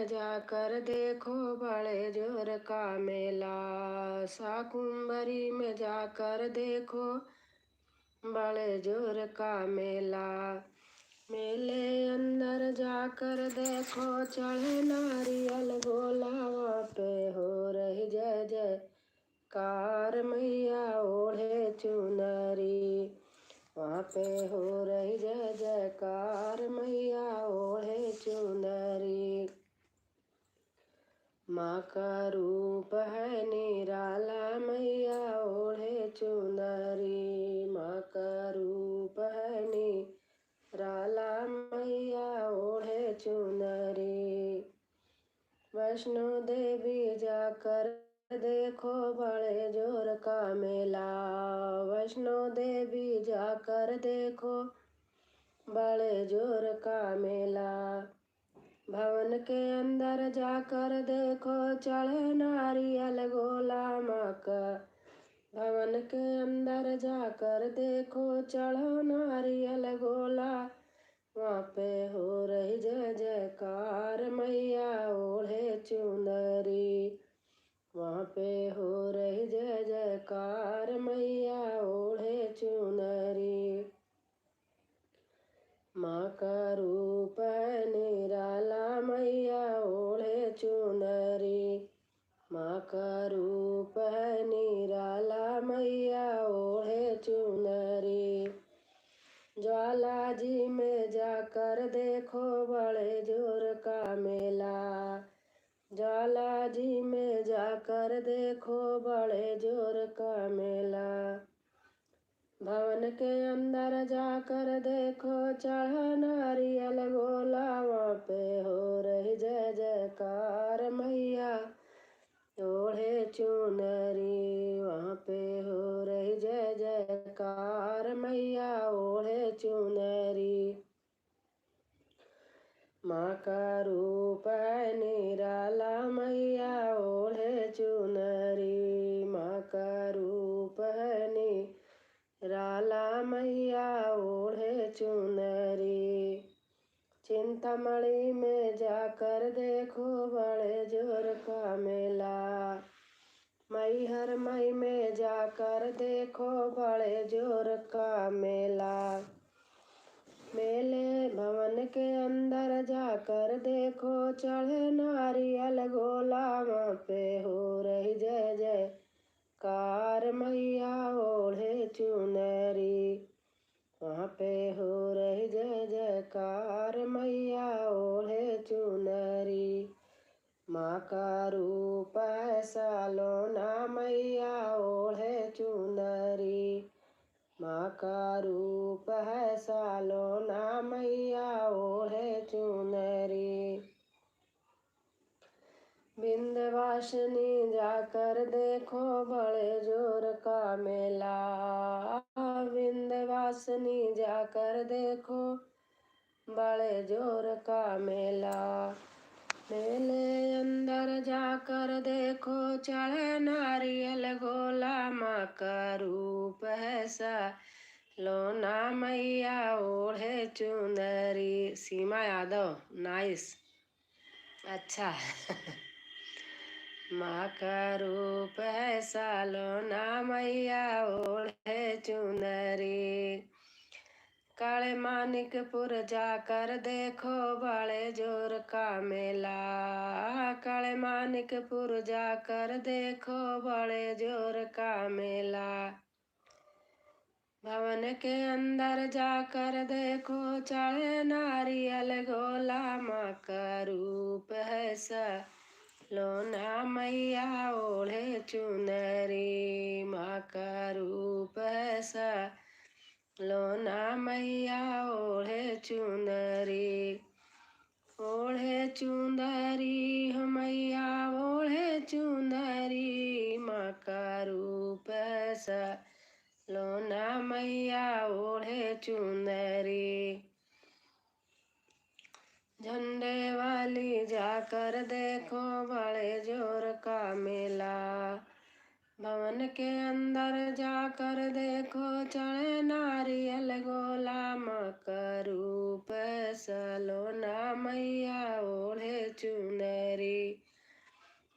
जाकर देखो बड़े जोर का मेला। शाकुंभरी में जाकर देखो बड़े जोर का मेला। मेले अंदर जाकर देखो चढ़े नारियल गोला। वहाँ पे हो रही जय जयकार मैया ओढ़े चुनरी। वहाँ पे हो रही जय जयकार मैया ओढ़े चुनरी। माँ का रूप है निराला मैया ओढ़े चुनरी। माँ का रूप है निराला मैया ओढ़े चुनरी। वैष्णो देवी जाकर देखो बड़े जोर का मेला। वैष्णो देवी जाकर देखो बड़े जोर का मेला। भवन के अंदर जाकर देखो चढ़े नारियल गोला। माँ का भवन के अंदर जाकर देखो चढ़ो नारियल गोला। वहाँ पे हो रही जय जयकार मैया ओढ़े चुनरी। वहाँ पे हो रही जय जयकार मैया ओढ़े चुनरी। माँ का रूप है निराला मैया ओढ़े चुनरी। माँ का रूप है निराला मैया ओढ़े चुनरी। ज्वाला जी में जाकर देखो बड़े जोर का मेला। ज्वाला जी में जाकर देखो बड़े जोर का मेला। भवन के अंदर जाकर देखो चढ़ा नारियल गोला। वहाँ पे हो रही जय जयकार मैया ओढ़े चुनरी। वहाँ पे हो रही जय जयकार मैया ओढ़े चुनरी। माँ का रूप है निराला मैया ओढ़े चुनरी। माँ का रूप है निराला मैया ओढ़े चुनरी। चिंतामणि में जाकर देखो बड़े जोर का मेला। मैहर मई में जाकर देखो बड़े जोर का मेला। मेले भवन के अंदर जाकर देखो चढ़े नारियल गोला। वहाँ पे हो रही जय जयकार मैया ओढ़े चुनरी। वहाँ पे हो रही जय जयकार मैया ओढ़े चुनरी। माँ का रूप है सालोना मैया ओढ़े चुनरी। माँ का रूप है सालोना मैया ओढ़े चुनरी। विंध्यवासिनी जाकर देखो बड़े जोर का मेला। विंध्यवासिनी जाकर देखो बड़े जोर का मेला। मेले अंदर जाकर देखो चढ़े नारियल गोला। माँ का रूप है सालोना मैया ओढ़े चुनरी। सीमा यादव नाइस, अच्छा। माँ का रूप है सालोना मैया ओढ़े चुनरी। काले मानिकपुर जाकर देखो बड़े जोर का मेला। काले मानिकपुर जाकर देखो बड़े जोर का मेला। भवन के अंदर जाकर देखो चढ़े नारियल गोला। माँ का रूप है सालोना मैया ओढ़े चुनरी। माँ का रूप है सालोना मैया ओढ़े चुनरी। ओढ़े चुंदरी हो मैया ओढ़े चुंदरी। माँ का रूप है सालोना मैया ओढ़े चुनरी। झंडे वाली जाकर देखो बड़े जोर का मेला। भवन के अंदर जाकर देखो चढ़े नारियल गोला। माँ का रूप सालोना मैया ओढ़े चुनरी।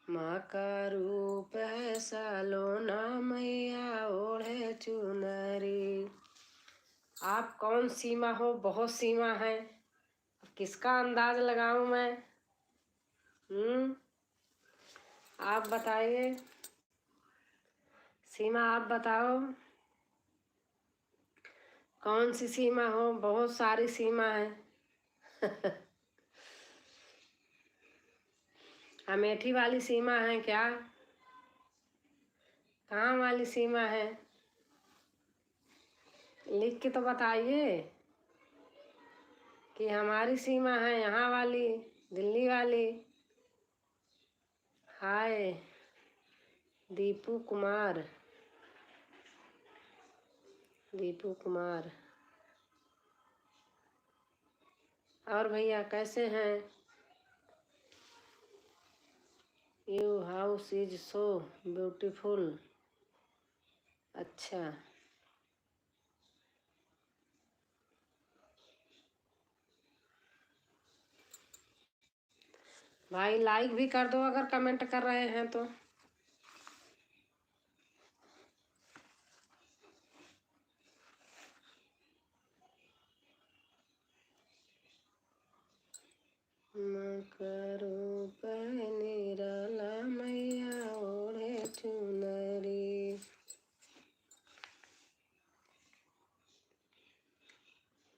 माँ का रूप है सलोना, मैया ओढ़े चुनरी। आप कौन सीमा हो, बहुत सीमा है, किसका अंदाज लगाऊं मैं? आप बताइए, सीमा आप बताओ, कौन सी सीमा हो? बहुत सारी सीमा है। अमेठी वाली सीमा है क्या? कहाँ वाली सीमा है? लिख के तो बताइए कि हमारी सीमा है यहाँ वाली, दिल्ली वाली। हाय दीपू कुमार, दीपू कुमार। और भैया कैसे हैं? You house is so beautiful. अच्छा, भाई लाइक भी कर दो अगर कमेंट कर रहे हैं तो। करो निराला, मैया ओढ़े चुनरी।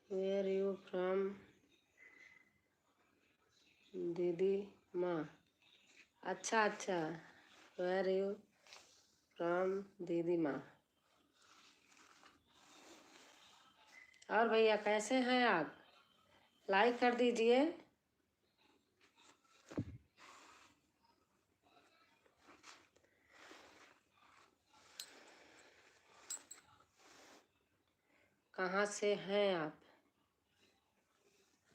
वेयर यू फ्रॉम दीदी माँ? अच्छा अच्छा, वेयर यू फ्रॉम दीदी माँ। और भैया कैसे हैं आप? लाइक कर दीजिए। कहाँ से हैं आप?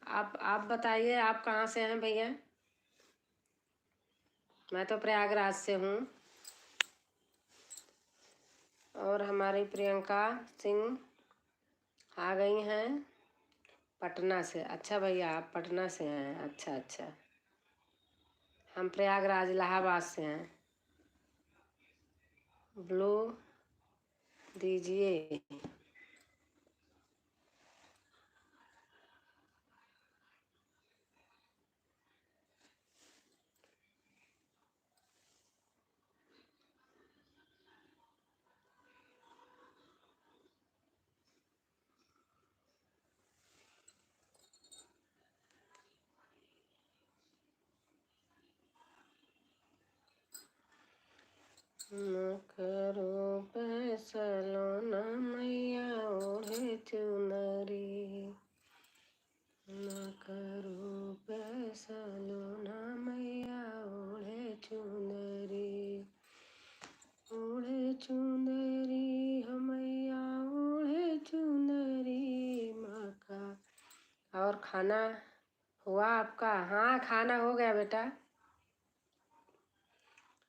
आप बताइए, आप कहाँ से हैं भैया? मैं तो प्रयागराज से हूँ। और हमारी प्रियंका सिंह आ गई हैं पटना से। अच्छा भैया, आप पटना से हैं? अच्छा अच्छा, हम प्रयागराज इलाहाबाद से हैं। ब्लू दीजिए। करो पैसलोना, मैया ओढ़े चुनरी। न करो पैसलोना, मैया ओढ़े चुनरी। ओढ़े चुनरी हो मैया, ओढ़े चुनरी माँ का। और खाना हुआ आपका? हाँ खाना हो गया बेटा,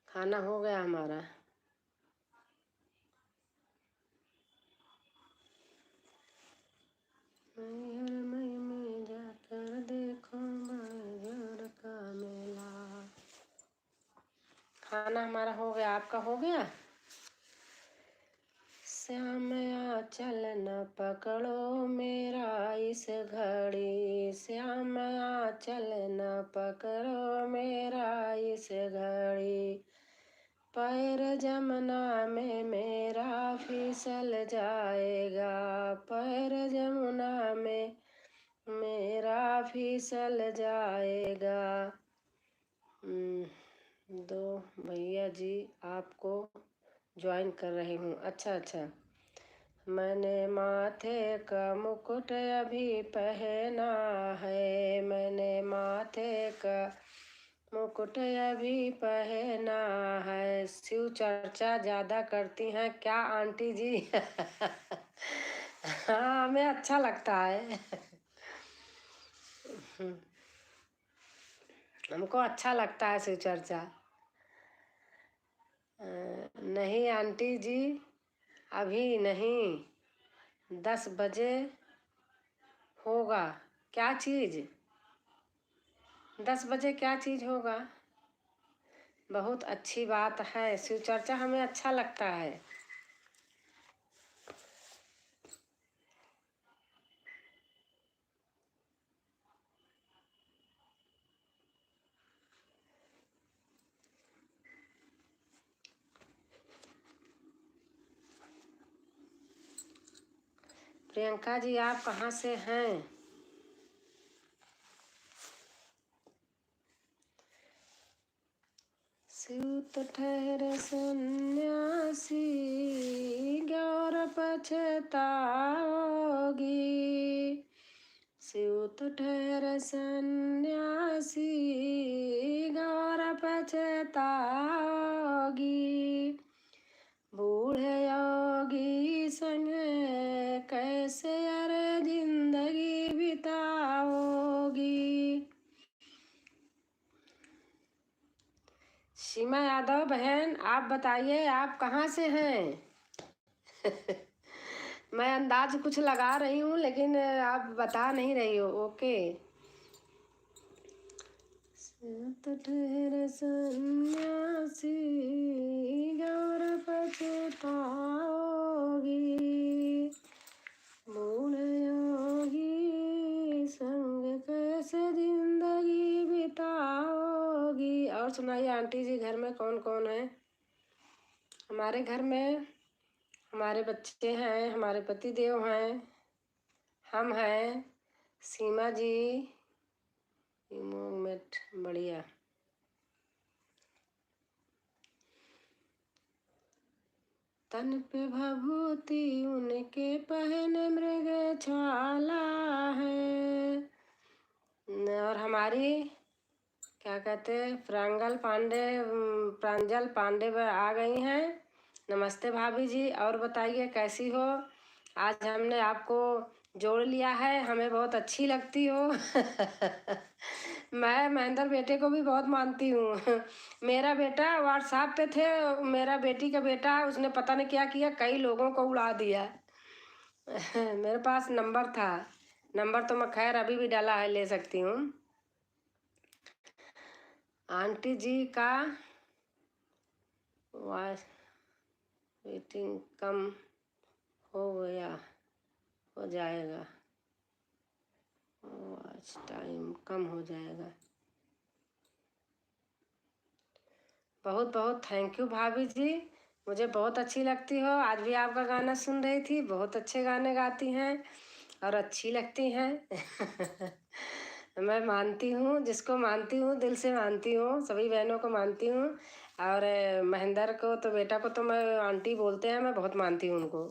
खाना हो गया हमारा। मैहर मई में जाकर देखो बड़े का मेला। खाना हमारा हो गया, आपका हो गया? श्याम आंचल न पकड़ो मेरा इस घड़ी, श्याम आंचल न पकड़ो मेरा इस घड़ी। पैर जमुना में मेरा फिसल जाएगा, पैर जमुना में मेरा फिसल जाएगा। दो भैया जी आपको ज्वाइन कर रही हूँ। अच्छा अच्छा, मैंने माथे का मुकुट अभी पहना है, मैंने माथे का मुकुट अभी पहना है। शिव चर्चा ज़्यादा करती हैं क्या आंटी जी? हाँ हमें अच्छा लगता है। हमको अच्छा लगता है शिव चर्चा। नहीं आंटी जी, अभी नहीं, 10 बजे होगा। क्या चीज़? 10 बजे क्या चीज़ होगा? बहुत अच्छी बात है, शिव चर्चा हमें अच्छा लगता है। प्रियंका जी आप कहाँ से हैं? शिव तो ठहरे सन्यासी, गौर पछताओगी। शिव तो ठहरे सन्यासी, गौर पछताओगी। बूढ़े योगी संग कैसे अरे जिंदगी बिताओगी। सीमा यादव बहन आप बताइए आप कहाँ से हैं? मैं अंदाज कुछ लगा रही हूँ लेकिन आप बता नहीं रही हो। ओके। ठहरे सन्यासी, गौर पछताओगी। बूढ़े योगी संग कैसे जिंदगी बिताओगी। और सुनाइए आंटी जी घर में कौन कौन है? हमारे घर में हमारे बच्चे हैं, हमारे पति देव हैं, हम हैं, सीमा जी, मोमेंट बढ़िया। तन पे भभूति उनके पहने मृग छाला है। और हमारी क्या कहते प्रांजल पांडे आ गई हैं। नमस्ते भाभी जी। और बताइए कैसी हो? आज हमने आपको जोड़ लिया है, हमें बहुत अच्छी लगती हो। मैं महेंद्र बेटे को भी बहुत मानती हूँ। मेरा बेटा व्हाट्सएप पे थे, मेरा बेटी का बेटा उसने पता नहीं क्या किया, कई लोगों को उड़ा दिया। मेरे पास नंबर था, नंबर तो मैं खैर अभी भी डाला है, ले सकती हूँ। आंटी जी का वॉइस वेटिंग कम हो जाएगा, वॉच टाइम कम हो जाएगा। बहुत बहुत थैंक यू भाभी जी, मुझे बहुत अच्छी लगती हो। आज भी आपका गाना सुन रही थी, बहुत अच्छे गाने गाती हैं और अच्छी लगती हैं। मैं मानती हूँ, जिसको मानती हूँ दिल से मानती हूँ, सभी बहनों को मानती हूँ। और महेंद्र को तो बेटा को तो मैं आंटी बोलते हैं, मैं बहुत मानती हूँ उनको।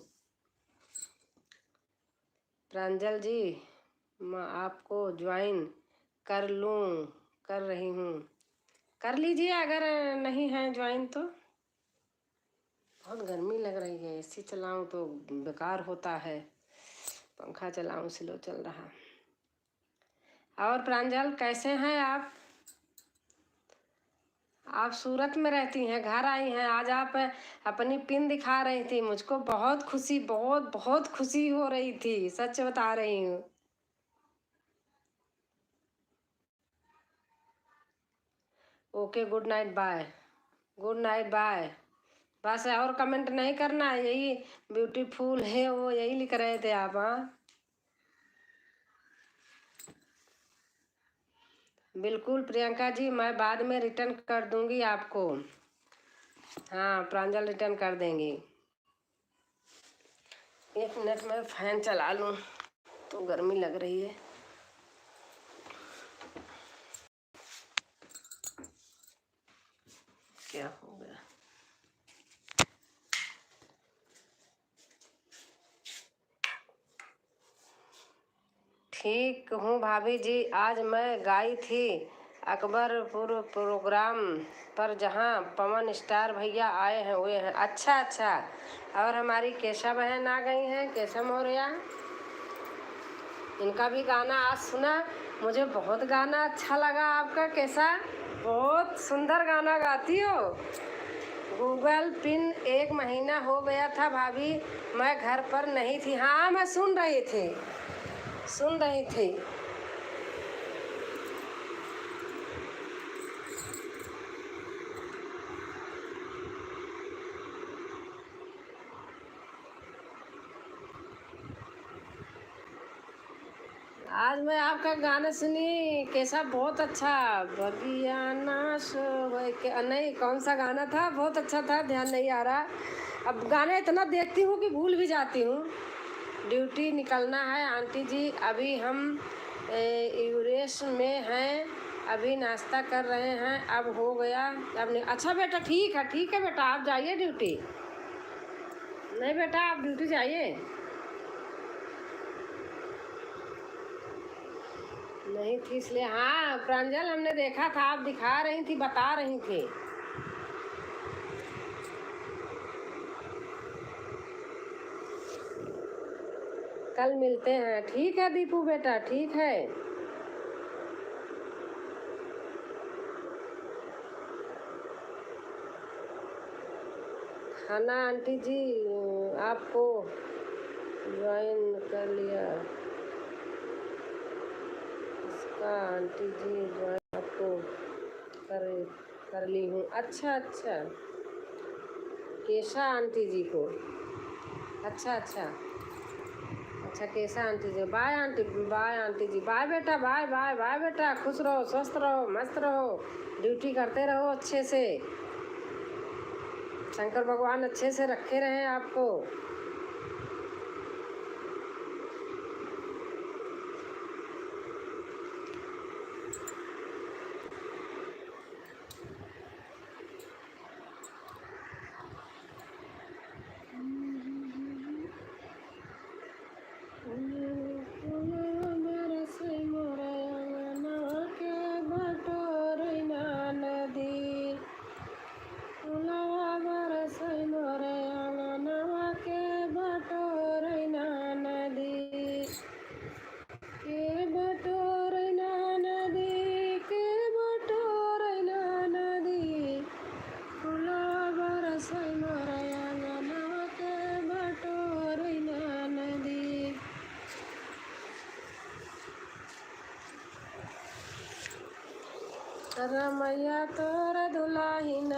प्रांजल जी मैं आपको ज्वाइन कर रही हूँ, कर लीजिए अगर नहीं है ज्वाइन तो। बहुत गर्मी लग रही है, एसी चलाऊं तो बेकार होता है, पंखा चलाऊं स्लो चल रहा। और प्रांजल कैसे हैं आप? आप सूरत में रहती हैं, घर आई हैं, आज आप अपनी पिन दिखा रही थी, मुझको बहुत खुशी, बहुत बहुत खुशी हो रही थी, सच बता रही हूँ। Okay good night bye, good night bye. बस और कमेंट नहीं करना, यही ब्यूटीफुल है वो यही लिख रहे थे आप। हाँ बिल्कुल प्रियंका जी, मैं बाद में रिटर्न कर दूंगी आपको। हाँ प्रांजल रिटर्न कर देंगी। 1 मिनट में फैन चला लूँ तो गर्मी लग रही है। क्या हो गया? ठीक हूँ भाभी जी, आज मैं गई थी अकबरपुर प्रोग्राम पर, जहाँ पवन स्टार भैया आए हैं हुए हैं। अच्छा अच्छा। और हमारी केशा बहन आ गई हैं, केशा मौर्य, इनका भी गाना आज सुना, मुझे बहुत गाना अच्छा लगा आपका। केशा बहुत सुंदर गाना गाती हो। गूगल पिन 1 महीना हो गया था भाभी, मैं घर पर नहीं थी। हाँ मैं सुन रही थी। आज मैं आपका गाना सुनी, कैसा, बहुत अच्छा। बगिया नाश होए के, नहीं कौन सा गाना था, बहुत अच्छा था, ध्यान नहीं आ रहा। अब गाना इतना देखती हूँ कि भूल भी जाती हूँ। ड्यूटी निकलना है आंटी जी, अभी हम यूरेस में हैं, अभी नाश्ता कर रहे हैं, अब हो गया, अब नहीं। अच्छा बेटा, ठीक है बेटा, आप जाइए ड्यूटी। नहीं बेटा, आप ड्यूटी जाइए। नहीं थी इसलिए, हाँ प्रांजल, हमने देखा था, आप दिखा रही थी, बता रही थी। कल मिलते हैं, ठीक है दीपू बेटा, ठीक है। खाना आंटी जी आपको ज्वाइन कर लिया इसका, आंटी जी ज्वाइन आपको कर कर ली हूँ। अच्छा अच्छा, केशा आंटी जी को, अच्छा अच्छा अच्छा, केशा आंटी जी, बाय आंटी, बाय आंटी जी, बाय बेटा, बाय बाय बाय बेटा, खुश रहो, स्वस्थ रहो, मस्त रहो, ड्यूटी करते रहो अच्छे से, शंकर भगवान अच्छे से रखे रहें आपको। रमैया तोर दुलाहिन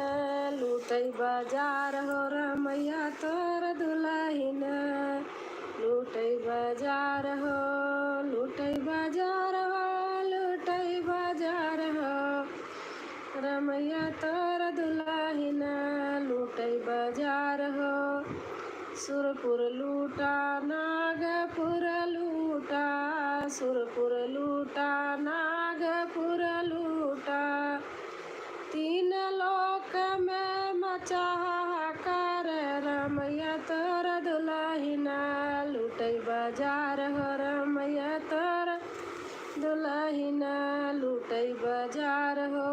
लूटई बाजार हो, रमैया तोर दुलाहिन लूटई बाजार हो, लूटई बाजार हो, लूटई बाजार हो, रमैया तोर दुलाहिन लूटई बाजार हो। सुरपुर लूटा नागपुर लूटा, सुरपुर लूटा नागपुर लूटा, तीन लोक में मचा हाहाकार, रमैया तोर दुलाहिन लूटई बाजार हो, रमैया तोर दुलाहिन लूटई बाजार हो।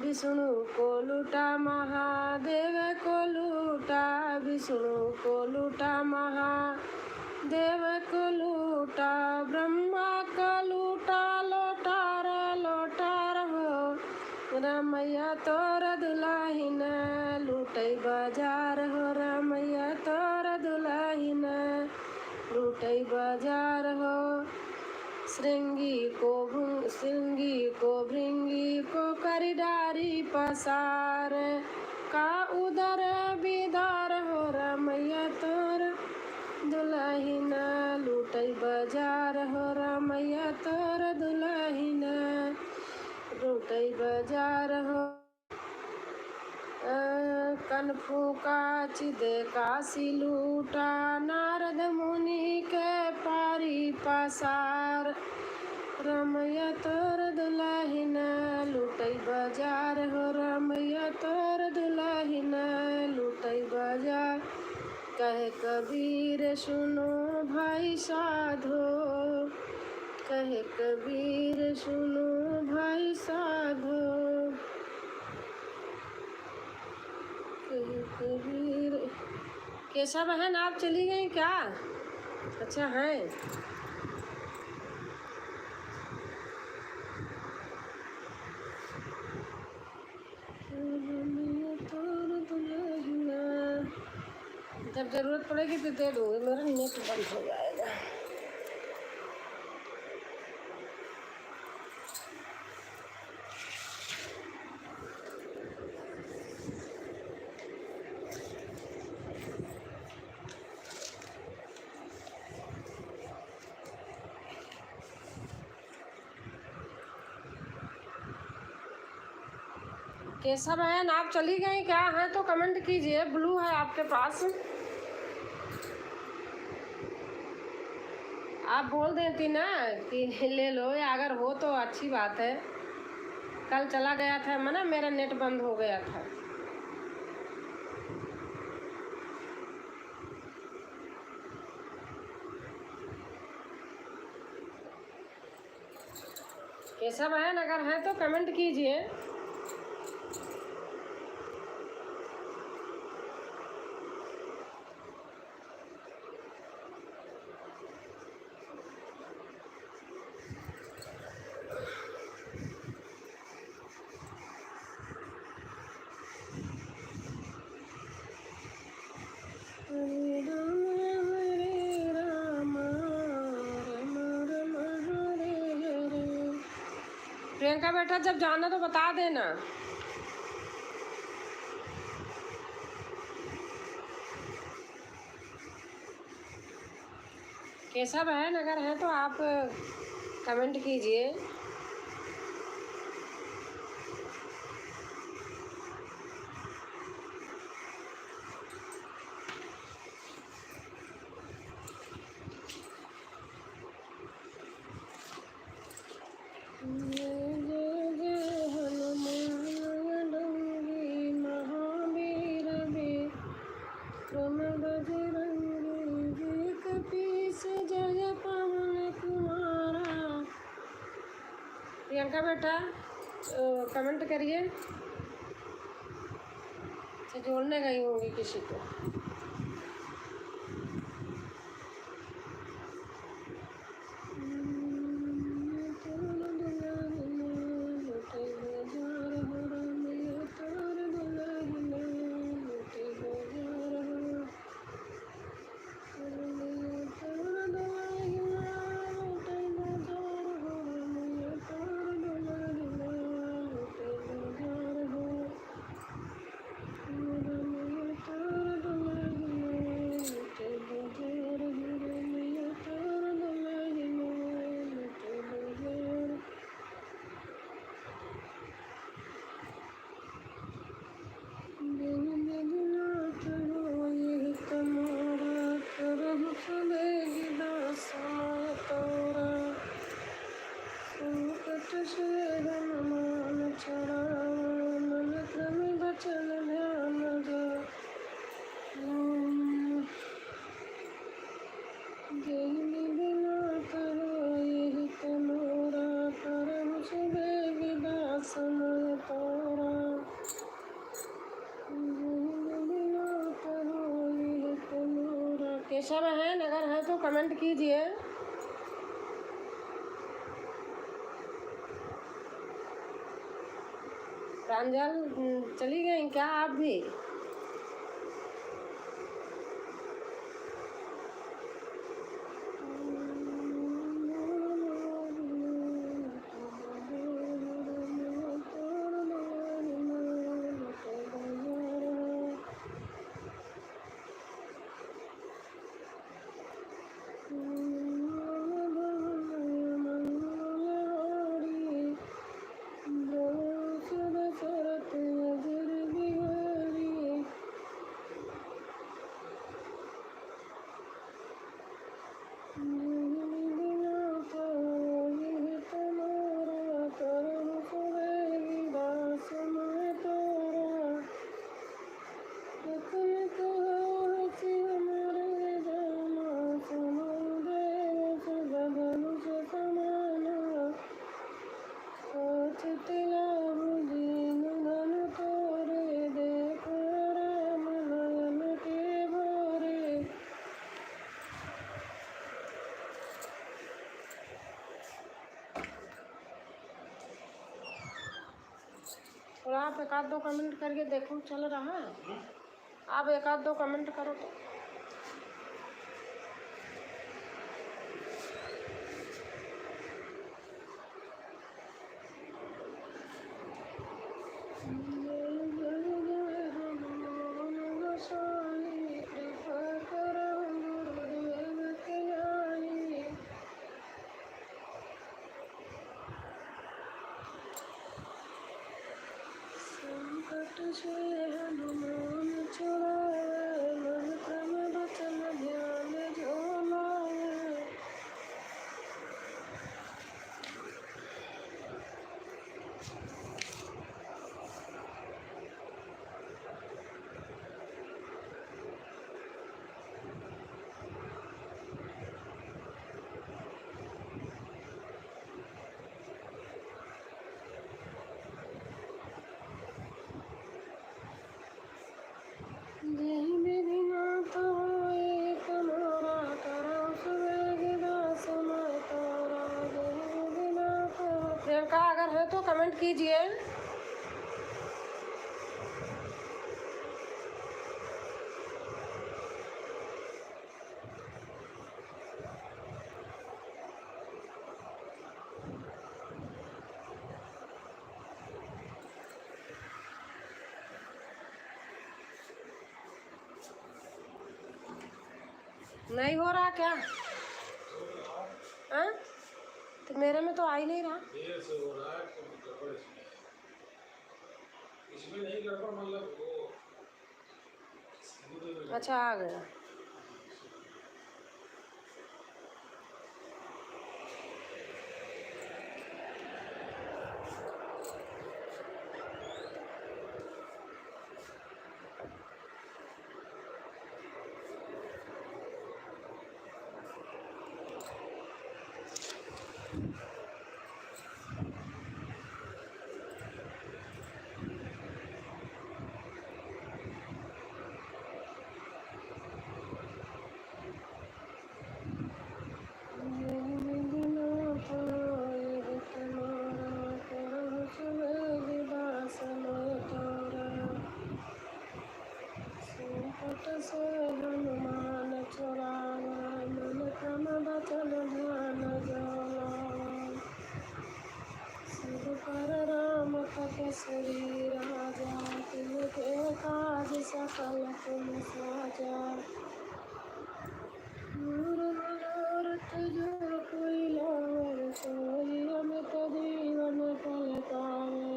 विष्णु को लूटा महादेव को लूटा, विष्णु को लूटा महादेव को लूटा, ब्रह्मा को लूटा लोटार लोटार हो, रमैया तोर दुलाहिन लूटई बाजार हो, रमैया तोर दुलाहिन लूटई बाजार हो। श्रृंगी को भृंगी को करिडारी पसार, का उदर बिदार हो, रमैया तोर दुलाहिन लूटई बाजार हो, रमैया तोर दुलाहिन लूटई बाजार हो। कनफू का चिद काशी लूटा, नारद मुनि के पारी पसार, रमैया तोर दुलाहिन लूटई बाजार हो, रमैया तोर दुलाहिन लूटई बाजार। कहे कबीर सुनो भाई साधो, कहे कबीर सुनो भाई साधो, कहे कबीर। केशा बहन आप चली गई क्या? अच्छा है। जब जरूरत पड़ेगी तो दे दूँगी, मेरा नेट बंद हो जाएगा। कैसा बहन, आप चली गई क्या? है तो कमेंट कीजिए। ब्लू है आपके पास, आप बोल देती ना कि ले लो, या अगर हो तो अच्छी बात है। कल चला गया था ना, मेरा नेट बंद हो गया था। कैसा बहन, अगर है तो कमेंट कीजिए। हरे राम राम राम हरे हरे। प्रियंका बेटा, जब जाना तो बता देना। कैसा बहन, अगर है तो आप कमेंट कीजिए। जय जय हनुमान डंगी महावीर विक्रम बजरंगी, जय कपीस जय पवन कुमारा। प्रियंका बेटा कमेंट करिए। जोड़ने गई होंगी किसी को। केशव है, अगर है तो कमेंट कीजिए। प्रांजल चली गई क्या आप भी? और आप एक आध दो कमेंट करके देखो, चल रहा है। आप एक आध दो कमेंट करो तो। से हनुमान छुड़ावे, मन क्रम बचन ध्यान जो लावे। जय विधिनाथ होए कमोरा, करौ सुवेगिदास मैं तोरा। जय विधिनाथ हो। प्रियंका अगर है तो कमेंट कीजिए। नहीं हो रहा क्या? हाँ, तो मेरे में तो आ ही नहीं रहा। देर से हो रहा है तो गड़बड़ इसमें नहीं गड़बड़ मतलब वो। अच्छा आ गया। से हनुमान छुड़ावे, मन क्रम बचन ध्यान जो लावे। सिर पर राम तपस्वी राजा, तिनके काज सकल तुम साजा। मूर मनोरथ जो कोई लावे, सोई अमित जीवन फल पावे।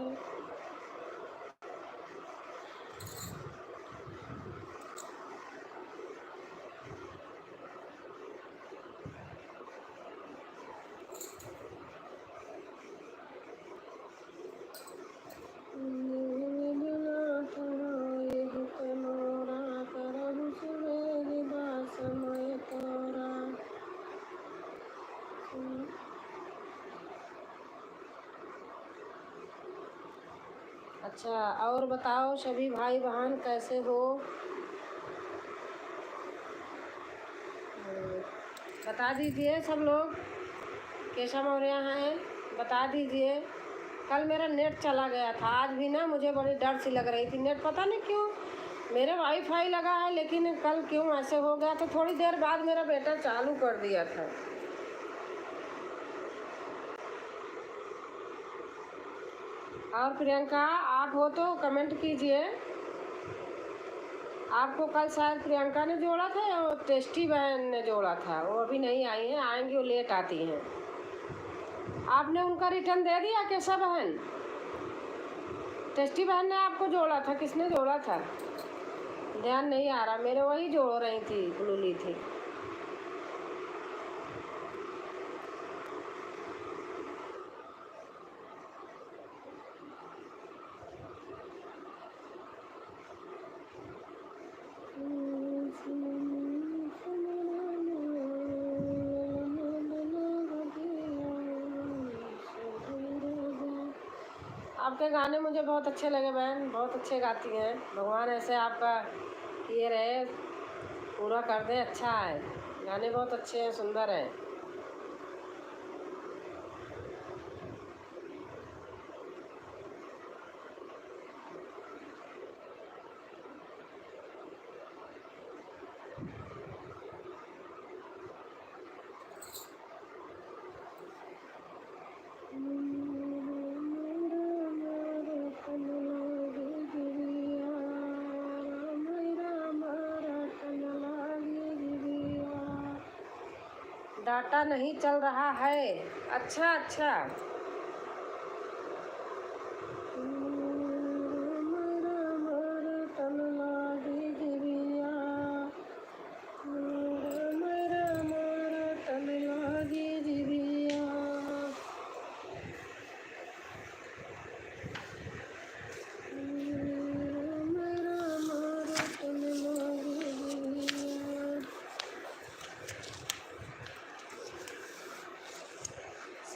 विधिनाथ होए हित मोरा, करहु सुवेगिदास मैं तोरा। अच्छा, और बताओ सभी भाई बहन कैसे हो? बता दीजिए सब लोग कैसा मौर्य हैं, बता दीजिए। कल मेरा नेट चला गया था, आज भी ना मुझे बड़ी डर सी लग रही थी। नेट पता नहीं क्यों, मेरे वाईफाई लगा है लेकिन कल क्यों ऐसे हो गया था। थोड़ी देर बाद मेरा बेटा चालू कर दिया था। और प्रियंका आप हो तो कमेंट कीजिए। आपको कल शायद प्रियंका ने जोड़ा था या वो टेस्टी बहन ने जोड़ा था, वो अभी नहीं आई हैं, आएंगी वो लेट आती हैं। आपने उनका रिटर्न दे दिया कैसा बहन? टेस्टी बहन ने आपको जोड़ा था, किसने जोड़ा था ध्यान नहीं आ रहा मेरे, वही जोड़ रही थी, बुलूली थी। आपके गाने मुझे बहुत अच्छे लगे बहन, बहुत अच्छे गाती हैं। भगवान ऐसे आपका किए रहे, पूरा कर दे। अच्छा है, गाने बहुत अच्छे हैं, सुंदर हैं। डाटा नहीं चल रहा है। अच्छा अच्छा,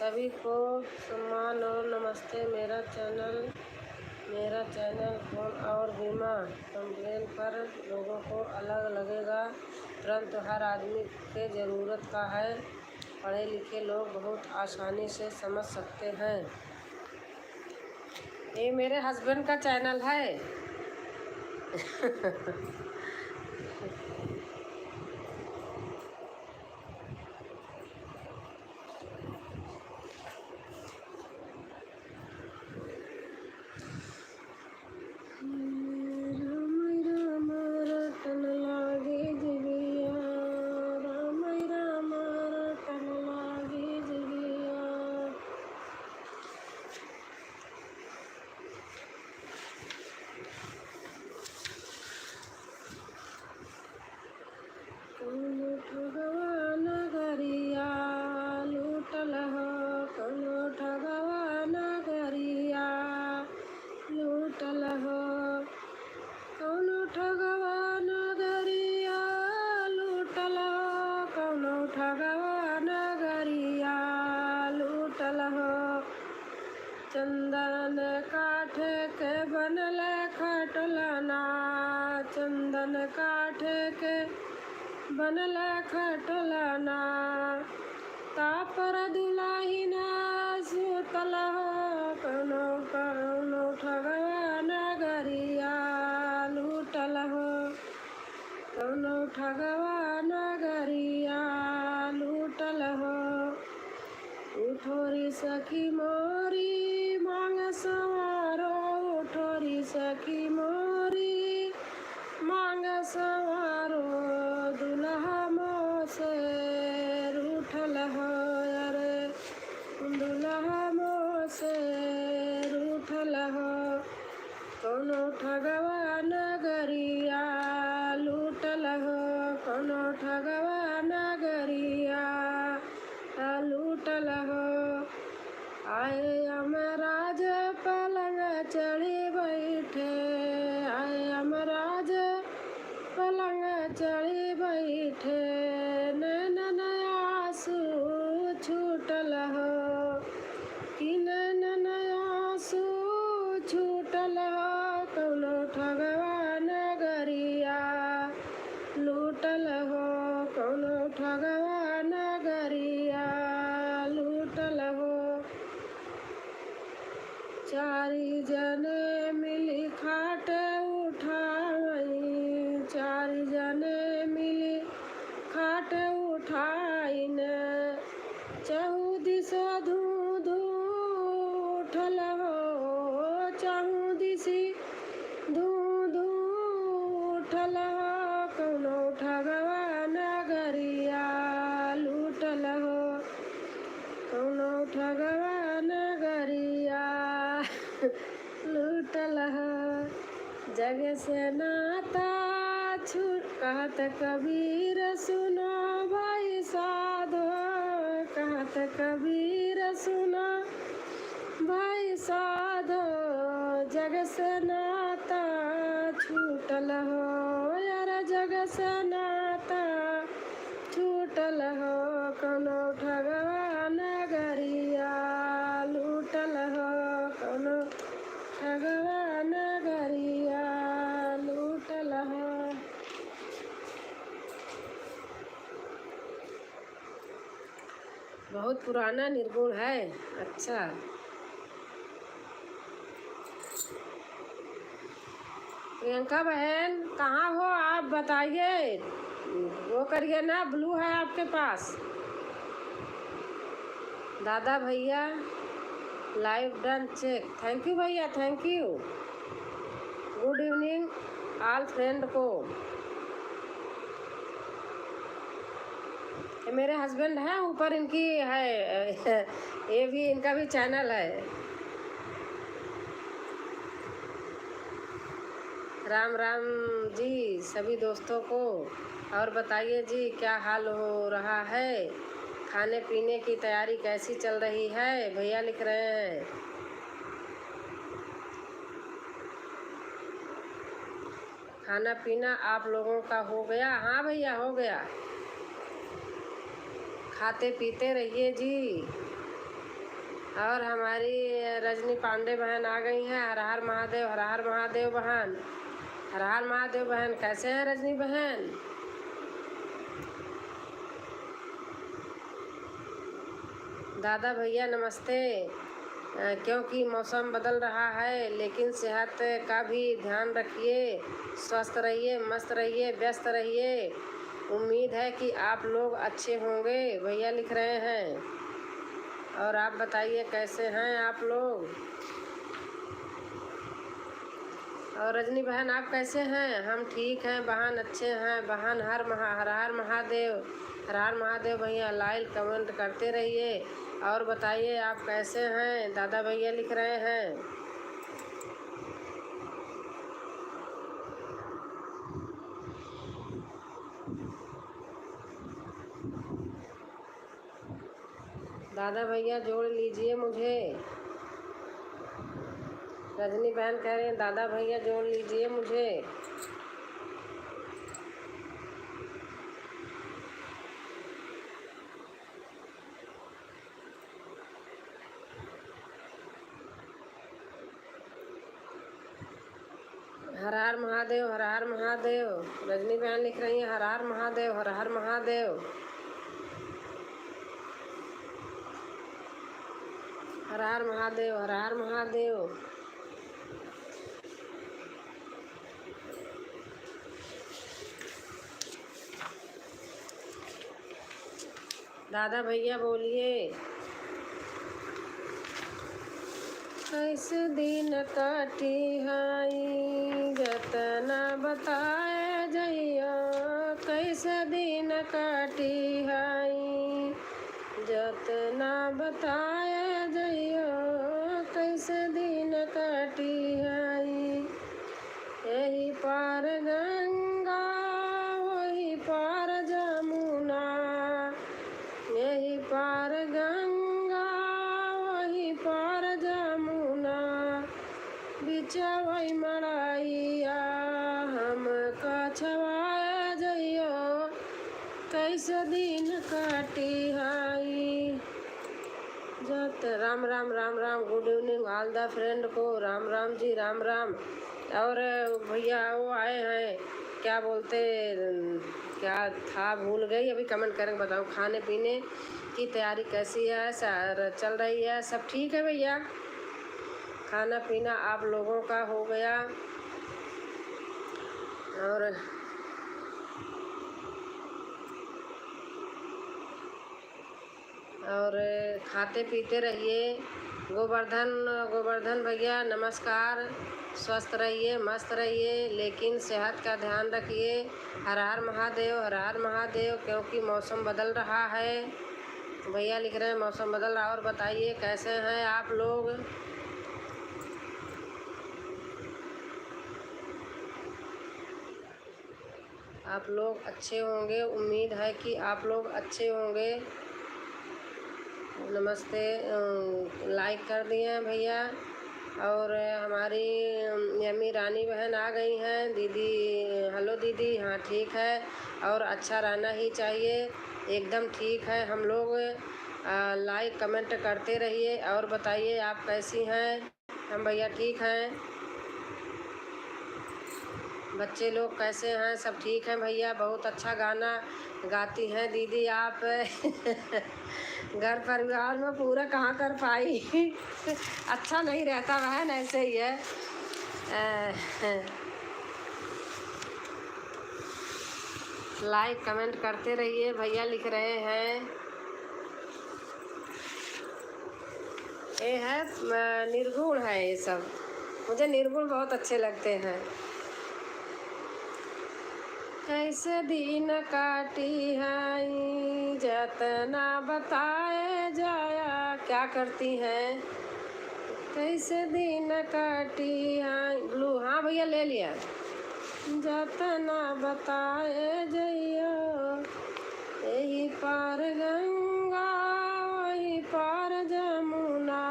सभी को सम्मान और नमस्ते। मेरा चैनल फोन और बीमा कंप्लेन पर लोगों को अलग लगेगा, परंतु हर आदमी के ज़रूरत का है। पढ़े लिखे लोग बहुत आसानी से समझ सकते हैं। ये मेरे हस्बैंड का चैनल है। ठगवान गरिया लूटल हो, कौनो ठगवान गरिया लूटल हो, कौनो ठगवान गरिया लूटल हो, कौनो ठगवान गरिया लूटल हो। चंदन काठ के बनल खटलना, चंदन काठ के बनल खटलना, तापर दुलाहिन सुतल हो, कौनो कौनो ठगवान गरिया लूटल हो, कौनो ठगवान गरिया लूटल हो। उठोरी सखी मोरी मांग संवारो, उठोरी सखी मोरी मांग संवारो, दुल्हा मोसे रूठल हो, अरे दुल्हा मोसे रूठल हो। कौनो ठगवान गरिया लूटल हो, कौनो ठगवान गरिया लूटल हो। आए यमराज पलंग चढ़ी बैठे, आए यमराज पलंग चढ़ी बैठे, नैनन आंसू छूटल हो, कि नैनन आंसू छूटल हो। कौनो ठगवान गरिया लूटल हो, कौनो ठगवान गरिया लूटल हो। चारि जने मिली खाट उठाई, चारि जने मिली खाट उठाइन, चहु दिस धू धू उठल हो, चहु दिसी धू धू उठल हो। कौनो ठगवान गरिया लूटल हो, कौनो ठगवान गरिया लूटल हो। जग से नाता छूट कहत कबीर सुनो भाई साधो, कहत कबीर सुनो भाई साधो, जग से नाता छूटल हो, यार जग से नाता छूटल हो। कौनो ठगवान गरिया लूटल हो, कौनो ठगवान गरिया लूटल हो। बहुत पुराना निर्गुण है। अच्छा, प्रियंका बहन कहाँ हो आप, बताइए। वो करिए ना, ब्लू है आपके पास। दादा भैया live done check, thank you भैया, thank you. Good evening all friend को। ये मेरे हस्बैंड हैं, ऊपर इनकी है ये भी इनका भी चैनल है। राम राम जी सभी दोस्तों को। और बताइए जी, क्या हाल हो रहा है? खाने पीने की तैयारी कैसी चल रही है? भैया लिख रहे हैं। खाना पीना आप लोगों का हो गया? हाँ भैया, हो गया। खाते पीते रहिए जी। और हमारी रजनी पांडे बहन आ गई हैं। हर हर महादेव, हर हर महादेव बहन, हर हर महादेव बहन। कैसे हैं रजनी बहन? दादा भैया नमस्ते। क्योंकि मौसम बदल रहा है, लेकिन सेहत का भी ध्यान रखिए। स्वस्थ रहिए, मस्त रहिए, व्यस्त रहिए। उम्मीद है कि आप लोग अच्छे होंगे, भैया लिख रहे हैं। और आप बताइए कैसे हैं आप लोग? और रजनी बहन आप कैसे हैं? हम ठीक हैं बहन, अच्छे हैं बहन। हर हर महादेव, हर हर महादेव भैया। लाइक कमेंट करते रहिए और बताइए आप कैसे हैं? दादा भैया लिख रहे हैं। दादा भैया जोड़ लीजिए मुझे। रजनी बहन कह रहे हैं दादा भैया जोड़ लीजिए मुझे। हर हर महादेव, हर हर महादेव। रजनी बहन लिख रही हैं हर हर महादेव, हर हर महादेव। हर हर महादेव, हर हर महादेव। दादा भैया बोलिए। कैसे दिन काटी हाई जतना बताए जइया। कैसे दिन काटी हाई जतना बताए जइया। कैसे दिन काटी हाई। यही पार गंगा वही पार जमुना। यही पार गंगा वही पार जमुना। बिचवई मड़ाइया हम कछवाए जइयो। कैसे दिन काटी high Jat. Ram Ram Ram Ram. Good evening all the friend को। राम राम जी, राम राम। और भैया वो आए हैं, क्या बोलते, क्या था भूल गई। अभी कमेंट करके बताओ खाने पीने की तैयारी कैसी है, सर चल रही है, सब ठीक है भैया? खाना पीना आप लोगों का हो गया? और खाते पीते रहिए। गोवर्धन भैया नमस्कार। स्वस्थ रहिए, मस्त रहिए, लेकिन सेहत का ध्यान रखिए। हर हर महादेव, हर हर महादेव। क्योंकि मौसम बदल रहा है, भैया लिख रहे हैं मौसम बदल रहा। और बताइए कैसे हैं आप लोग? आप लोग अच्छे होंगे, उम्मीद है कि आप लोग अच्छे होंगे। नमस्ते। लाइक कर दिए हैं भैया। और हमारी यमी रानी बहन आ गई हैं। दीदी हेलो दीदी। हाँ ठीक है, और अच्छा रहना ही चाहिए, एकदम ठीक है। हम लोग लाइक कमेंट करते रहिए और बताइए आप कैसी हैं? हम भैया ठीक हैं। बच्चे लोग कैसे हैं? सब ठीक हैं भैया। बहुत अच्छा गाना गाती हैं दीदी आप। घर परिवार में पूरा कहाँ कर पाई। अच्छा नहीं रहता बहन, ऐसे ही है। लाइक कमेंट करते रहिए, भैया लिख रहे हैं। ये है निर्गुण है, ये सब मुझे निर्गुण बहुत अच्छे लगते हैं। कैसे दिन काटी हाई जतना बताए जाया। क्या करती हैं? कैसे दिन काटी हाई। ब्लू हाँ भैया ले लिया। जतना बताए जइयो। यही पार गंगा वही पार जमुना।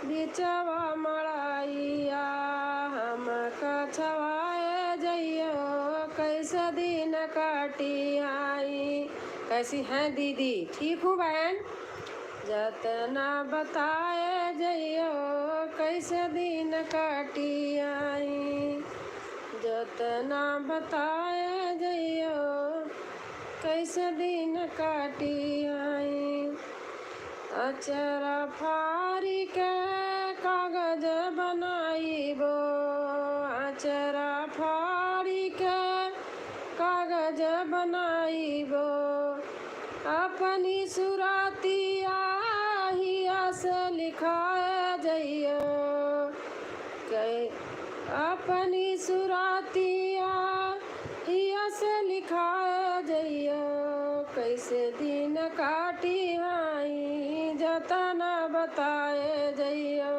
बिचवा मड़ाइया हम कछवाए जइयो। कैसे दिन काटी आई। कैसी हैं दीदी? ठीक हूँ बहन। जतना बताए जइयो कैसे दिन काटी आई। जतना बताए जइयो कैसे दिन काटी आई। अचरा फारी के कागज बनाइबो। अचरा फारी के कागज बनाइबो। अपनी सुरातिया हिया से लिखाए जइयो। अपनी सुरातिया हिया से लिखाए जइयो कैसे दिन काटी आई। जतना बताए जइयो।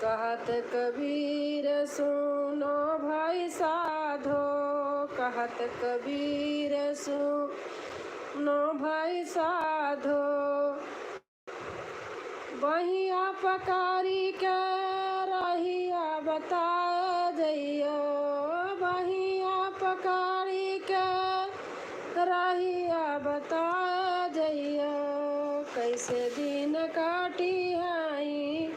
कहत कबीर सुनो भाई साधो। कहत कबीर सुनो भाई साधो। बहिया पकारी के रहिया बताए जइयो। बहिया पकारी के रहिया बताए जइयो कैसे दिन काटी आई।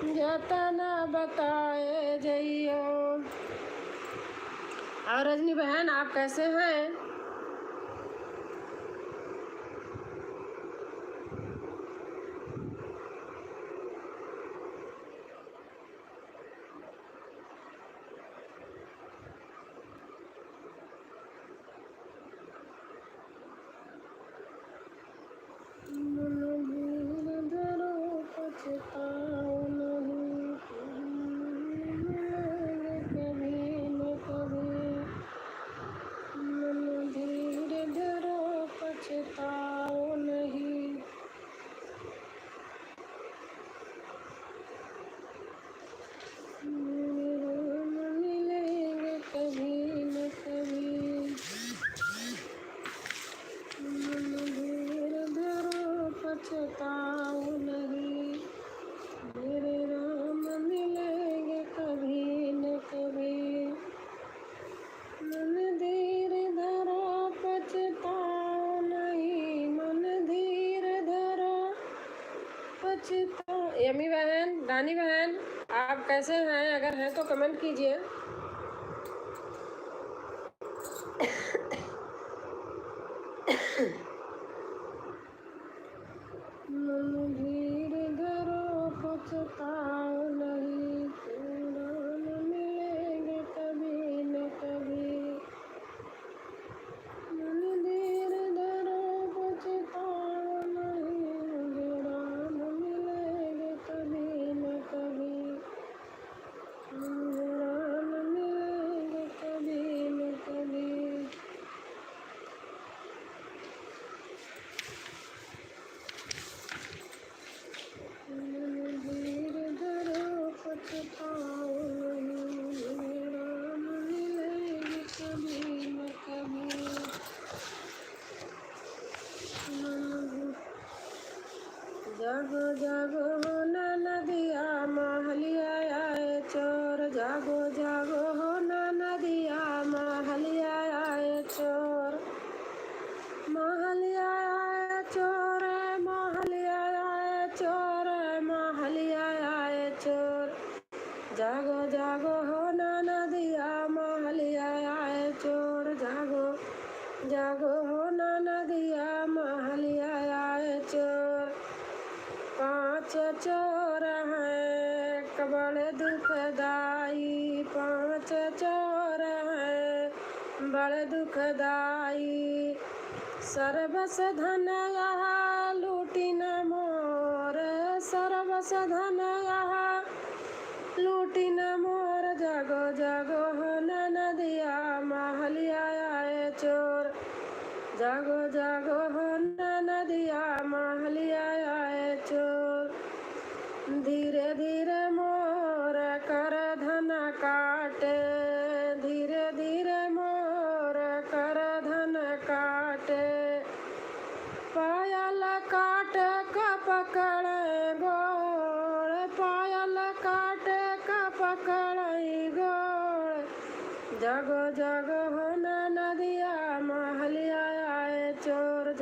जतना बताए जइयो। और रजनी बहन आप कैसे हैं? पछताओ नहीं कभी न कभी। मन धीरे धरो पछताओ नहीं। मिलेंगे कभी न कभी। मन धीरे धरो पछताओ नहीं। मेरे राम मिलेंगे कभी न कभी। मन धीरे धरो पछताओ नहीं। मन धीरे धरो पछताओ। यमी बहन, रानी बहन आप कैसे हैं? अगर हैं तो कमेंट कीजिए। मन धीरे धरो पछताओ नहीं। राम मिलेंगे कभी न कभी। मन धीरे धरो पछताओ नहीं। राम मिलेंगे कभी न कभी। राम मिलेंगे कभी न कभी। मन धीरे धरो पछताओ नहीं। राम मिलेंगे कभी न कभी। जागो जागो हो ना नदिया महलिया आए चोर। जागो जागो हो ना नदिया महलिया आए चोर। महलिया आए चोर। महलिया आए चोर। महलिया आए चोर। जागो जागो हो ना नदिया महलिया आए चोर। जागो जागो हो ना नदिया महलिया आए चोर। पांच चोर हैं बड़े दुखदाई। पांच चोर हैं बड़े दुखदाई। सर्वस धन यहाँ लूटी न मोर। सर्वस धन यहाँ लूटी न मोर। जागो जागो हो ना नदिया महलिया आए चोर। जागो जागो हो ना नदिया महलिया आए चोर। धीरे धीरे मोर कर धन काटे। धीरे धीरे मोर कर धन काटे। पायल काट का पकड़े गोड़। पायल काट का पकड़े गोड़। जागो जागो हो ना नदिया महलिया आए चोर।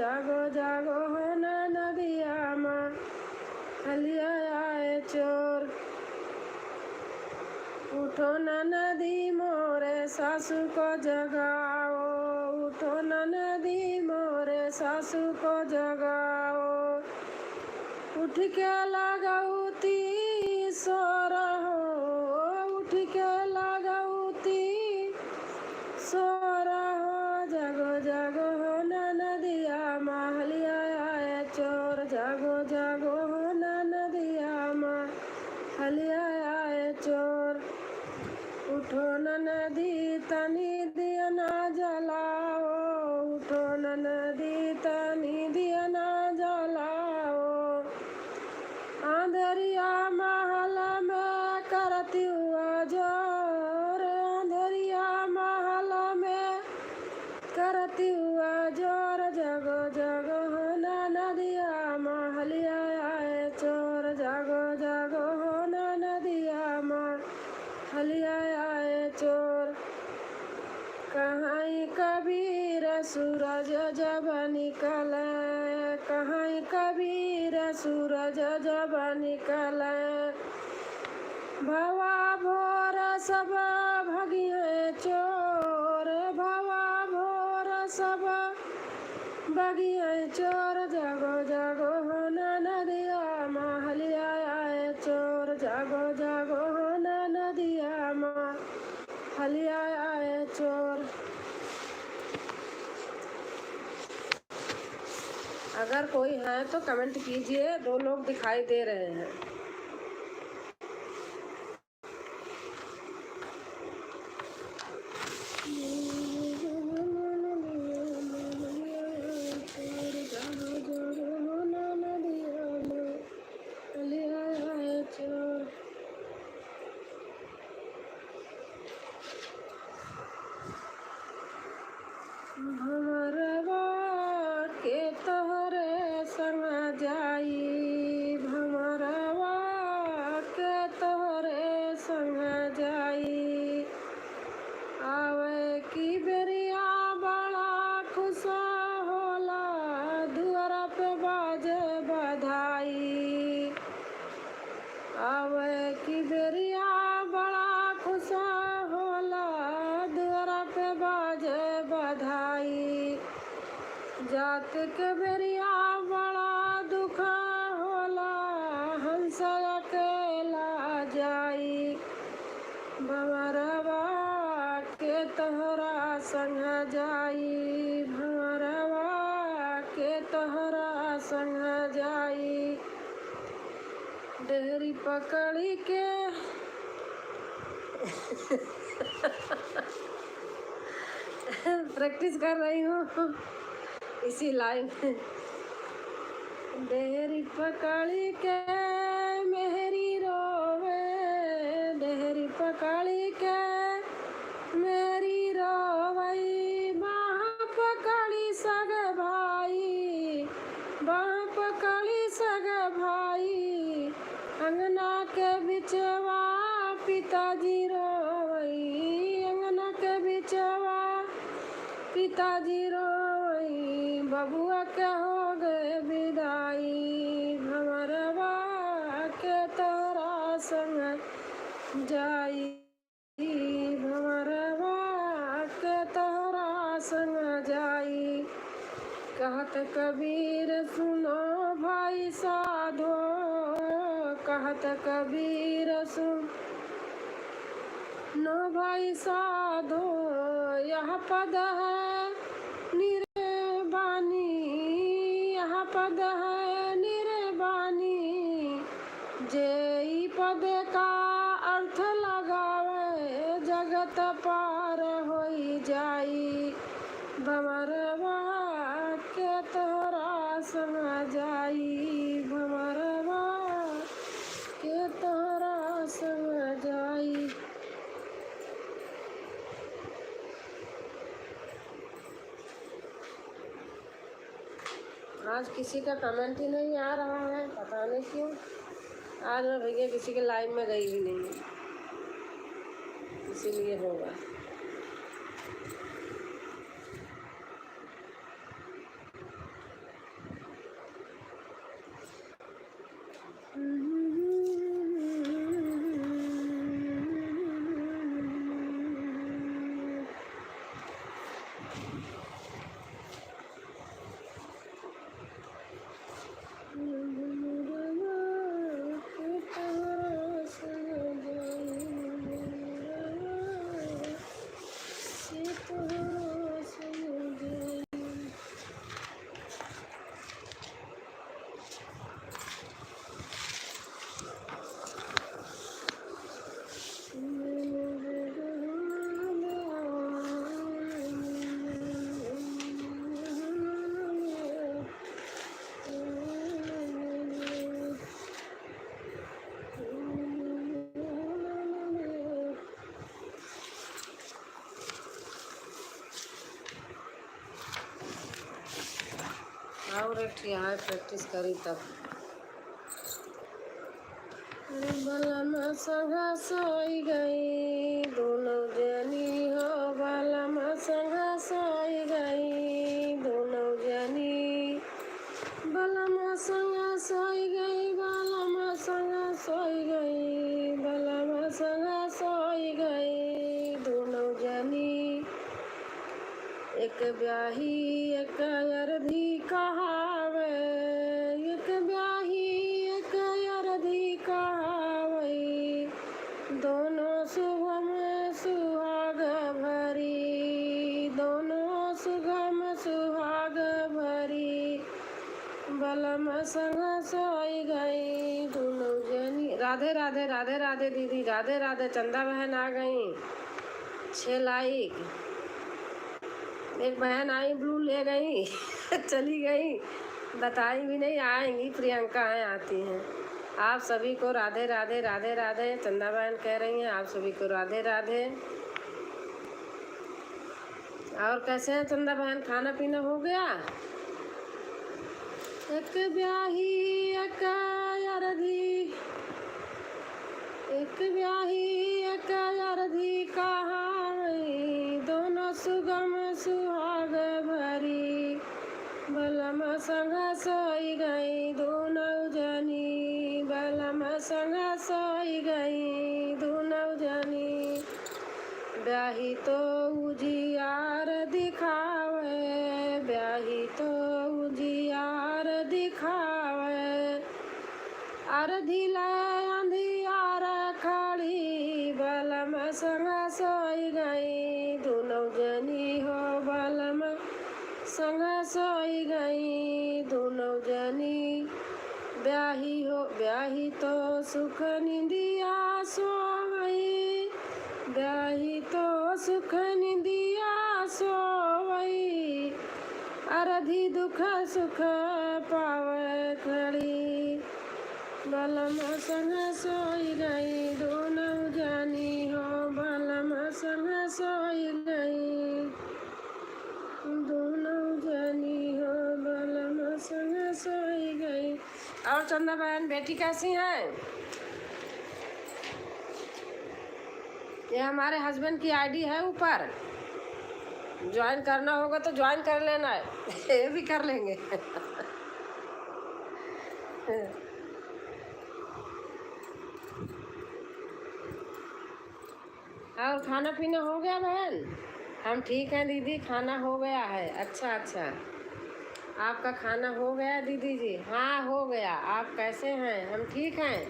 उठो ननदी मोरे सासू को जगाओ, उठो ननदी मोरे सासू को जगाओ। उठ के लगाऊती सो रहो, उठ के लगाऊती सो रहो। जागो जागो हो ननदिया महलिया आए चोर, जागो जागो हो ननदिया महलिया आए चोर। उठो ननदी तनी दिया ना जलाओ, उठो ननदी तनी दिया ना जलाओ। अंधरिया महल में करती हुआ जोर, अंधरिया महल में करती हुआ जोर। जगो जगो हो ननदिया महलिया आए चोर, जागो जागो हो ननदिया महलिया आए चोर। कहाँ कबीर सूरज जब निकले, कहाँ कबीर सूरज जब निकले। भवा भोर सब भगिए चोर, भवा भोर सब भगिए चोर। जागो जागो हो ननदिया महलिया आए चोर, जागो जागो हो ननदिया महलिया आए चोर। अगर कोई है तो कमेंट कीजिए, 2 लोग दिखाई दे रहे हैं। भमरवा के तोहरे संग जाई, भमरवा के तोहरे संग जाई। आवे की बेरिया बड़ा खुश होला, दुआरा पे बाजे बधाई। आवे की बेरिया बड़ा खुश होला, दुआरा पे बाजे बधाई। जात के बेरिया बड़ा दुख होला, हंस अकेला जाई। भमरवा के तोहरा संग जाई, भमरवा के तोहरा संग जाई। डेहरी पकड़ी के प्रैक्टिस कर रही हूँ इसी लाइन में। डेहरी पकड़ी के मेहरी रोवे, डेहरी पकड़ी के मेरी रोवई। बाह पकड़ी सग भाई, बाह पकड़ी सग भाई। अंगना के बिचवा पिताजी रोवई, अंगना के बिचवा पिताजी रोवई। बबुआ के हो गए विदाई, भमरवा के तोरा संग जाई, भमरवा के तोरा संग जाई। कहत कबीर सुनो भाई साधो, कहत कबीर सुनो भाई साधो। यह पद है निर्वाणी, यह पद है निर्वाणी। जेई पद का अर्थ लगावे, जगत पार होई जाई। भमरवा के तोरा संग जाई, भमरवा के तोरा संग जाई। आज किसी का कमेंट ही नहीं आ रहा है, पता नहीं क्यों। आज मैं भैया किसी के लाइव में गई भी नहीं, इसीलिए होगा। और एक है प्रैक्टिस करी तब। बलम संगा सोई गई दोनों जनी हो, बलम संगा सोई गई दोनों जनी, बलम संगा सोई गई, बलम संगा सोई गई, बलम संगा सोई गई दोनों जनी। एक ब्याही एक अरधी कहावे, एक ब्याही एक अरधी कहावे, दोनों सुगम सुहाग भरी, दोनों सुगम सुहाग भरी, बलम संग सोई गई दोनों जनी। राधे राधे राधे राधे दीदी, राधे राधे। चंदा बहन आ गई 6 लाइक। एक बहन आई ब्लू ले गई चली गई, बताई भी नहीं आएंगी। प्रियंका हैं, आती हैं। आप सभी को राधे राधे राधे राधे। चंदा बहन कह रही हैं आप सभी को राधे राधे। और कैसे हैं चंदा बहन, खाना पीना हो गया? एक ब्याही एक अरधी, एक ब्याही एक अरधी कहावई, दोनों सुगम सुहाग भरी, बलम संग सोई गई दोनों जनी, बलम संग सोई गई दोनों जनी। ब्याही तो उजियार दिखावे, ब्याही तो उजियार दिखावे, अरधी लाए अंधियार खड़ी, बलम संग सोई गई दोनों जनी हो, बलम संग सोई गई दोनों जनी। ब्याही हो ब्याही तो सुख निंदिया सोवई, ब्याही तो सुख निंदिया सोवई, अरधी दुख सुख पावे खड़ी, बलम संग सोई गई दोनों जनी हो, बलम संग सोई गई दोनों जनी हो, बलम संग सोई गई। और चंदा बहन बेटी कैसी हैं? ये हमारे हस्बैंड की आईडी है ऊपर, ज्वाइन करना होगा तो ज्वाइन कर लेना है ये भी कर लेंगे और खाना पीना हो गया बहन? हम ठीक हैं दीदी, खाना हो गया है। अच्छा अच्छा, आपका खाना हो गया दीदी जी? हाँ हो गया। आप कैसे हैं? हम ठीक हैं।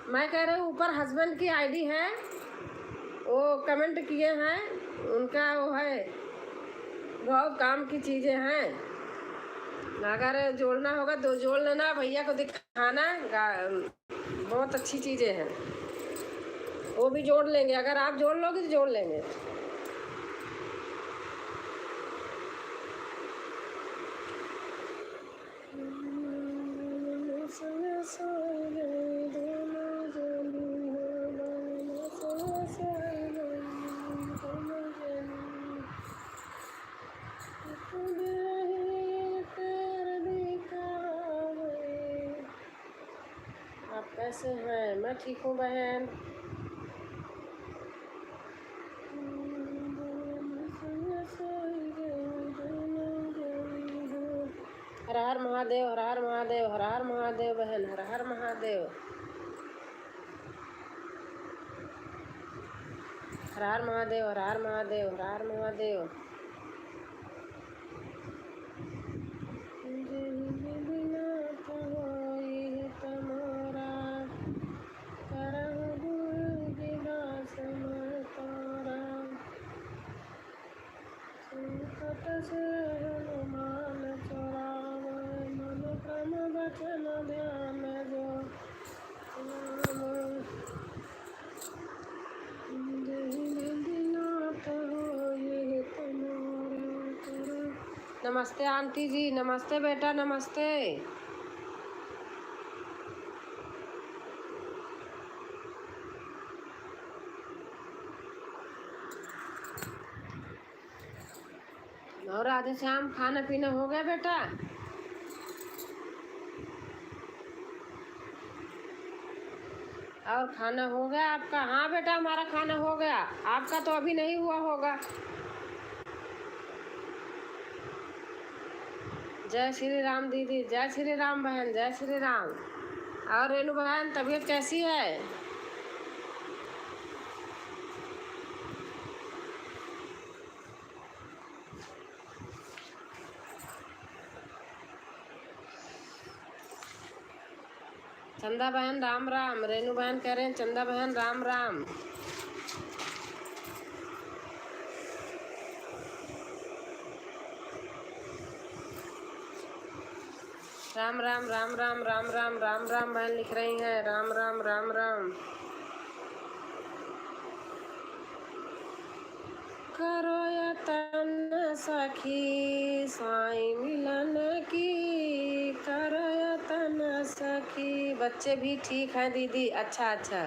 मैं कह रही हूँ ऊपर हस्बैंड की आईडी है, वो कमेंट किए हैं, उनका वो है, बहुत काम की चीज़ें हैं, अगर जोड़ना होगा तो जोड़ लेना, भैया को दिखाना, बहुत अच्छी चीज़ें हैं, वो भी जोड़ लेंगे। अगर आप जोड़ लोगे तो जोड़ लेंगे। आप कैसे हैं? मैं ठीक हूँ बहन। हर हर महादेव, हर हर महादेव, हर हर महादेव बहन, हर हर महादेव, हर हर महादेव, हर हर महादेव, हर हर महादेव। नमस्ते आंटी जी, नमस्ते बेटा, नमस्ते। और राधे श्याम, खाना पीना हो गया बेटा? और खाना हो गया आपका? हाँ बेटा, हमारा खाना हो गया, आपका तो अभी नहीं हुआ होगा। जय श्री राम दीदी, जय श्री राम बहन, जय श्री राम। और रेणु बहन, तबीयत कैसी है? चंदा बहन राम राम। रेणु बहन कह रहे हैं चंदा बहन राम राम। राम राम राम राम राम राम राम राम बहन लिख रही हैं, राम राम राम राम। करो यतन सखी साईं मिलन की, करो यतन सखी। बच्चे भी ठीक हैं दीदी? अच्छा अच्छा।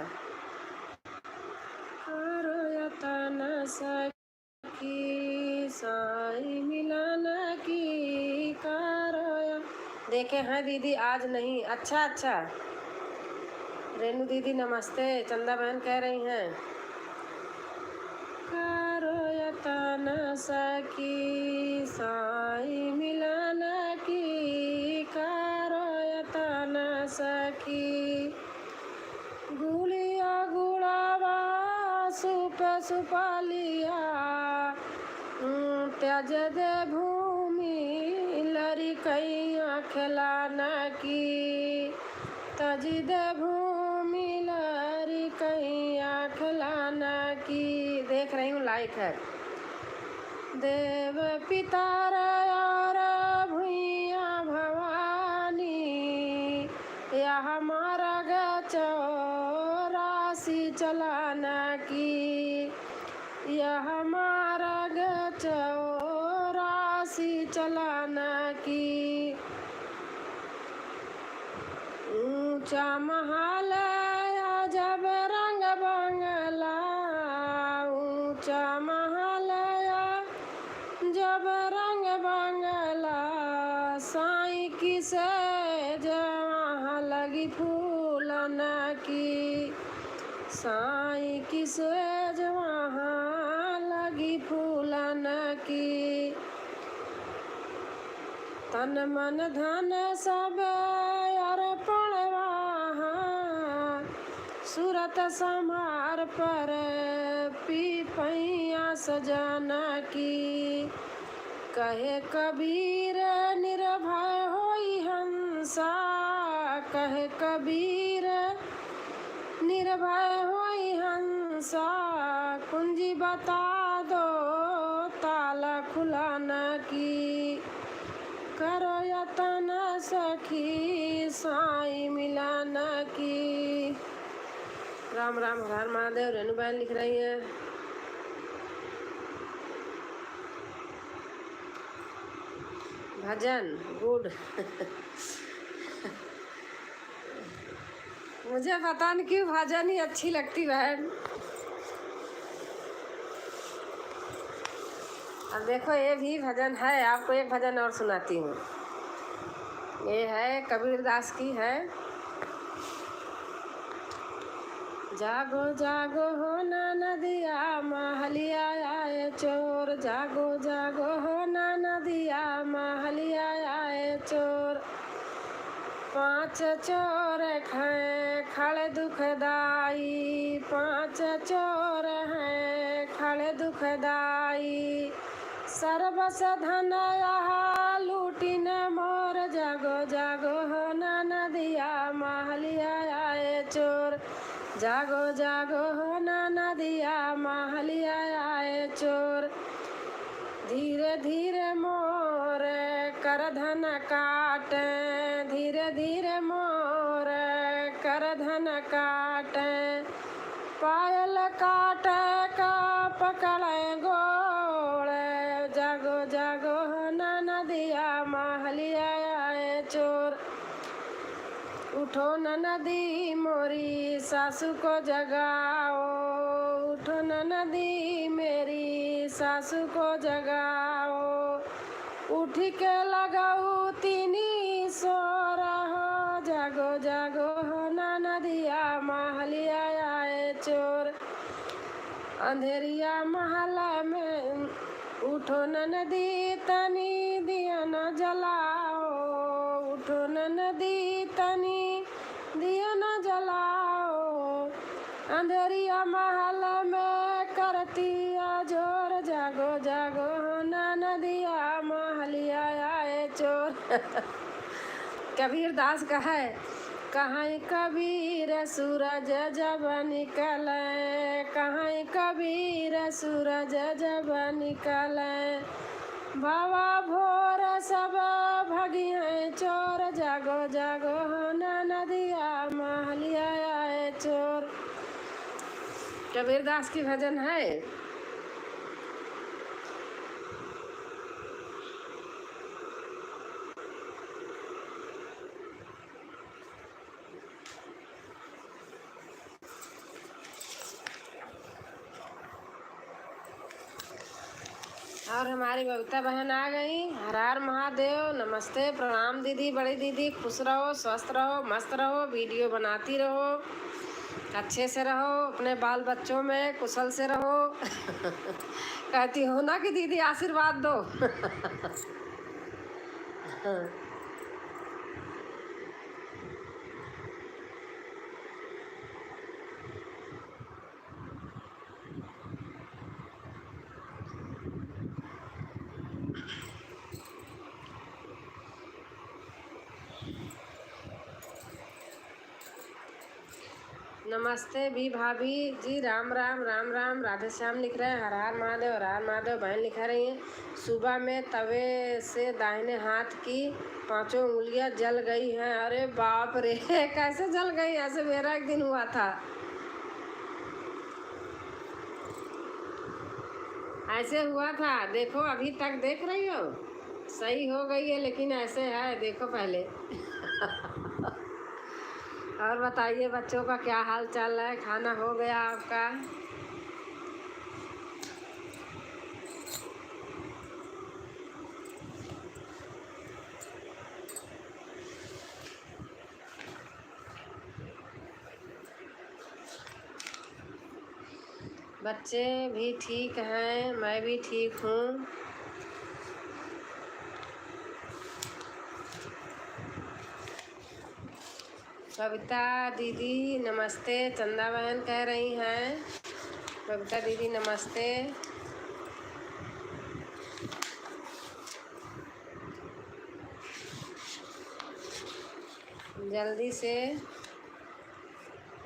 करो यतन सखी साईं मिलन की, करो। देखे हैं दीदी, आज नहीं। अच्छा अच्छा। रेणु दीदी नमस्ते, चंदा बहन कह रही हैं करो यतन सखी साईं मिलन की, करो यतन सखी। गुलिया गुड़ावा सुप सुपालिया, त्याज दे भूमि लड़कैया खिलाना की, तज दे भूमि लड़कैया खिलाना की। देख रही हूँ, लाइक है। देव पितर और भुइया भवानी, या हमारा चौरासी चलाना की, या हमारा चौरासी चलाना की। ऊंचा महल जब रंग बंगला, ऊंचा महल जब रंग बंगला, साईं की सेज वहाँ लगी फूलन की, साईं की सेज वहाँ लगी फूलन की। तन मन धन सब अर्पण वहाँ, सूरत समार पर पीपैया सजाना की। कहे कबीर निर्भय होई हंसा, कहे कबीर निर्भय होई हंसा। कुंजी बता दो ताला खुलाना की, करो यतन सखी साईं मिलन की। राम राम, हर हर महादेव। रेणु बहन लिख रही हैं भजन गुड। मुझे पता नहीं क्यों भजन ही अच्छी लगती बहन। अब देखो, ये भी भजन है, आपको एक भजन और सुनाती हूँ। ये है कबीर दास की है। जागो जागो हो ना नदिया, महलिया आए चोर, जागो जागो हो ना नदिया, महलिया आए चोर। पांच चोर हैं खड़े दुखदाई, पांच चोर हैं खड़े दुखदाई। सर्वस धन यहाँ लूटी न मोर, जागो जागो हो ना नदिया, महलिया आए चोर, जागो जागो हो ना नदिया, महलिया आए चोर। धीरे धीरे मोर कर धन काटे, धीरे धीरे मोर कर धन काटे। पायल काटे का पकड़े गोड़, जागो जागो हो ना नदिया, महलिया आए चोर। उठो न नदी मोरी सासू को जगाओ, उठो न नदी मेरी सासू को जगाओ, उठ के लगाऊ तीनी सो रहो, जागो जागो हो नदिया महलिया आए चोर। अंधेरिया महला में उठो नदी तनी दिया न जलाओ, उठो नदी तनी दिया न जलाओ। अंधेरिया महल में करतिया जोर, जागो जागो नदिया महलिया आए चोर। कबीर दास का है, कहाँ कबीर सूरज जब निकले, कहाँ कबीर सूरज जब निकले, बाबा भोर सब भगी हैं चोर, जागो जागो नदिया महलिया आए चोर। कबीर दास की भजन है। और हमारी बबीता बहन आ गई। हर हर महादेव, नमस्ते, प्रणाम दीदी, बड़ी दीदी, खुश रहो, स्वस्थ रहो, मस्त रहो, वीडियो बनाती रहो, अच्छे से रहो, अपने बाल बच्चों में कुशल से रहो। कहती हो ना कि दीदी आशीर्वाद दो। नमस्ते भी भाभी जी, राम राम राम राम, राधे श्याम लिख रहे हैं, हर हर महादेव, हर हर महादेव बहन लिखा रही हैं। सुबह में तवे से दाहिने हाथ की 5 उंगलियां जल गई हैं। अरे बाप रे, कैसे जल गई? ऐसे मेरा एक दिन हुआ था, ऐसे हुआ था। देखो अभी तक देख रही हो, सही हो गई है, लेकिन ऐसे है, देखो पहले। और बताइए बच्चों का क्या हाल चाल है? खाना हो गया आपका? बच्चे भी ठीक हैं, मैं भी ठीक हूँ। बबीता दीदी नमस्ते, चंदा बहन कह रही हैं। बबीता दीदी नमस्ते। जल्दी से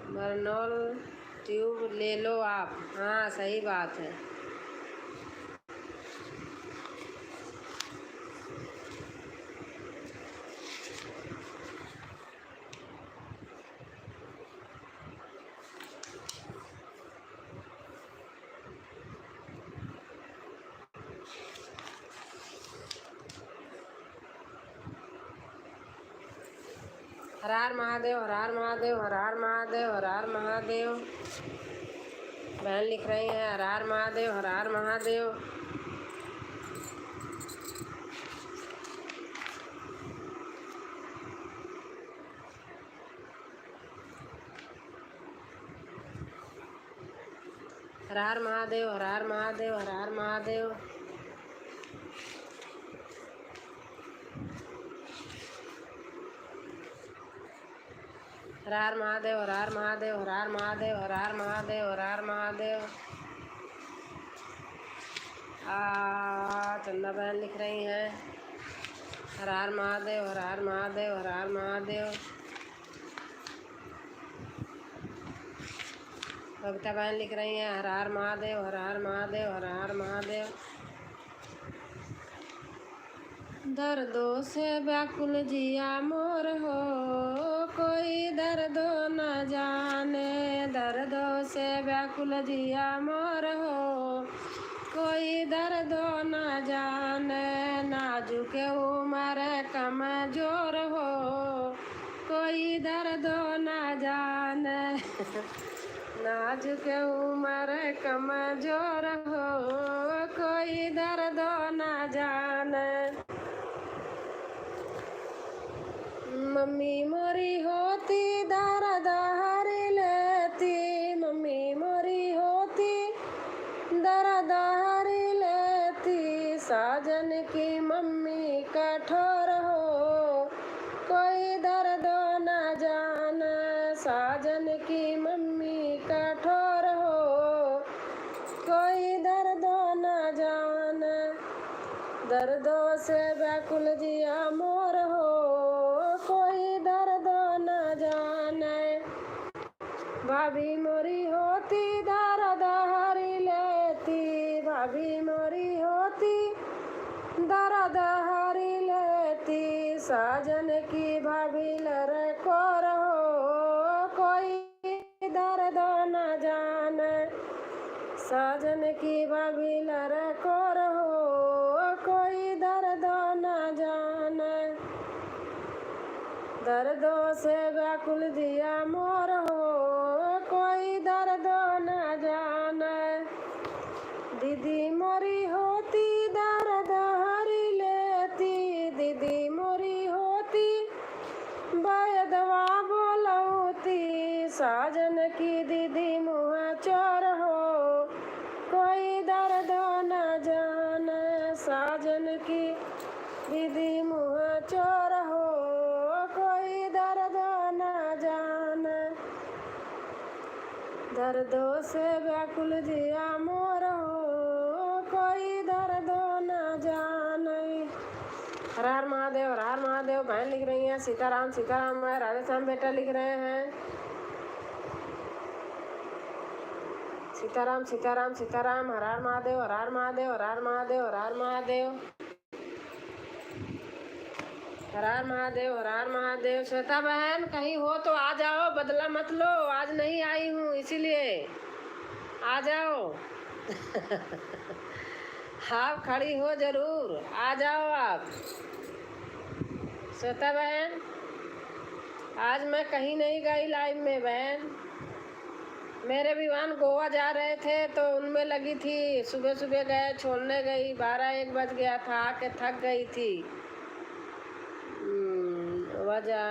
बर्नोल ट्यूब ले लो आप। हाँ सही बात है। हर हर महादेव, हर हर महादेव, हर हर महादेव, हर हर महादेव बहन लिख रही हैं, हर हर महादेव, हर हर महादेव। हर हर महादेव, हर हर महादेव, हर हर महादेव। हर हर महादेव, हर हर महादेव, हर हर महादेव, हर हर महादेव, हर हर महादेव। चंदा बहन लिख रही हैं, हर हर महादेव, हर हर महादेव, हर हर महादेव। बबीता बहन लिख रही हैं, हर हर महादेव, हर हर महादेव, हर हर महादेव। दर्दों से व्याकुल जिया मोर हो, कोई दर्दो न जाने, दर्दों से व्याकुल जिया मोर हो, कोई दर्दो न जाने, नाजुक उमर कमजोर हो, कोई दर्दो न जाने। नाजुक उमर कमजोर हो, कोई दर्द न जाने। मम्मी मोरी होती दर्द हर लेती, मम्मी मोरी होती दर्द हर लेती। साजन की मम्मी कठोर हो, कोई दर्द न जाने। साजन की मम्मी कठोर हो, कोई दर्द न जाने। दर्दों से व्याकुल जिया मोर हो, कोई दर्द न जाने। भाभी मोरी होती दर्द हरी लेती, भाभी मोरी होती दर्द हरी लेती। साजन की भाभी लड़कोर हो, कोई दर्द न जाने। साजन की भाभी लड़कोर हो, कोई दर्द न जाने। दर्दों से व्याकुल जिया मोर हो, कोई दर्द न जाने। दीदी मोरी होती दर्द हरी लेती, दीदी मोरी होती बैदवा बोलौती। साजन की दीदी मुँह चोर हो, कोई दर्द न जाने। साजन की दीदी मुँह चोर हो, कोई दर्द न जाने। दर्दों से व्याकुल जिया मोर हो, कोई दर्द न जाने। हर हर महादेव, हर हर महादेव बहन लिख रही हैं। सीताराम सीताराम है, राधेश्याम बेटा लिख रहे हैं। सीताराम सीताराम सीताराम, हर हर महादेव, हर हर महादेव, हर हर महादेव, हर हर महादेव, हर हर महादेव, हर हर महादेव। श्वेता बहन कहीं हो तो आ जाओ, बदला मत लो, आज नहीं आई हूँ इसीलिए आ जाओ। आप खड़ी हो जरूर, आ जाओ आप। श्वेता बहन आज मैं कहीं नहीं गई लाइव में बहन। मेरे विवान गोवा जा रहे थे तो उनमें लगी थी। सुबह सुबह गए, छोड़ने गई, 12-1 बज गया था, आके थक गई थी। वजह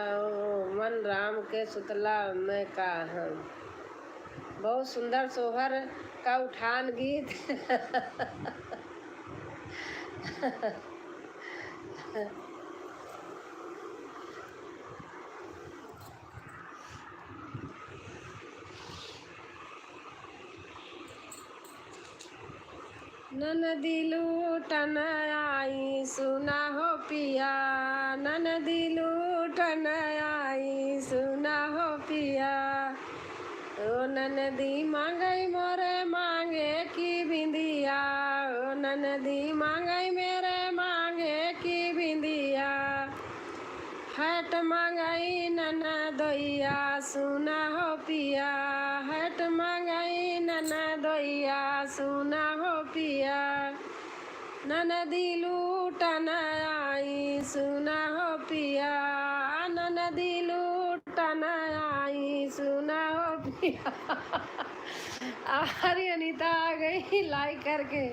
मन राम के सुतला में का हम। बहुत सुंदर सोहर का उठान गीत। ननदी लूटन आई सुना हो पिया, ननदी लूटन आई सुना हो पिया। ओ ननदी मांगई मोरे मांगे की बिंदिया, ओ ननदी मांगई मेरे मांगे की बिंदिया। हट मांगई ननदोइया सुना हो पिया, हट मांगई ननदोइया सुना हो पिया। ननदी लूटन आई सुना हो पिया, ननदी लूटन आई सुना हो पिया। हमारी अनीता आ गई लाइक करके।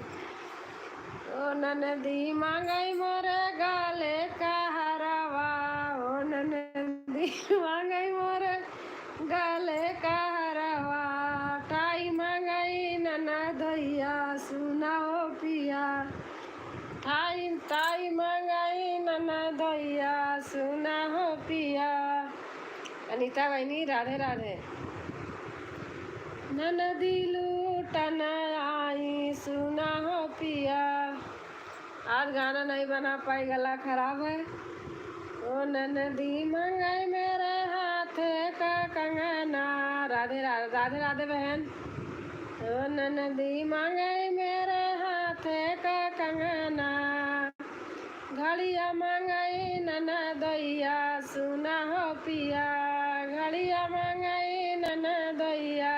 ओ ननदी मांगई मोरे गाले का हरावा, ओ ननदी मांगई मोरे गाले का हरावा। टाई मांगई ननदोइया सुना हो पिया, टाई टाई मांगई ननदोइया सुना हो पिया। अनीता बहनी राधे राधे। ननदी लूटन आई सुना हो पिया। आज गाना नहीं बना पाई, गला खराब है। ओ ननदी मंगाई मेरे हाथ का कंगना, राधे राधे राधे राधे बहन। ओ ननदी मंगाई मेरे हाथ का कंगना, घड़िया मंगाई ननदोइया सुना हो पिया, घड़िया मंगाई ननदोइया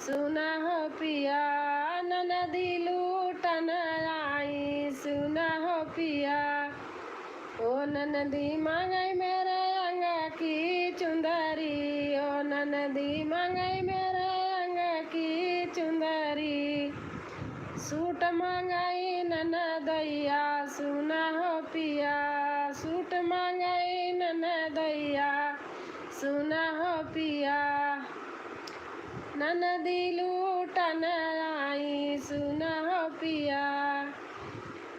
सुना हो पिया। ननदी लूटन आई सुना हो पिया। ओ ननदी मांगई मेरे अंग की चुंदरी, ओ ननदी मांगई मेरे अंग की चुंदरी। सूट मांगाई ननदैया सुना हो पिया, सूट मांगाई ननदैया सुना हो पिया, ननदी लूटन आई सुना हो पिया,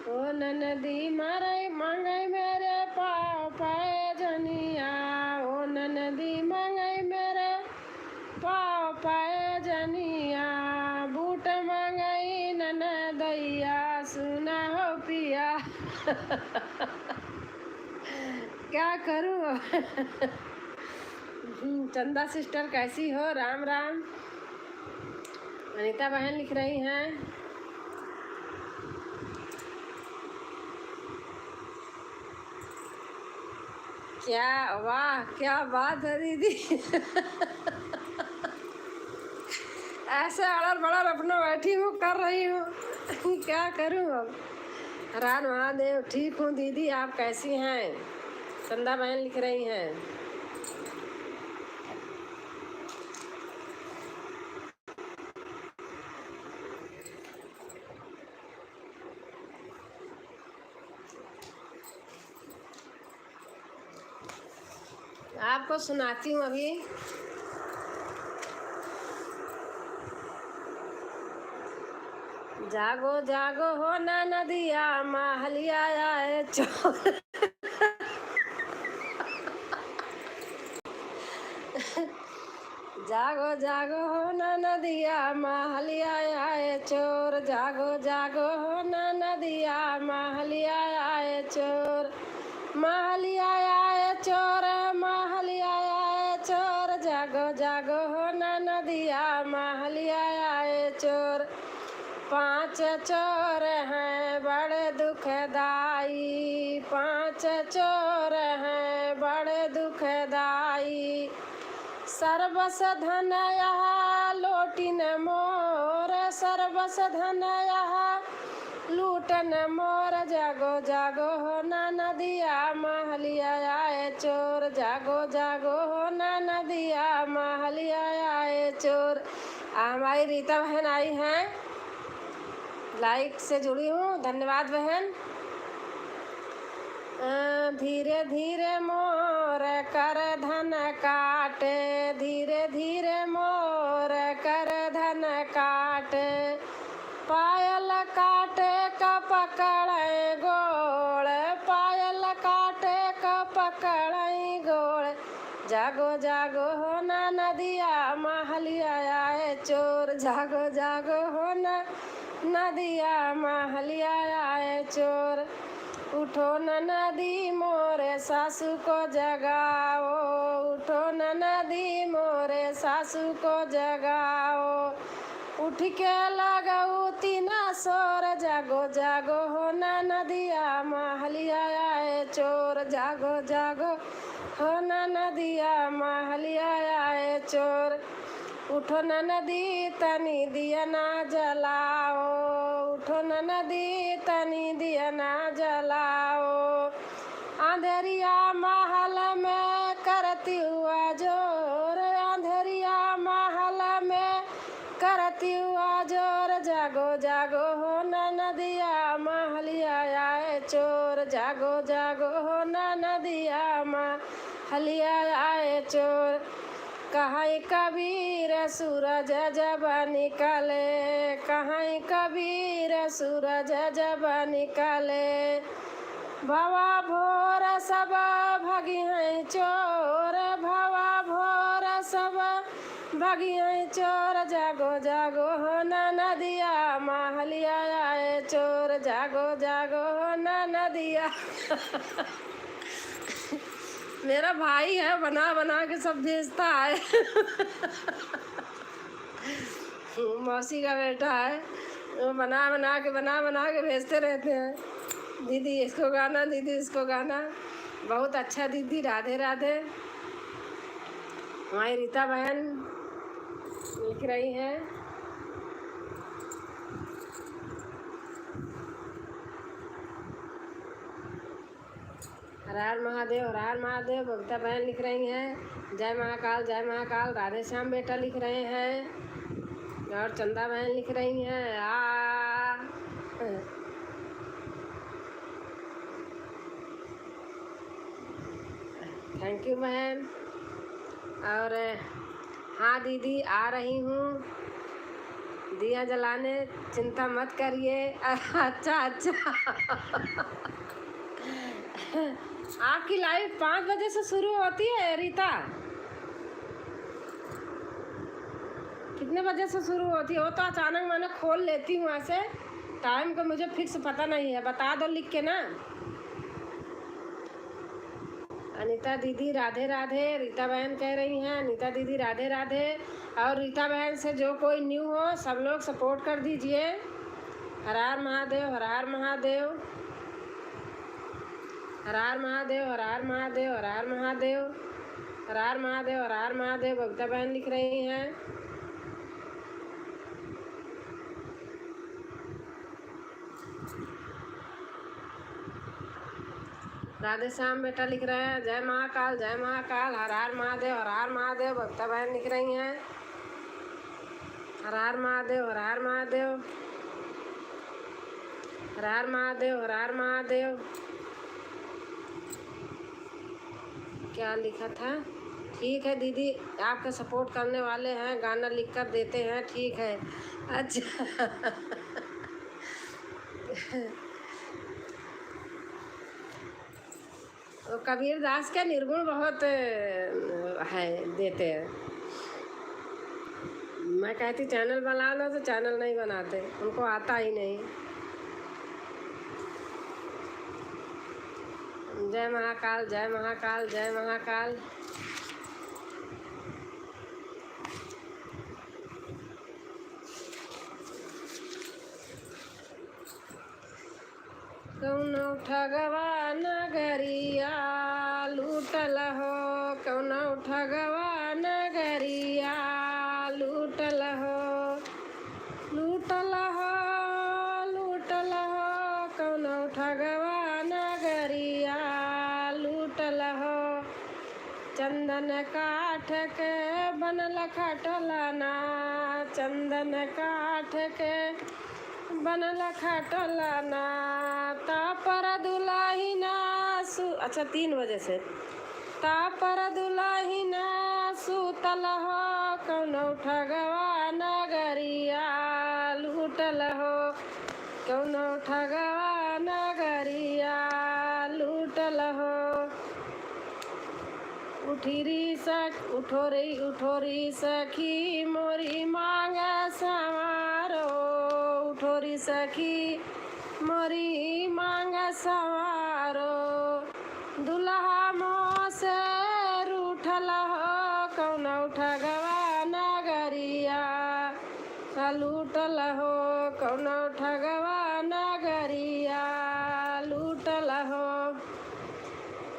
ओ ननदी मारे मांगाई मेरे पाँव पाए जनिया, ओ ननदी मांगाई मेरे पाँव पाए जनिया, बूट मांगाई ननदैया सुना हो पिया। क्या करूँ? चंदा सिस्टर कैसी हो? राम राम। अनीता बहन लिख रही हैं, क्या वाह क्या बात है दीदी। ऐसे अड़र बड़र अपना बैठी हूँ कर रही हूँ। क्या करूँ अब। हरान महादेव। ठीक हूँ दीदी, आप कैसी हैं? चंदा बहन लिख रही हैं, आपको सुनाती हूँ अभी। जागो जागो हो ना नदिया माहलिया आए चोर। जागो जागो हो ना नदिया माहलिया आए चोर, जागो जागो हो ना नदिया माहलिया आए चोर, माहलिया आए चोर, माहलिया आए चोर, जागो जागो हो ना नदिया माहलिया आए चोर, 5 चोर हैं बड़े दुखदाई, 5 चोर हैं बड़े दुखदाई, सर्वस धन यहाँ लोटिन मोर, सर्वस धन यहाँ लूटन मोर, जागो जागो हो ना नदिया माहलिया आए चोर, जागो जागो हो ना नदिया माहलिया आए चोर। हमारी रीता बहन आई हैं, लाइक से जुड़ी हूँ, धन्यवाद बहन। धीरे धीरे मोर कर धन काटे, धीरे धीरे मोर कर धन काटे, पायल काटे का पकड़े गोड़, पायल काटे का पकड़े गोड़, जागो जागो हो ना नदिया माहलिया आए चोर, जागो जागो हो ना नदिया माहलिया आए चोर, उठो न नदी मोरे सासू को जगाओ, उठो न नदी मोरे सासू को जगाओ, उठ के लगाऊ तीना सोर, जागो जागो हो ना नदिया माहलिया आए चोर, जागो जागो हो ना नदिया माहलिया आए चोर, उठो न नदी तनी दिया ना जलाओ, उठो न नदी तनी दिया ना जलाओ, अंधेरिया महल में करती हुआ जोर, अंधेरिया महल में करती हुआ जोर, जागो जागो हो ना नदिया माहलिया आए चोर, जागो जागो हो ना नदिया माहलिया आए चोर, कहाँ कबीर सूरज जब निकले, कहाँ कबीर सूरज जब निकले, भवा भोर सब भगी हैं चोर, भवा भोर सब भगी हैं चोर, जागो जागो हो ना नदिया माहलिया आए चोर, जागो जागो हो ना नदिया। मेरा भाई है, बना बना के सब भेजता है। मौसी का बेटा है, वो बना बना के भेजते रहते हैं, दीदी इसको गाना, दीदी इसको गाना। बहुत अच्छा दीदी, राधे राधे। हमारी रीता बहन लिख रही हैं, हर हर महादेव, हर हर महादेव। बबीता बहन लिख रही हैं, जय महाकाल, जय महाकाल। राधे श्याम बेटा लिख रहे हैं, और चंदा बहन लिख रही हैं, थैंक यू बहन। और हाँ दीदी आ रही हूँ दिया जलाने, चिंता मत करिए। अच्छा अच्छा। आपकी लाइव 5 बजे से शुरू होती है रीता? कितने बजे से शुरू होती है? वो तो अचानक मैंने खोल लेती हूँ ऐसे, टाइम का मुझे फिक्स पता नहीं है, बता दो लिख के ना। अनीता दीदी राधे राधे, रीता बहन कह रही हैं अनीता दीदी राधे राधे। और रीता बहन से जो कोई न्यू हो सब लोग सपोर्ट कर दीजिए। हर हर महादेव, हर हर महादेव, हर हर महादेव, हर हर महादेव, हर हर महादेव, हर हर महादेव, हर हर महादेव। बबीता बहन लिख रही हैं। राधे श्याम बेटा लिख रहे हैं जय महाकाल, जय महाकाल, हर हर महादेव, हर हर महादेव। बबीता बहन लिख रही हैं हर हर महादेव, हर हर महादेव, हर हर महादेव, हर हर महादेव। क्या लिखा था? ठीक है दीदी, आपके सपोर्ट करने वाले हैं, गाना लिख कर देते हैं, ठीक है। अच्छा। तो कबीर दास के निर्गुण बहुत है, देते हैं। मैं कहती चैनल बना लो तो चैनल नहीं बनाते, उनको आता ही नहीं। जय महाकाल, जय महाकाल, जय महाकाल। कौनो ठगवा नगरिया लूटल हो, कौनो ठगवा नगरिया लूटल हो, लूटल हो, लूटल हो, कौनो ठगवा नगरिया लूटल हो। चंदन काठ के बनल खटलना, चंदन काठ के बनल खटलना, तापर दुलाहिना अच्छा 3 बजे से तापर दुलाहिना सुतल हो, कौनो ठगवा नगरिया लूटल हो, कौनो ठगवा नगरिया लूटल हो। उठोरी सखी मोरी मांग सवारो, उठोरी सखी मोरी मांग सवारो, दुल्हा मोह से रूठल हो, कौनो ठगवा नगरिया लूटल हो, कौनो ठगवा नगरिया लूटल हो।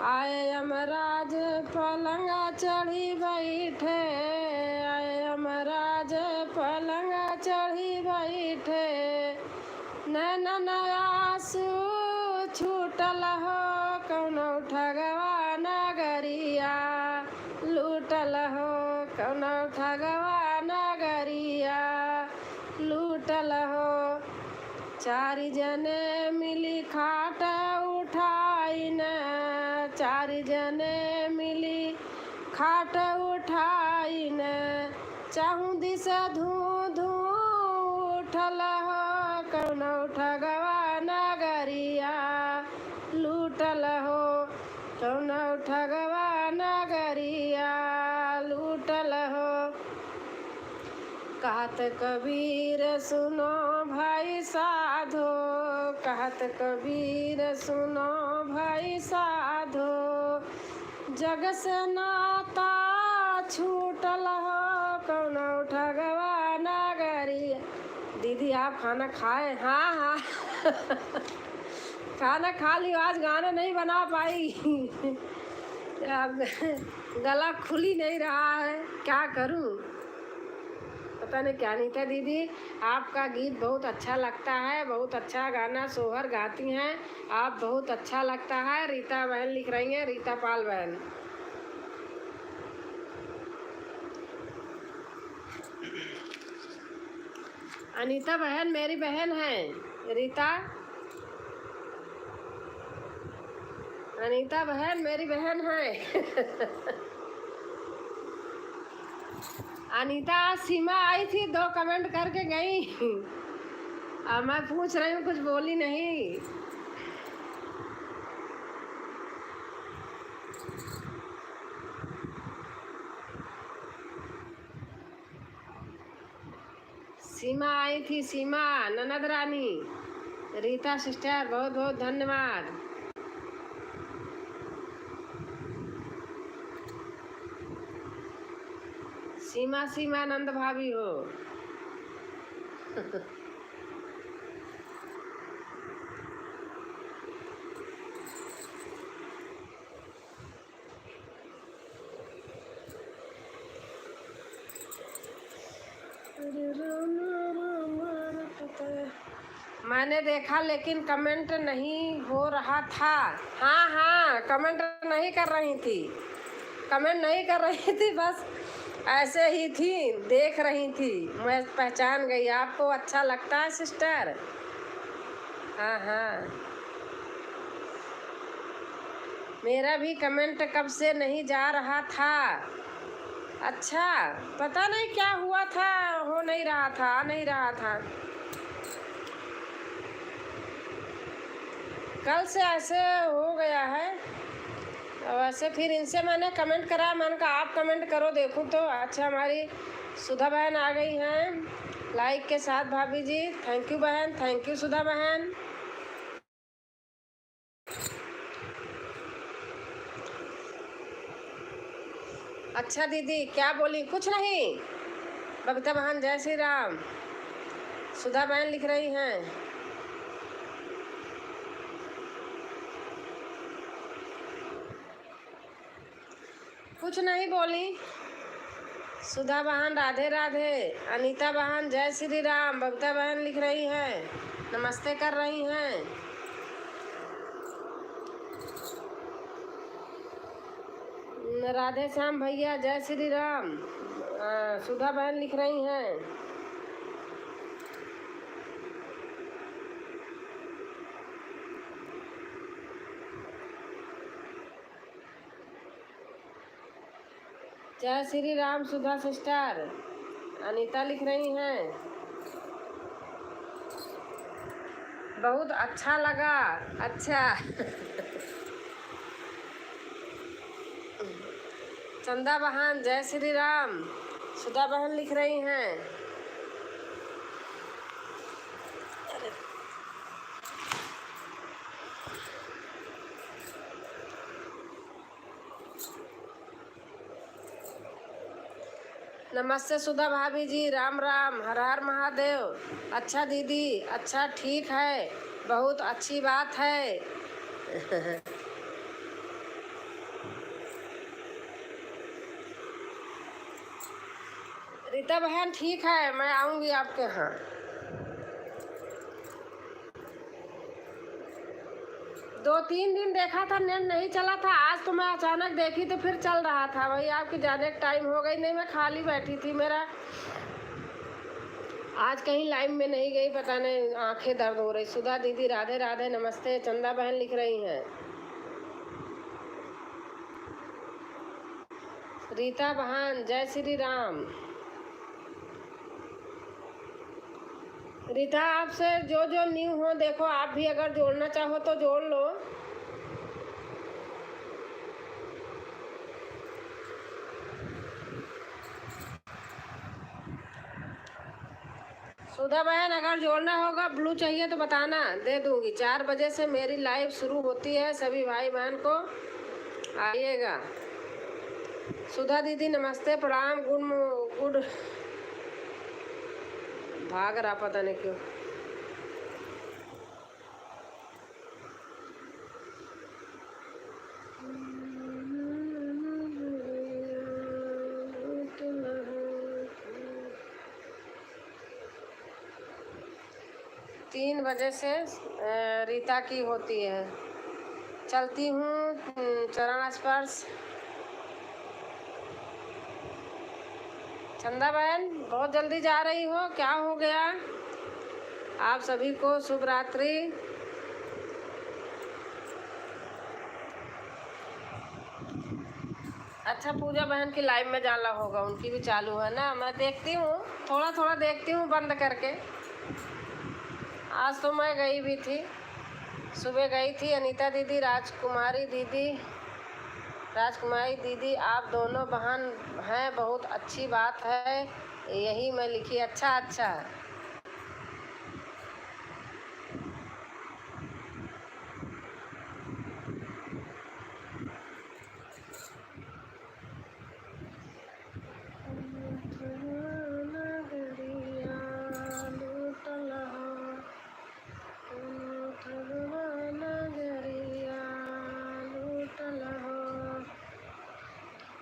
आए यमराज पलंग चढ़ी बैठे, आए यमराज पलंग चढ़ी बैठे, नैनन आंसू छूटल हो, कौनो ठगवा नगरिया लूटल हो, कौनो ठगवा नगरिया लूटल हो। 4 जने मिली खाट उठाइन, 4 जने मिली खाट उठाइन, चाहूँ दिस धूँ धूँ उठल हो, कौनो ठगवा नगरिया लूटल हो, कौनो ठगवा नगरिया लूटल हो। कहत कबीर सुनो भाई साधो, कहत कबीर सुनो भाई साधो, जग से नाता छूटल हो, कौनो ठगवा नगरिया। दीदी आप खाना खाए? हाँ हाँ। खाना खा लियो, आज गाना नहीं बना पाई। गला खुल ही नहीं रहा है, क्या करूं, पता नहीं क्या। नहीं था दीदी, आपका गीत बहुत अच्छा लगता है, बहुत अच्छा गाना सोहर गाती हैं आप, बहुत अच्छा लगता है। रीता बहन लिख रही हैं, रीता पाल बहन। अनीता बहन मेरी बहन है। रीता, अनीता बहन मेरी बहन है। अनीता सीमा आई थी, 2 कमेंट करके गई। अब मैं पूछ रही हूँ, कुछ बोली नहीं। सीमा आई थी, सीमा ननद रानी। रीता सिस्टर बहुत बहुत धन्यवाद। सीमा सीमा नंद भाभी हो। मैंने देखा लेकिन कमेंट नहीं हो रहा था। हाँ हाँ, कमेंट नहीं कर रही थी, कमेंट नहीं कर रही थी, बस ऐसे ही थी, देख रही थी। मैं पहचान गई। आपको अच्छा लगता है सिस्टर? हाँ हाँ, मेरा भी कमेंट कब से नहीं जा रहा था। अच्छा, पता नहीं क्या हुआ था, हो नहीं रहा था, आ नहीं रहा था। कल से ऐसे हो गया है। वैसे फिर इनसे मैंने कमेंट करा, मैंने कहा आप कमेंट करो देखूं तो। अच्छा, हमारी सुधा बहन आ गई हैं लाइक के साथ। भाभी जी थैंक यू बहन, थैंक यू सुधा बहन। अच्छा दीदी क्या बोली? कुछ नहीं, बबीता बहन जय श्री राम। सुधा बहन लिख रही हैं, कुछ नहीं बोली। सुधा बहन राधे राधे। अनीता बहन जय श्री राम। बबीता बहन लिख रही हैं, नमस्ते कर रही हैं। राधे श्याम भैया जय श्री राम। सुधा बहन लिख रही हैं, जय श्री राम सुधा सिस्टर। अनीता लिख रही हैं, बहुत अच्छा लगा। अच्छा। चंदा बहन जय श्री राम। सुधा बहन लिख रही हैं, नमस्ते सुधा भाभी जी, राम राम, हर हर महादेव। अच्छा दीदी, अच्छा ठीक है, बहुत अच्छी बात है। रीता बहन ठीक है, मैं आऊँगी आपके यहाँ। दो तीन दिन देखा था, नेट नहीं चला था। आज तो मैं अचानक देखी तो फिर चल रहा था। वही आपकी ज़्यादा टाइम हो गई। नहीं, मैं खाली बैठी थी। मेरा आज कहीं लाइव में नहीं गई, पता नहीं आंखें दर्द हो रही। सुधा दीदी राधे राधे, नमस्ते। चंदा बहन लिख रही हैं, रीता बहन जय श्री राम। रीता आपसे जो जो न्यू हो, देखो आप भी अगर जोड़ना चाहो तो जोड़ लो। सुधा बहन अगर जोड़ना होगा, ब्लू चाहिए तो बताना, दे दूंगी। 4 बजे से मेरी लाइव शुरू होती है, सभी भाई बहन को आइएगा। सुधा दीदी नमस्ते, प्रणाम, गुड। भाग रहा पता नहीं क्यों। तीन बजे से रीता की होती है। चलती हूँ चरण स्पर्श। चंदा बहन बहुत जल्दी जा रही हो, क्या हो गया? आप सभी को शुभ रात्रि। अच्छा, पूजा बहन की लाइव में जाना होगा, उनकी भी चालू है ना। मैं देखती हूँ, थोड़ा थोड़ा देखती हूँ बंद करके। आज तो मैं गई भी थी, सुबह गई थी। अनीता दीदी, राजकुमारी दीदी, आप दोनों बहन हैं, बहुत अच्छी बात है। यही मैं लिखी। अच्छा अच्छा।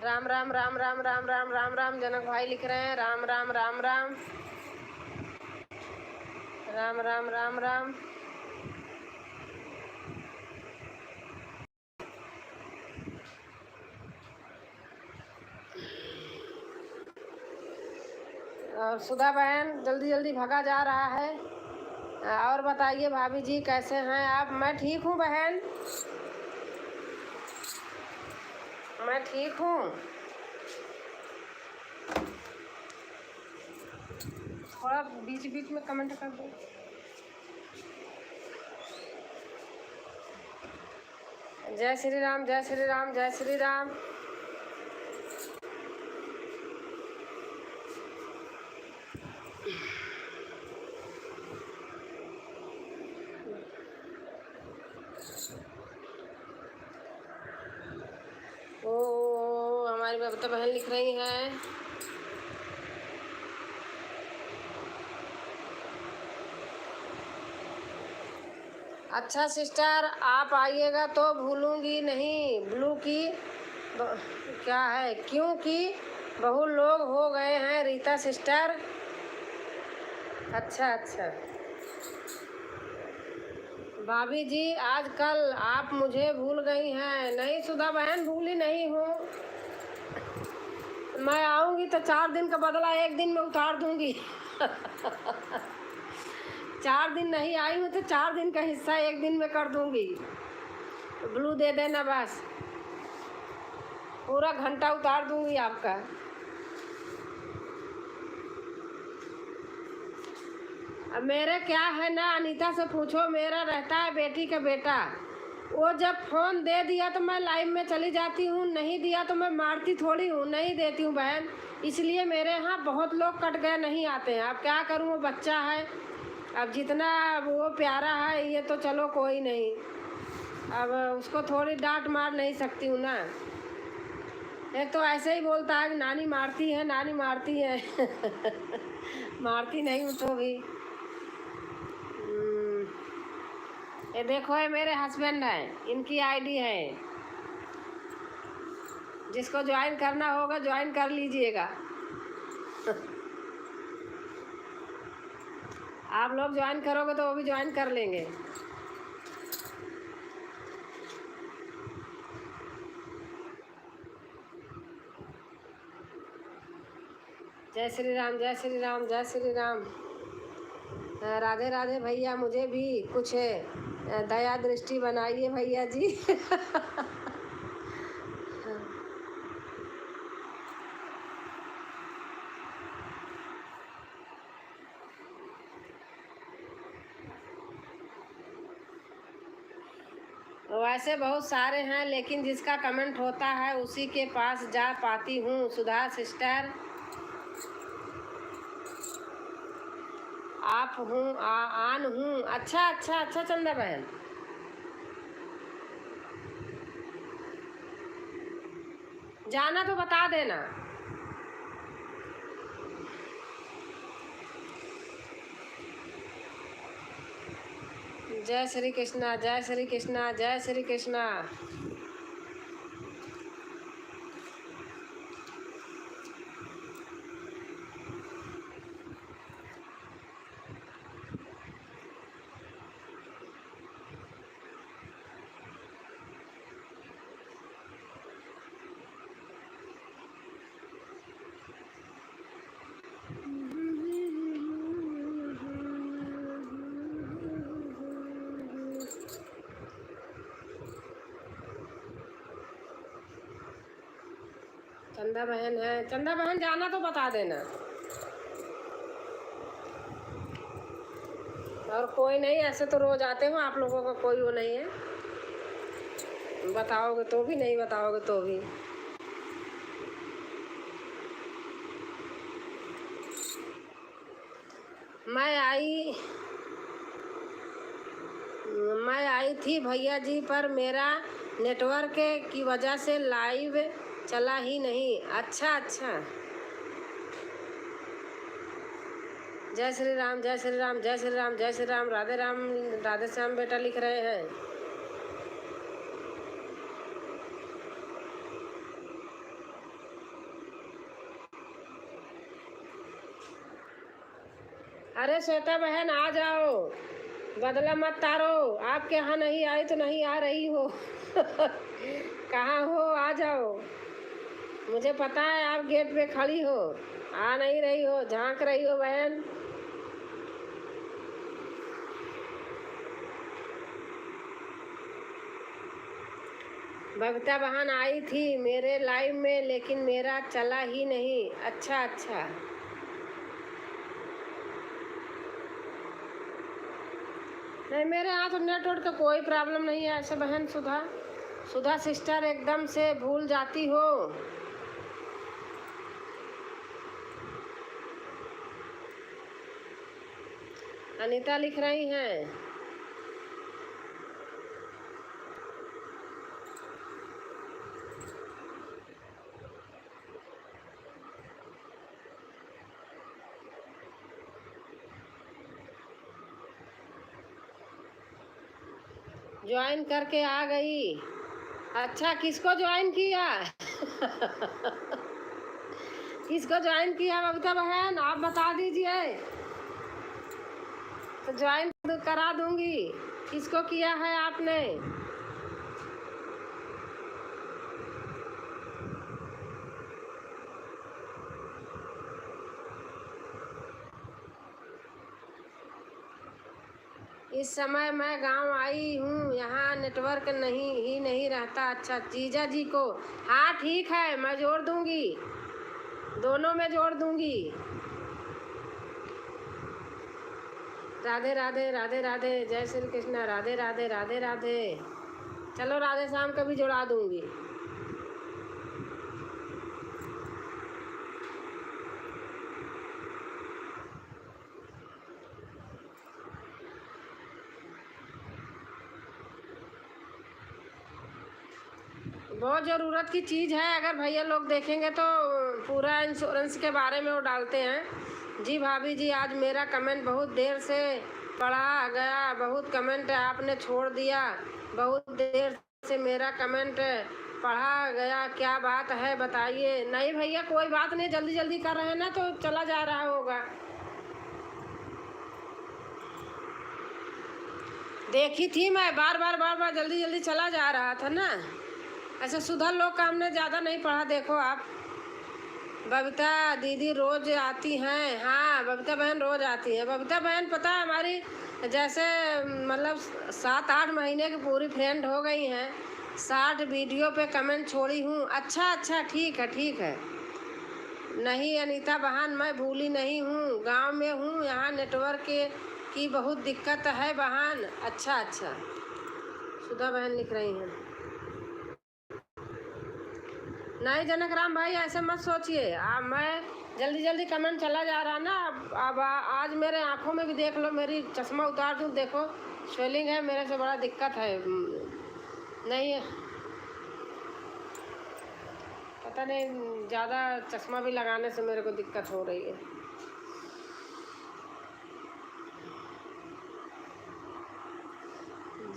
राम राम राम राम राम राम राम राम। जनक भाई लिख रहे हैं राम राम राम राम राम राम राम राम। और सुधा बहन जल्दी जल्दी भगा जा रहा है। और बताइए भाभी जी कैसे हैं आप? मैं ठीक हूँ बहन, मैं ठीक हूँ। थोड़ा बीच बीच में कमेंट कर दो। जय श्री राम, जय श्री राम, जय श्री राम। ओ हमारी बबीता बहन लिख रही हैं। अच्छा सिस्टर, आप आइएगा तो भूलूंगी नहीं। ब्लू की क्या है, क्योंकि बहुत लोग हो गए हैं रीता सिस्टर। अच्छा अच्छा। भाभी जी आजकल आप मुझे भूल गई हैं। नहीं सुधा बहन, भूली नहीं हूँ। मैं आऊँगी तो 4 दिन का बदला 1 दिन में उतार दूँगी। 4 दिन नहीं आई हूँ तो 4 दिन का हिस्सा 1 दिन में कर दूँगी। ब्लू दे देना बस, पूरा घंटा उतार दूँगी आपका। अब मेरे क्या है ना, अनीता से पूछो। मेरा रहता है बेटी का बेटा, वो जब फ़ोन दे दिया तो मैं लाइव में चली जाती हूँ, नहीं दिया तो मैं मारती थोड़ी हूँ, नहीं देती हूँ बहन। इसलिए मेरे यहाँ बहुत लोग कट गए, नहीं आते हैं। अब क्या करूँ, वो बच्चा है। अब जितना वो प्यारा है ये तो चलो कोई नहीं, अब उसको थोड़ी डांट मार नहीं सकती हूँ ना। एक तो ऐसे ही बोलता है कि नानी मारती है, नानी मारती है। मारती नहीं हूँ तो भी। ये देखो, ये मेरे हस्बैंड हैं, इनकी आईडी है। जिसको ज्वाइन करना होगा ज्वाइन कर लीजिएगा। आप लोग ज्वाइन करोगे तो वो भी ज्वाइन कर लेंगे। जय श्री राम, जय श्री राम, जय श्री राम। राधे राधे भैया, मुझे भी कुछ दया दृष्टि बनाइए भैया जी। वैसे बहुत सारे हैं, लेकिन जिसका कमेंट होता है उसी के पास जा पाती हूँ। सुधा सिस्टर, आप हूँ आन हूँ। अच्छा अच्छा अच्छा चंदा बहन, जाना तो बता देना। जय श्री कृष्णा, जय श्री कृष्णा, जय श्री कृष्णा। चंदा बहन है, चंदा बहन जाना तो बता देना। और कोई नहीं, ऐसे तो रोज आते हो आप लोगों का कोई वो नहीं है, बताओगे तो भी, नहीं बताओगे तो भी। मैं आई थी भैया जी, पर मेरा नेटवर्क की वजह से लाइव चला ही नहीं। अच्छा अच्छा, जय श्री राम, जय श्री राम, जय श्री राम, जय श्री राम, राधे राम, राधे श्याम बेटा लिख रहे हैं। अरे श्वेता बहन आ जाओ, बदला मत तारो, आपके यहाँ नहीं आई तो नहीं आ रही हो। कहाँ हो, आ जाओ, मुझे पता है आप गेट पे खड़ी हो, आ नहीं रही हो, झांक रही हो बहन। बबीता बहन आई थी मेरे लाइव में, लेकिन मेरा चला ही नहीं। अच्छा अच्छा, नहीं मेरे यहाँ तो नेटवर्क का कोई प्रॉब्लम नहीं है ऐसे बहन। सुधा सिस्टर एकदम से भूल जाती हो। अनीता लिख रही हैं। ज्वाइन करके आ गई। अच्छा, किसको ज्वाइन किया? किसको ज्वाइन किया बबीता बहन, आप बता दीजिए तो ज्वाइन करा दूंगी। किसको किया है आपने? इस समय मैं गांव आई हूँ, यहाँ नेटवर्क नहीं रहता। अच्छा, जीजा जी को, हाँ ठीक है, मैं जोड़ दूंगी, दोनों में जोड़ दूंगी। राधे राधे, राधे राधे, जय श्री कृष्णा, राधे राधे, राधे राधे। चलो राधे श्याम का भी जोड़ा दूंगी। बहुत ज़रूरत की चीज़ है, अगर भैया लोग देखेंगे तो पूरा इंश्योरेंस के बारे में वो डालते हैं। जी भाभी जी, आज मेरा कमेंट बहुत देर से पढ़ा गया, बहुत कमेंट आपने छोड़ दिया, बहुत देर से मेरा कमेंट पढ़ा गया, क्या बात है बताइए। नहीं भैया कोई बात नहीं, जल्दी जल्दी कर रहे हैं ना तो चला जा रहा होगा। देखी थी मैं, बार बार जल्दी जल्दी चला जा रहा था ना। अच्छा, सुधा लोग का हमने ज़्यादा नहीं पढ़ा, देखो आप। बबीता दीदी रोज आती हैं, हाँ बबीता बहन रोज आती है। बबीता बहन पता है हमारी जैसे मतलब 7-8 महीने की पूरी फ्रेंड हो गई हैं। 60 वीडियो पे कमेंट छोड़ी हूँ। अच्छा अच्छा, ठीक है ठीक है। नहीं अनीता बहन, मैं भूली नहीं हूँ, गांव में हूँ, यहाँ नेटवर्क की बहुत दिक्कत है बहन। अच्छा अच्छा, सुधा बहन लिख रही हैं। नहीं जनक राम भाई, ऐसे मत सोचिए, मैं जल्दी जल्दी कमेंट चला जा रहा ना। अब आज मेरे आंखों में भी देख लो, मेरी चश्मा उतार दूँ, देखो स्वेलिंग है, मेरे से बड़ा दिक्कत है। नहीं पता नहीं, ज़्यादा चश्मा भी लगाने से मेरे को दिक्कत हो रही है।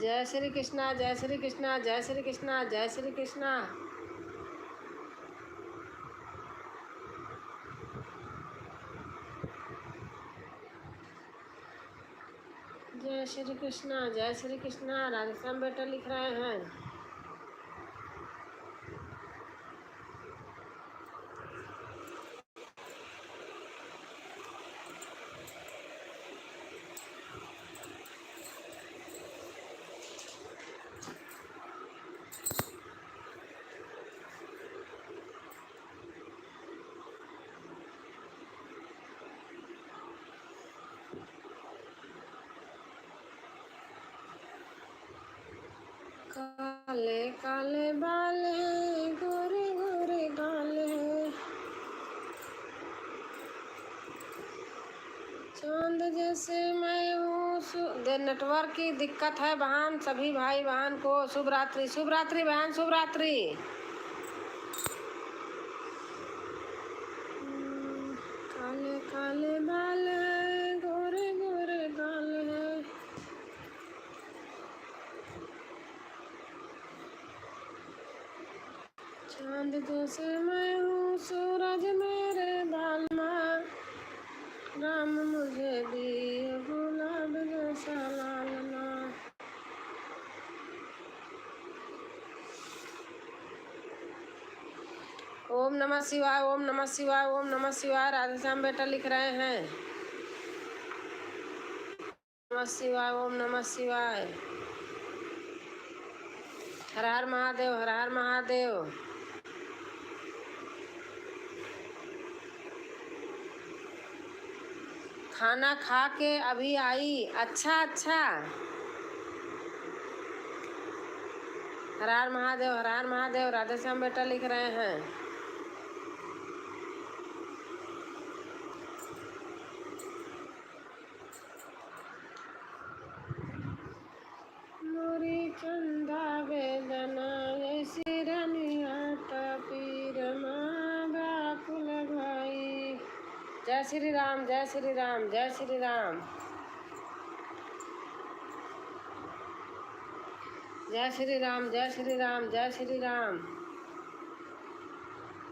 जय श्री कृष्णा, जय श्री कृष्णा, जय श्री कृष्णा, जय श्री कृष्णा। जय श्री कृष्णा, जय श्री कृष्णा, राधेश्याम बेटा लिख रहे हैं। काले काले बाल हैं, गोरे गोरे गाल हैं, चांद जैसे मैं हूँ। नेटवर्क की दिक्कत है बहन, सभी भाई बहन को शुभ रात्रि, शुभ रात्रि बहन, शुभ रात्रि। काले काले बाल हैं, गोरे गोरे गाल हैं, चांद जैसे मैं हूँ, सूरज मेरे बाल में, राम मुझे दिए गुलाब जैसा लालना। ओम नमः शिवाय, ओम नमः शिवाय, ओम नमः शिवाय। राधेश्याम बेटा लिख रहे हैं नमः शिवाय, ओम नमः शिवाय। हर हर महादेव, हर हर महादेव। खाना खा के अभी आई। अच्छा अच्छा। हर हर महादेव, हर हर महादेव। राधेश्याम बेटा लिख रहे हैं। मोरी चंदा वेदना ऐसी रनिया पीर माँ व्याकुल भाई। जय श्री राम, जय श्री राम, जय श्री राम, जय श्री राम, जय श्री राम, जय श्री राम,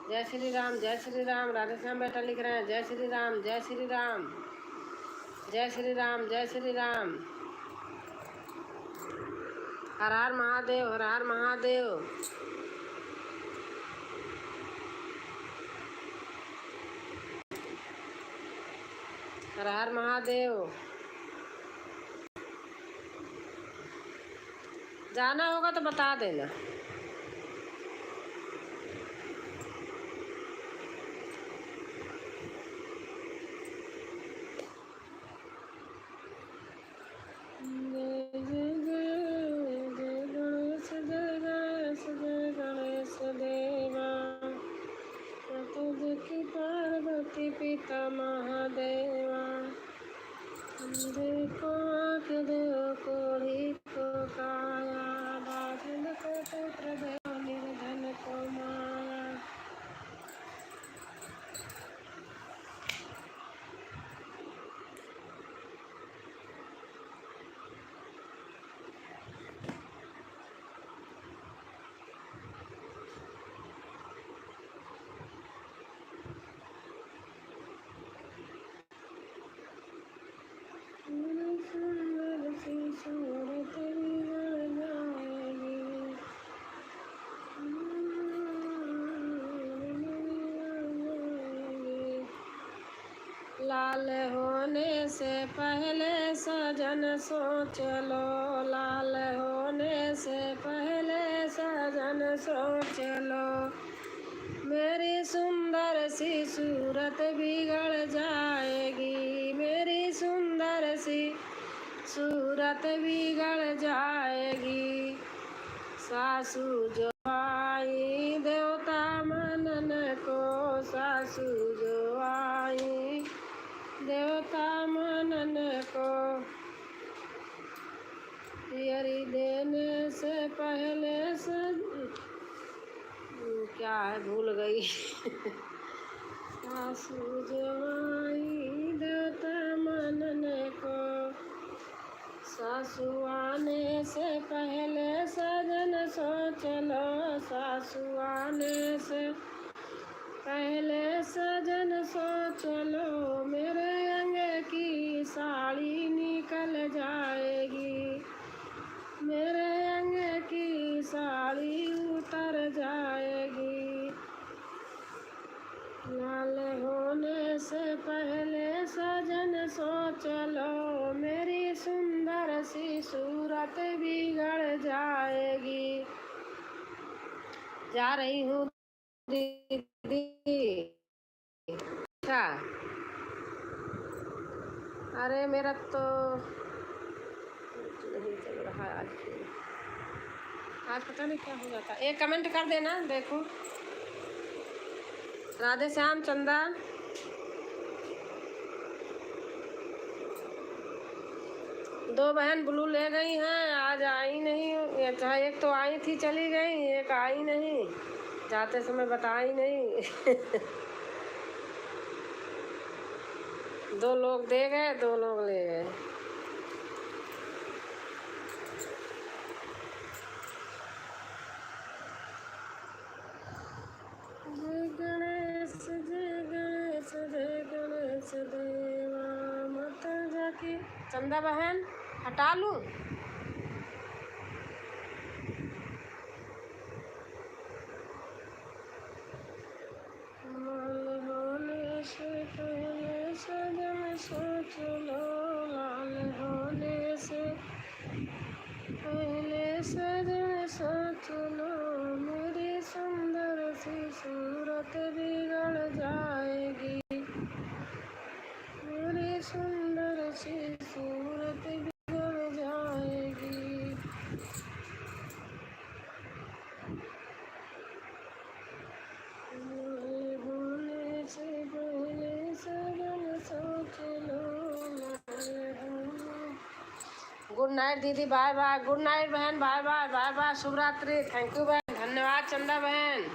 जय श्री राम, जय श्री राम। राधेश्याम बेटा लिख रहे हैं जय श्री राम, जय श्री राम, जय श्री राम, जय श्री राम। हर हर महादेव, हर हर महादेव। हर हर महादेव। जाना होगा तो बता देना। पार्वती पिता महादेवा, को आँख देव कोढ़ी को काया, बादल को पुत्र देव निर्धन को माया। सूरत बिगड़ जाएगी, लाल होने से पहले सजन सोच लो, लाल होने से पहले सजन सोच लो, मेरी सुंदर सी सूरत बिगड़ जाएगी, मेरी सुंदर सी सूरत बिगड़ जाएगी। सासू जो आई देवता मनन को, सासू जो आई देवता मनन को, पियरी देने से पहले क्या है भूल गई। सासू जो आई देवता मनन को, सासू आने से पहले सजन सोच लो, सासू आने से पहले सजन सोच लो, मेरे अंग की साड़ी निकल जाएगी, मेरे अंग की साड़ी उतर जाएगी। लाल होने से पहले सजन सोच लो, मेरी सुंदर सी सूरत बिगड़ जाएगी। जा रही हूँ दीदी। अच्छा, अरे मेरा तो नहीं चल रहा आज। आज पता नहीं क्या हो जाता। एक कमेंट कर देना, देखो। राधे श्याम चंदा, दो बहन ब्लू ले गई हैं, आज आई नहीं। चाहे एक तो आई थी चली गई, एक आई नहीं, जाते समय बताई नहीं। दो लोग दे गए, दो लोग ले गए। जय गणेश जय गणेश जय गणेश देवा माता जाकी। चंदा बहन हटा लूं? लाल होने से पहले सजन सोच लो, लाल होने से पहले सजन सोच लो, मेरी सुंदर सी सूरत बिगड़ जाएगी, मेरी सुंदर सी सूरत बिगड़ जाएगी। लाल होने से पहले सजन सोच लो, लाल होने। गुड नाइट दीदी, बाय बाय। गुड नाइट बहन, बाय बाय, बाय बाय, शुभ रात्रि। थैंक यू बहन, धन्यवाद चंदा बहन।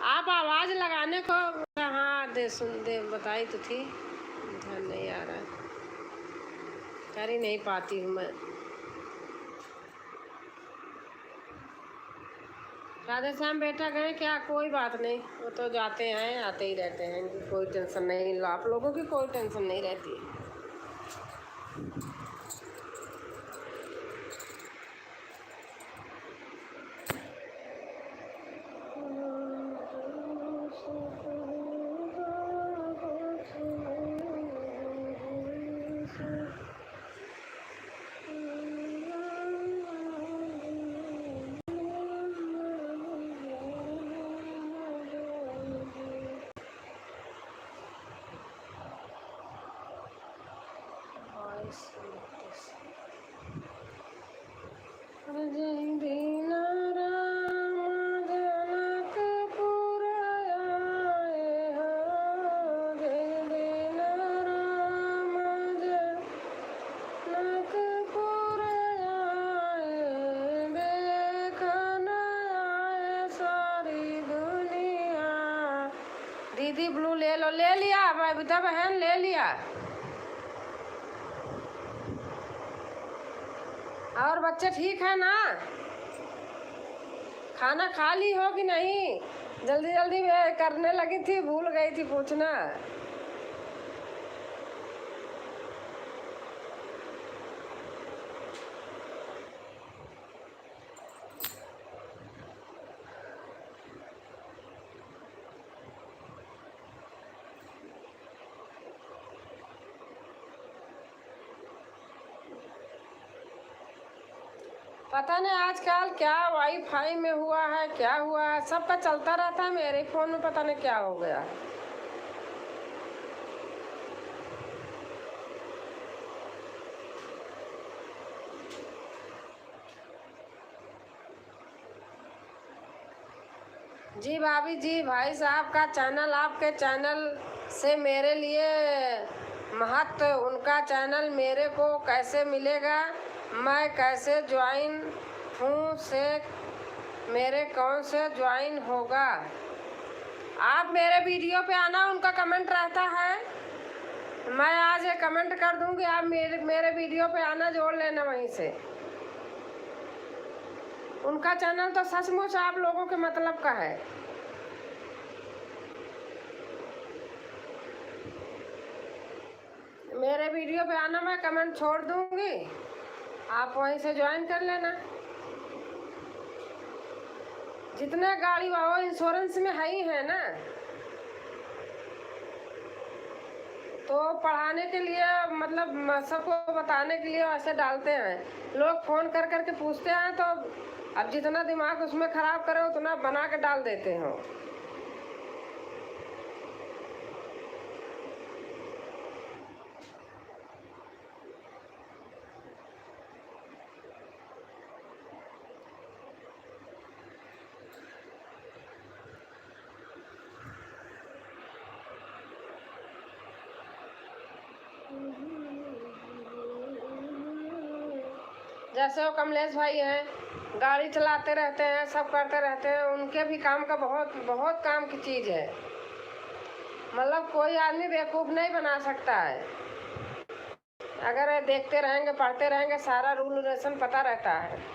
आप आवाज़ लगाने को हाँ दे सुन दे बताई तो थी, ध्यान नहीं आ रहा, कर ही नहीं पाती हूँ मैं। राधे श्याम बेटा गए क्या? कोई बात नहीं, वो तो जाते हैं आते ही रहते हैं, इनकी कोई टेंशन नहीं, आप लोगों की कोई टेंशन नहीं रहती। जय दीना राम जनकपुर आए हो, जय दीना राम जनकपुर आए, देखन आए सारी दुनिया। दीदी ब्लू ले लो, ले लिया बबीता बहन, ले लिया। और बच्चे ठीक है ना? खाना खा ली हो कि नहीं? जल्दी जल्दी मैं करने लगी थी, भूल गई थी पूछना। पता नहीं आजकल क्या वाईफाई में हुआ है, क्या हुआ है, सबका चलता रहता है, मेरे फ़ोन में पता नहीं क्या हो गया। जी भाभी जी, भाई साहब का चैनल, आपके चैनल से मेरे लिए महत्व, उनका चैनल मेरे को कैसे मिलेगा, मैं कैसे ज्वाइन हूँ, से मेरे कौन से ज्वाइन होगा? आप मेरे वीडियो पे आना, उनका कमेंट रहता है, मैं आज एक कमेंट कर दूंगी, आप मेरे वीडियो पे आना, जोड़ लेना वहीं से। उनका चैनल तो सचमुच आप लोगों के मतलब का है। मेरे वीडियो पे आना, मैं कमेंट छोड़ दूंगी, आप वहीं से ज्वाइन कर लेना। जितने गाड़ी वालों इंश्योरेंस में है ही है ना, तो पढ़ाने के लिए मतलब सबको बताने के लिए ऐसे डालते हैं। लोग फ़ोन कर करके पूछते हैं, तो अब जितना दिमाग उसमें ख़राब करो उतना बना के डाल देते हो। जैसे वो कमलेश भाई हैं, गाड़ी चलाते रहते हैं, सब करते रहते हैं, उनके भी काम का बहुत बहुत काम की चीज़ है। मतलब कोई आदमी बेवकूफ़ नहीं बना सकता है। अगर देखते रहेंगे, पढ़ते रहेंगे, सारा रूल रेगुलेशन पता रहता है।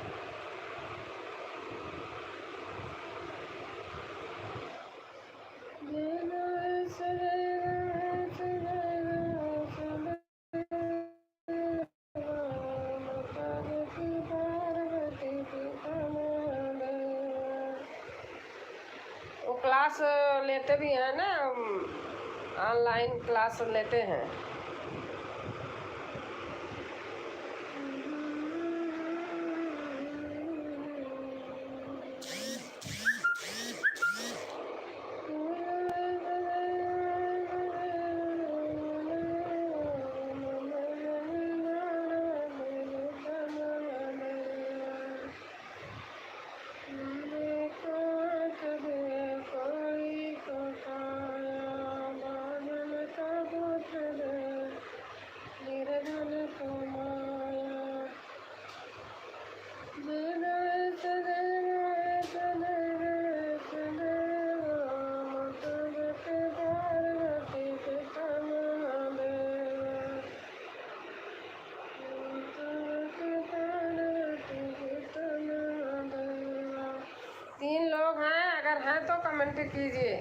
वो क्लास लेते भी हैं ना, ऑनलाइन क्लास लेते हैं। तीन लोग हैं, अगर हैं तो कमेंट कीजिए।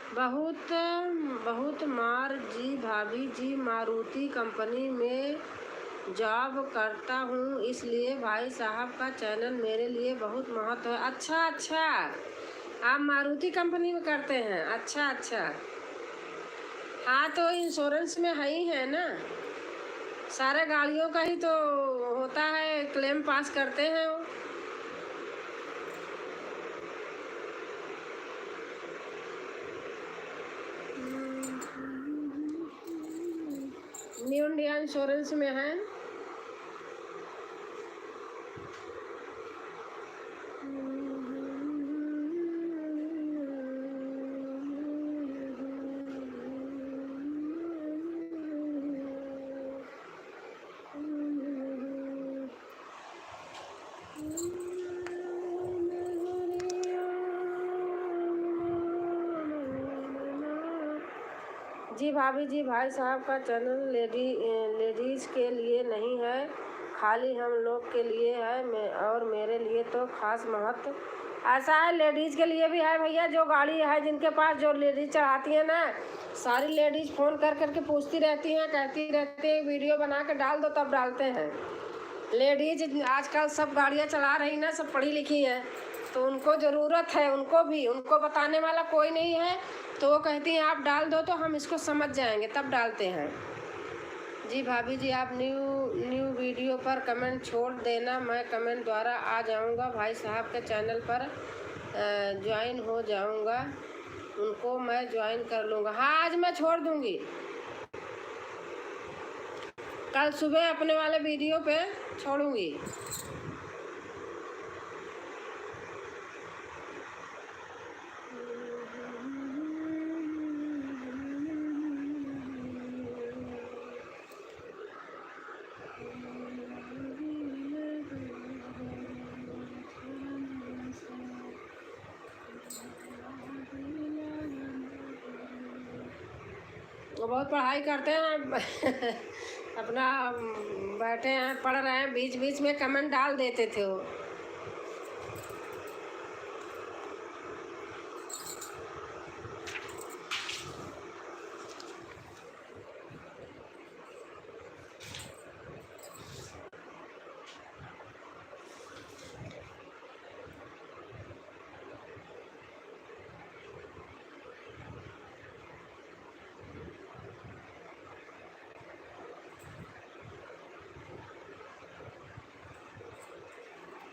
बहुत बहुत मार जी भाभी जी, मारुति कंपनी में जॉब करता हूँ, इसलिए भाई साहब का चैनल मेरे लिए बहुत महत्व है। अच्छा अच्छा, आप मारुति कंपनी में करते हैं? अच्छा अच्छा, हाँ तो इंश्योरेंस में है ही है ना, सारे गाड़ियों का ही तो होता है, क्लेम पास करते हैं वो। न्यू इंडिया इंश्योरेंस में है। जी भाभी जी, भाई साहब का चैनल लेडीज़ के लिए नहीं है, खाली हम लोग के लिए है और मेरे लिए तो खास महत्व ऐसा है। लेडीज़ के लिए भी है भैया, जो गाड़ी है जिनके पास, जो लेडीज़ चढ़ाती है ना, सारी लेडीज़ फ़ोन कर करके पूछती रहती हैं, कहती रहती हैं वीडियो बना के डाल दो, तब डालते हैं। लेडीज आजकल सब गाड़ियाँ चला रही ना, सब पढ़ी लिखी हैं, तो उनको ज़रूरत है, उनको भी, उनको बताने वाला कोई नहीं है, तो वो कहती हैं आप डाल दो तो हम इसको समझ जाएंगे, तब डालते हैं। जी भाभी जी, आप न्यू वीडियो पर कमेंट छोड़ देना, मैं कमेंट द्वारा आ जाऊंगा, भाई साहब के चैनल पर ज्वाइन हो जाऊंगा, उनको मैं ज्वाइन कर लूँगा। हाँ, आज मैं छोड़ दूँगी, कल सुबह अपने वाले वीडियो पे छोड़ूंगी। बहुत पढ़ाई करते हैं अपना बैठे हैं, पढ़ रहे हैं, बीच बीच में कमेंट डाल देते थे वो।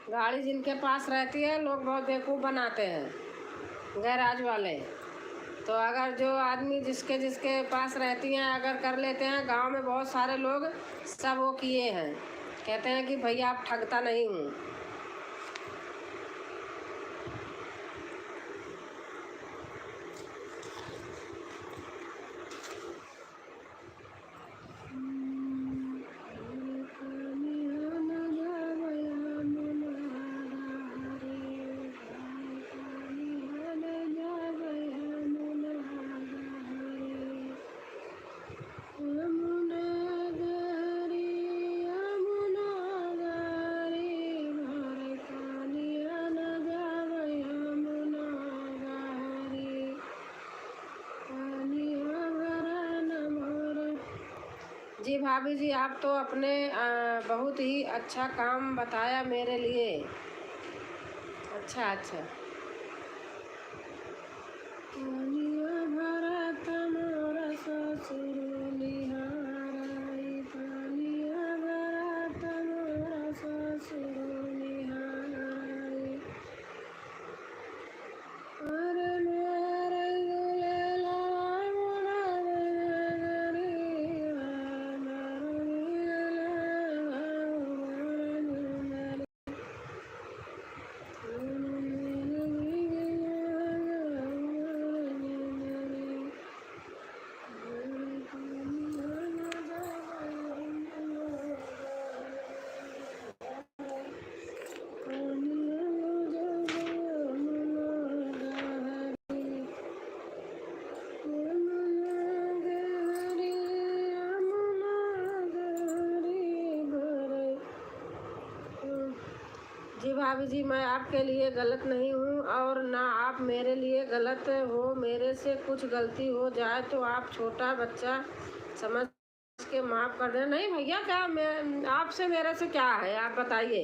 गाड़ी जिनके पास रहती है लोग बहुत बेवकूफ़ बनाते हैं, गैराज वाले। तो अगर जो आदमी जिसके जिसके पास रहती हैं अगर कर लेते हैं, गांव में बहुत सारे लोग सब वो किए हैं, कहते हैं कि भैया आप ठगता नहीं हूँ। जी भाभी जी, आप तो अपने बहुत ही अच्छा काम बताया मेरे लिए। अच्छा अच्छा। जी भाभी जी, मैं आपके लिए गलत नहीं हूँ और ना आप मेरे लिए गलत हो। मेरे से कुछ गलती हो जाए तो आप छोटा बच्चा समझ के माफ़ कर देना। नहीं भैया, क्या मैं आपसे, मेरे से क्या है आप बताइए।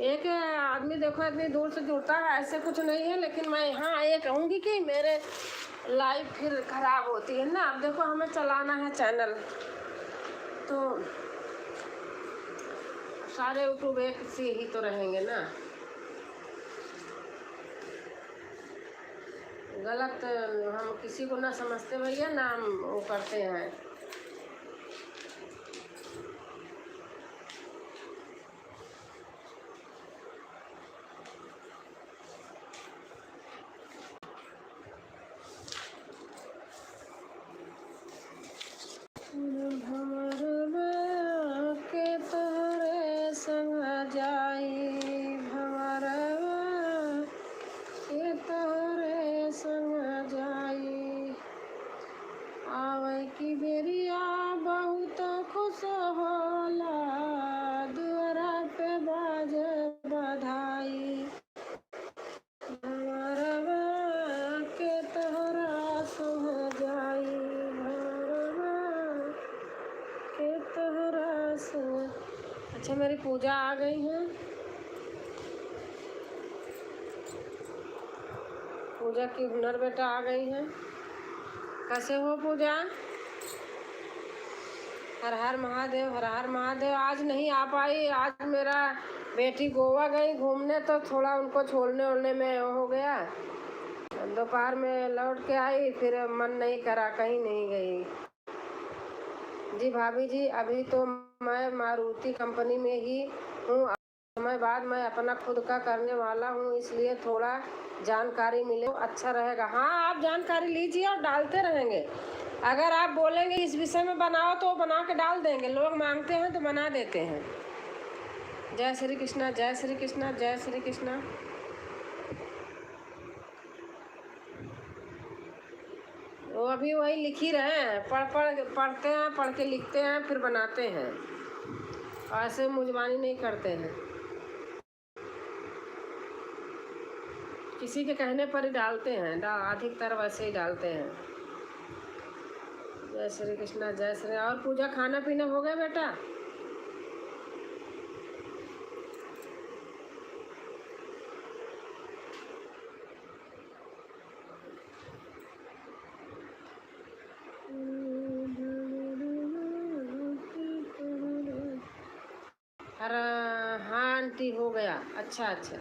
एक आदमी देखो इतनी दूर से जुड़ता है, ऐसे कुछ नहीं है, लेकिन मैं यहाँ ये कहूँगी कि मेरे लाइफ फिर ख़राब होती है ना। अब देखो हमें चलाना है चैनल, तो सारे यूट्यूब एक से ही तो रहेंगे ना। गलत हम किसी को ना समझते भैया, ना हम वो करते हैं। के तोरे संग जाई, भंवरवा के तोरे संग जाई, आवे की बेरी अच्छा, मेरी पूजा आ गई है। पूजा की हुनर बेटा आ गई है। कैसे हो पूजा? हर हर महादेव, हर हर महादेव। आज नहीं आ पाई, आज मेरा बेटी गोवा गई घूमने तो थोड़ा उनको छोड़ने ओड़ने में हो गया। दोपहर में लौट के आई, फिर मन नहीं करा, कहीं नहीं गई। जी भाभी जी, अभी तो मैं मारुति कंपनी में ही हूँ। समय बाद मैं अपना खुद का करने वाला हूँ, इसलिए थोड़ा जानकारी मिले तो अच्छा रहेगा। हाँ, आप जानकारी लीजिए और डालते रहेंगे। अगर आप बोलेंगे इस विषय में बनाओ तो बना के डाल देंगे। लोग मांगते हैं तो बना देते हैं। जय श्री कृष्णा, जय श्री कृष्णा, जय श्री कृष्णा। वो अभी वही लिख ही रहे हैं, पढ़ते हैं, पढ़ के लिखते हैं, फिर बनाते हैं। ऐसे मुजबानी नहीं करते हैं, किसी के कहने पर ही डालते हैं। अधिकतर वैसे ही डालते हैं। जय श्री कृष्णा, जय श्री। और पूजा, खाना पीना हो गया बेटा? अरे हाँ आंटी, हो गया। अच्छा अच्छा।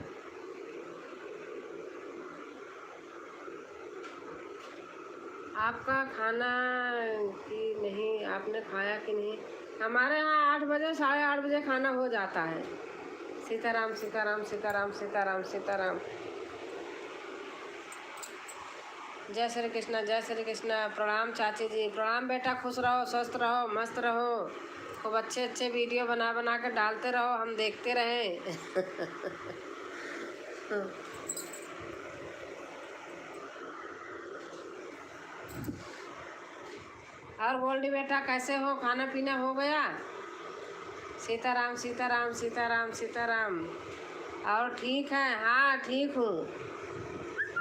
आपका खाना कि नहीं, आपने खाया कि नहीं? हमारे यहाँ 8 बजे, 8:30 बजे खाना हो जाता है। सीताराम सीताराम सीताराम सीताराम सीताराम। जय श्री कृष्णा, जय श्री कृष्णा। प्रणाम चाची जी, प्रणाम बेटा। खुश रहो, स्वस्थ रहो, मस्त रहो। खूब अच्छे अच्छे वीडियो बना बना कर डालते रहो, हम देखते रहें। और बोल्डी बेटा, कैसे हो? खाना पीना हो गया? सीताराम सीताराम सीताराम सीताराम। और ठीक है? हाँ ठीक हूँ।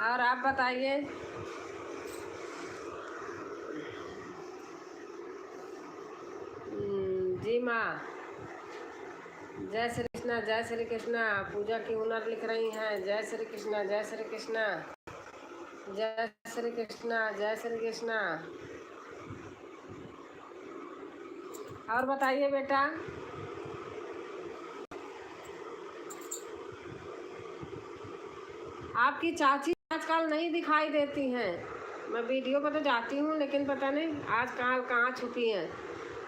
और आप बताइए। जी माँ। जय श्री कृष्णा, जय श्री कृष्णा। पूजा की हुनर लिख रही हैं। जय श्री कृष्णा, जय श्री कृष्णा, जय श्री कृष्णा, जय श्री कृष्णा। और बताइए बेटा। आपकी चाची आजकल नहीं दिखाई देती हैं। मैं वीडियो पर तो जाती हूँ, लेकिन पता नहीं आज कहाँ कहाँ छुपी हैं।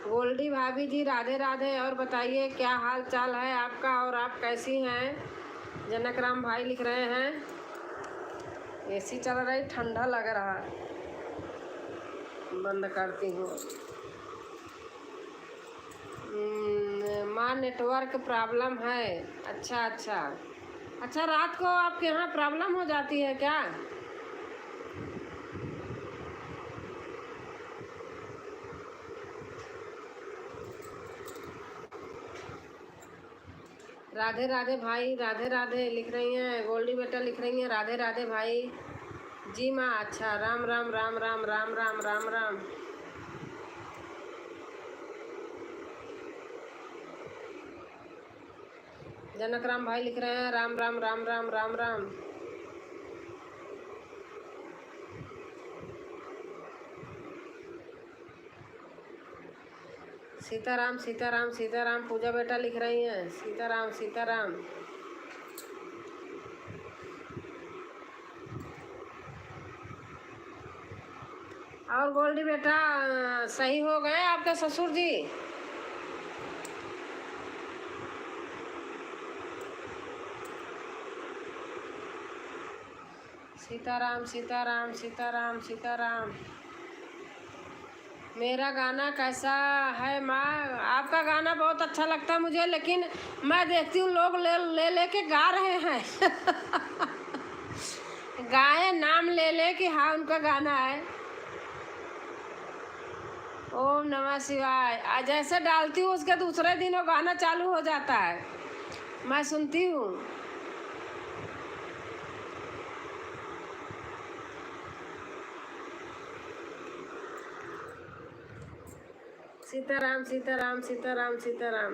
गोल्डी भाभी जी, राधे राधे। और बताइए क्या हाल चाल है आपका, और आप कैसी हैं? जनक राम भाई लिख रहे हैं एसी चल रही, ठंडा लग रहा है। बंद करती हूँ। माँ, नेटवर्क प्रॉब्लम है। अच्छा अच्छा। अच्छा, रात को आपके यहाँ प्रॉब्लम हो जाती है क्या? राधे राधे भाई, राधे राधे लिख रही हैं। गोल्डी बेटा लिख रही हैं राधे राधे भाई। जी माँ। अच्छा, राम राम राम राम राम राम राम राम। जनक राम भाई लिख रहे हैं राम राम राम राम राम राम। सीताराम सीताराम सीताराम। पूजा बेटा लिख रही हैं सीताराम सीताराम। और गोल्डी बेटा, सही हो गए आपके ससुर जी? सीताराम सीताराम सीताराम सीताराम। मेरा गाना कैसा है माँ? आपका गाना बहुत अच्छा लगता है मुझे, लेकिन मैं देखती हूँ लोग ले ले लेके गा रहे हैं। गाए, नाम ले ले कि हाँ उनका गाना है। ओम नमः शिवाय। जैसे डालती हूँ उसके दूसरे दिन वो गाना चालू हो जाता है, मैं सुनती हूँ। सीताराम सीताराम सीताराम सीताराम।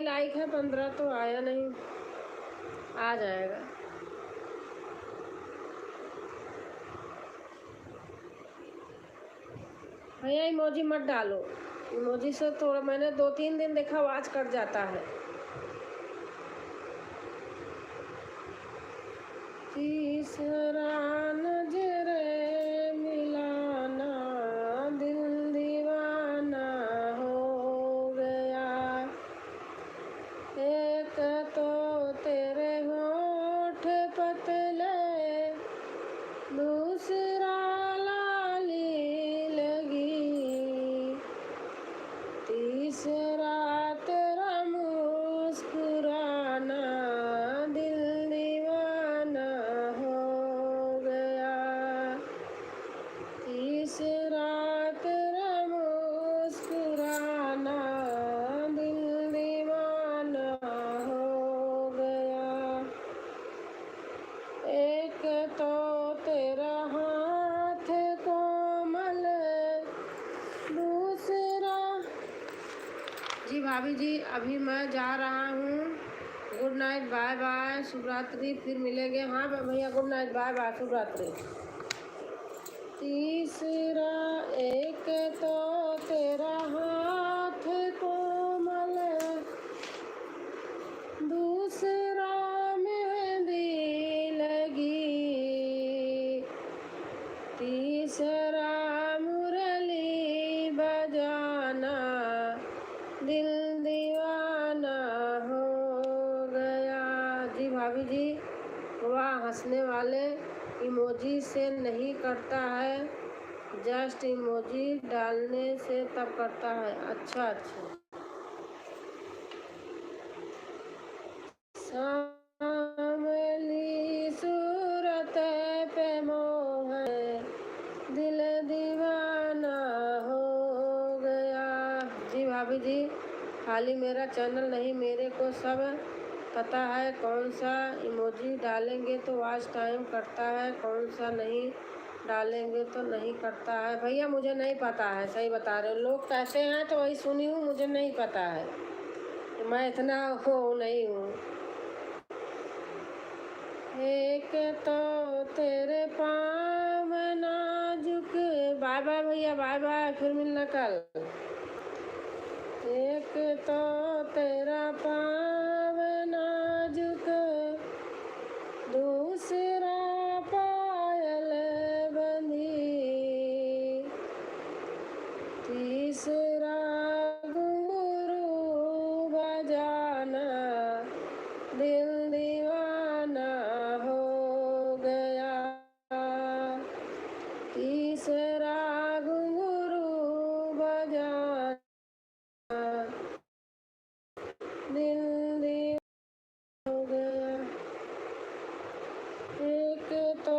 ही लाइक है, 15 तो आया नहीं, आ जाएगा। भैया इमोजी मत डालो, इमोजी से थोड़ा मैंने 2-3 दिन देखा आवाज कट जाता है। तीसरा नजरे मिलाना, दिल दीवाना हो गया। एक तो तेरे होठ पतले, दूसरा लाली लगी, तीसरा तेरा मुस्कुराना, दिल दीवाना हो गया। तीसरा तेरा मुस्कुराना, दिल दीवाना हो गया। एक तो तेरा हाथ कोमल, दूसरा। जी भाभी जी, अभी मैं जा रहा हूँ। गुड नाइट, बाय बाय, शुभ रात्रि, फिर मिलेंगे। हाँ भैया गुड नाइट, बाय बाय, शुभ रात्रि। तीसरा, एक तो तेरा हाथ कोमल, दूसरा मेहंदी लगी, तीसरा मुरली बजाना, दिल दीवाना हो गया। जी भाभी जी, वाह, हंसने वाले इमोजी से नहीं करता है, जस्ट इमोजी डालने से तब करता है। अच्छा अच्छा। सांवली सूरत पे मोह है, दिल दीवाना हो गया। जी भाभी जी, खाली मेरा चैनल नहीं, मेरे को सब पता है कौन सा इमोजी डालेंगे तो वॉच टाइम करता है, कौन सा नहीं डालेंगे तो नहीं करता है। भैया मुझे नहीं पता है, सही बता रहे हो, लोग कहते हैं तो वही सुनी हूँ, मुझे नहीं पता है, तो मैं इतना हो नहीं हूँ। एक तो तेरे पाँव नाजुक, बाय बाय भैया, बाय बाय, फिर मिलना कल। एक तो तेरा पाँव नाजुक, दूसरा पायल बंधी, तीसरा घुंघरू बजाना, दिल दीवाना हो गया। तीसरा घुंघरू बजाना, दिल दीवाना हो गया। एक तो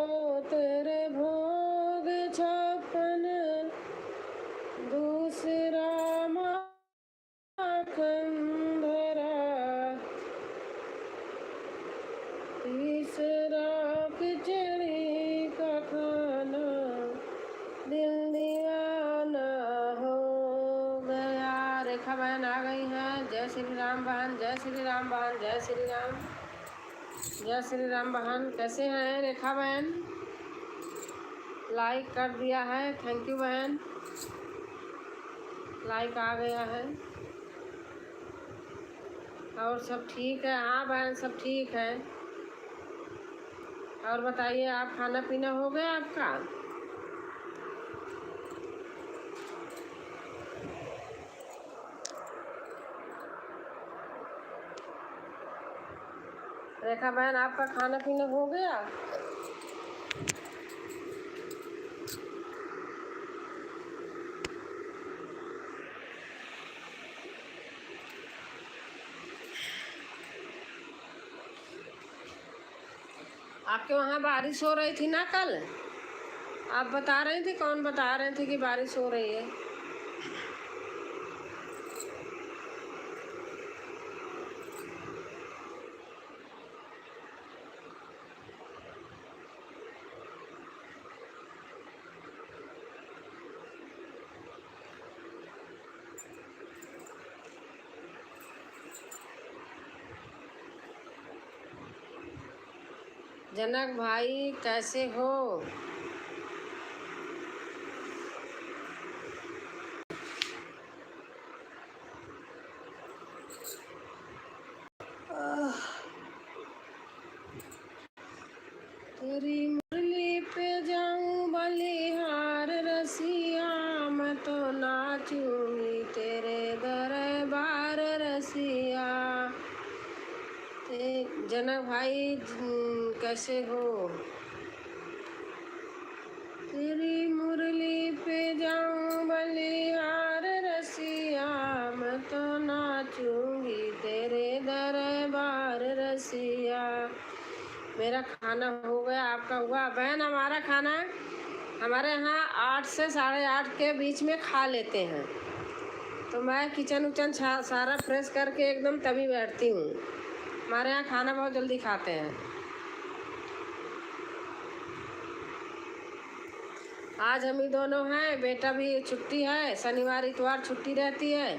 तेरे भोग 56, दूसरा माखन भरा, तीसरा खिचड़ी का खाना, दिल दीवाना हो गया। रेखा बहन आ गई हैं। जय श्री राम बहन, जय श्री राम बहन, जय श्री राम, जय श्री राम बहन। कैसे हैं रेखा बहन? लाइक कर दिया है, थैंक यू बहन, लाइक आ गया है। और सब ठीक है? हाँ बहन सब ठीक है। और बताइए, आप खाना पीना हो गया आपका? रेखा बहन आपका खाना पीना हो गया? आपके वहाँ बारिश हो रही थी ना कल? आप बता रही थी, कौन बता रहे थे कि बारिश हो रही है? जनक भाई कैसे हो? तेरी मुरली पे जाऊं बलिहार रसिया, मैं तो नाचूंगी तेरे दरबार रसिया। जनक भाई कैसे हो? तेरी मुरली पे जाऊं बलिहार रसिया, मैं तो नाचूंगी तेरे दरबार रसिया। मेरा खाना हो गया, आपका हुआ? बहन हमारा खाना हमारे यहाँ 8 से 8:30 के बीच में खा लेते हैं, तो मैं किचन उचन सारा फ्रेश करके एकदम तभी बैठती हूँ। हमारे यहाँ खाना बहुत जल्दी खाते हैं। आज हम ही दोनों हैं, बेटा भी छुट्टी है, शनिवार इतवार छुट्टी रहती है,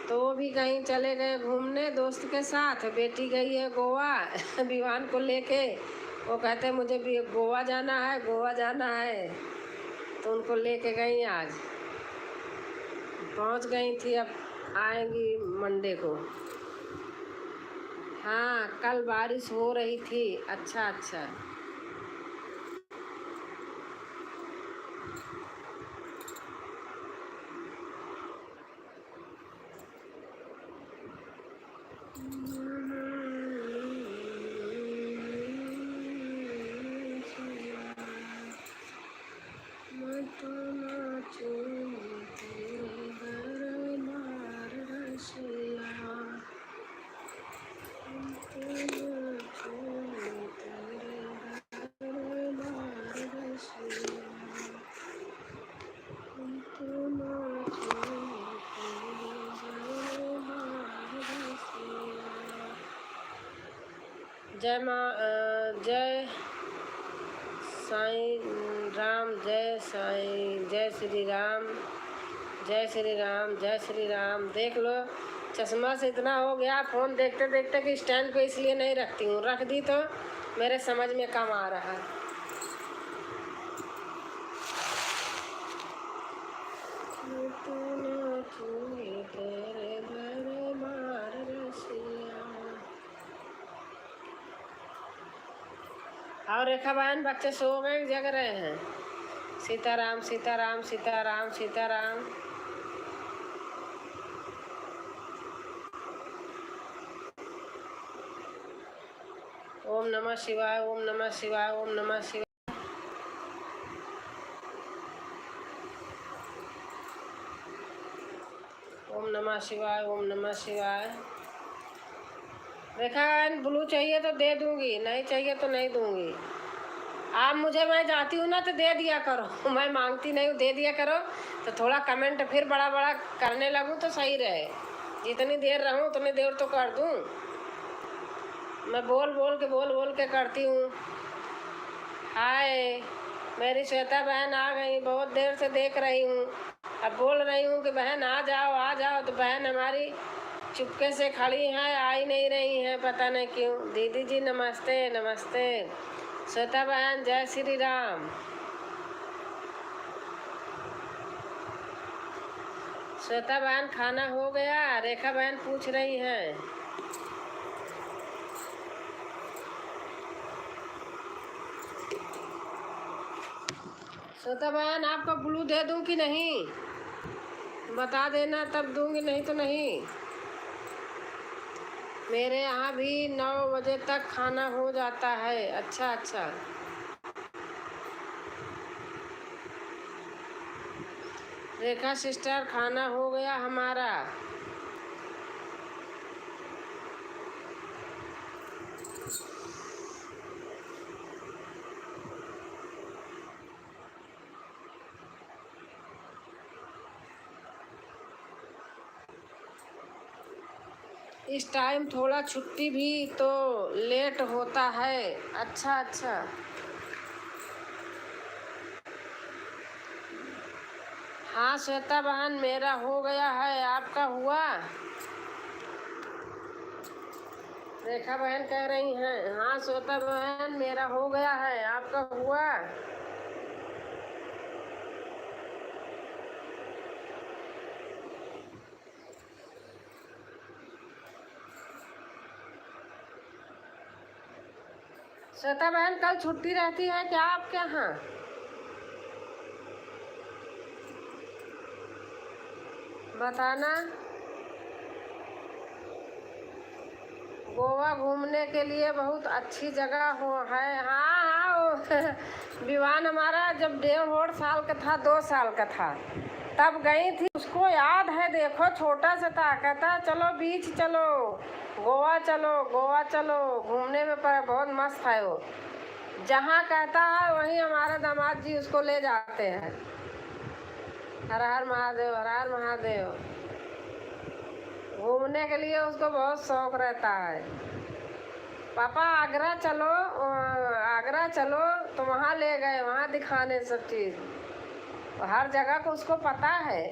तो वो भी कहीं चले गए घूमने दोस्त के साथ। बेटी गई है गोवा विवान को लेके, वो कहते मुझे भी गोवा जाना है, गोवा जाना है, तो उनको लेके गई। आज पहुंच गई थी, अब आएंगी मंडे को। हाँ, कल बारिश हो रही थी। अच्छा अच्छा। जय माँ, जय साईं राम, जय साईं, जय श्री राम, जय श्री राम, जय श्री राम। देख लो, चश्मा से इतना हो गया फ़ोन देखते देखते कि स्टैंड पे इसलिए नहीं रखती हूँ, रख दी तो मेरे समझ में कम आ रहा है। और रेखा बहन बच्चे सो गए, जग रहे हैं? सीताराम सीताराम सीताराम सीताराम। ओम नमः शिवाय, ओम नमः शिवाय, ओम नमः शिवाय। ओम नमः शिवाय, ओम नमः शिवाय। रेखा बहन ब्लू चाहिए तो दे दूंगी, नहीं चाहिए तो नहीं दूंगी। आप मुझे, मैं जाती हूँ ना तो दे दिया करो मैं मांगती नहीं हूँ, दे दिया करो, तो थोड़ा कमेंट फिर बड़ा बड़ा करने लगूँ तो सही रहे। जितनी देर रहूँ उतनी देर तो कर दूँ, मैं बोल बोल के करती हूँ। हाय, मेरी श्वेता बहन आ गई, बहुत देर से देख रही हूँ। अब बोल रही हूँ कि बहन आ जाओ, तो बहन हमारी चुपके से खड़ी हैं, आ ही नहीं रही हैं, पता नहीं क्यों। दीदी जी नमस्ते नमस्ते। श्वेता बहन जय श्री राम। श्वेता बहन खाना हो गया? रेखा बहन पूछ रही हैं। श्वेता बहन आपको ब्लू दे दूं कि नहीं, बता देना, तब दूंगी, नहीं तो नहीं। मेरे यहाँ भी 9 बजे तक खाना हो जाता है। अच्छा अच्छा। रेखा सिस्टर खाना हो गया हमारा। इस टाइम थोड़ा छुट्टी भी तो लेट होता है। अच्छा अच्छा। हाँ श्वेता बहन मेरा हो गया है, आपका हुआ? रेखा बहन कह रही हैं, हाँ श्वेता बहन मेरा हो गया है, आपका हुआ? श्वेता बहन कल छुट्टी रहती है क्या आपके यहाँ? बताना। गोवा घूमने के लिए बहुत अच्छी जगह हो है। हाँ हाँ वो विवान हमारा जब 1.5 साल का था, 2 साल का था, तब गई थी, उसको याद है। देखो छोटा सा था, कहता चलो बीच चलो, गोवा चलो, गोवा चलो घूमने में, पर बहुत मस्त है वो। जहाँ कहता है वहीं हमारे दामाद जी उसको ले जाते हैं। हर हर महादेव, हर हर महादेव। घूमने के लिए उसको बहुत शौक रहता है। पापा आगरा चलो, आगरा चलो, तो वहाँ ले गए, वहाँ दिखाने सब चीज़, हर जगह को उसको पता है।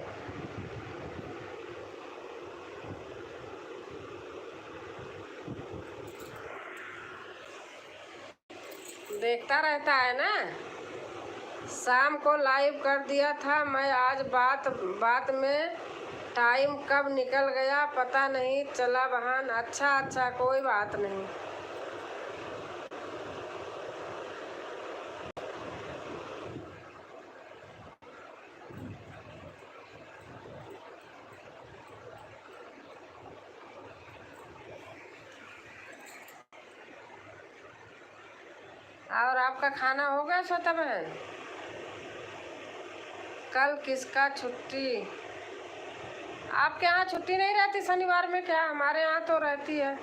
देखता रहता है ना। शाम को लाइव कर दिया था मैं, आज बात बात में टाइम कब निकल गया पता नहीं चला बहन। अच्छा अच्छा, कोई बात नहीं। और आपका खाना हो गया श्वेता बहन? कल किसका छुट्टी? आपके यहाँ छुट्टी नहीं रहती शनिवार में क्या? हमारे यहाँ तो रहती है।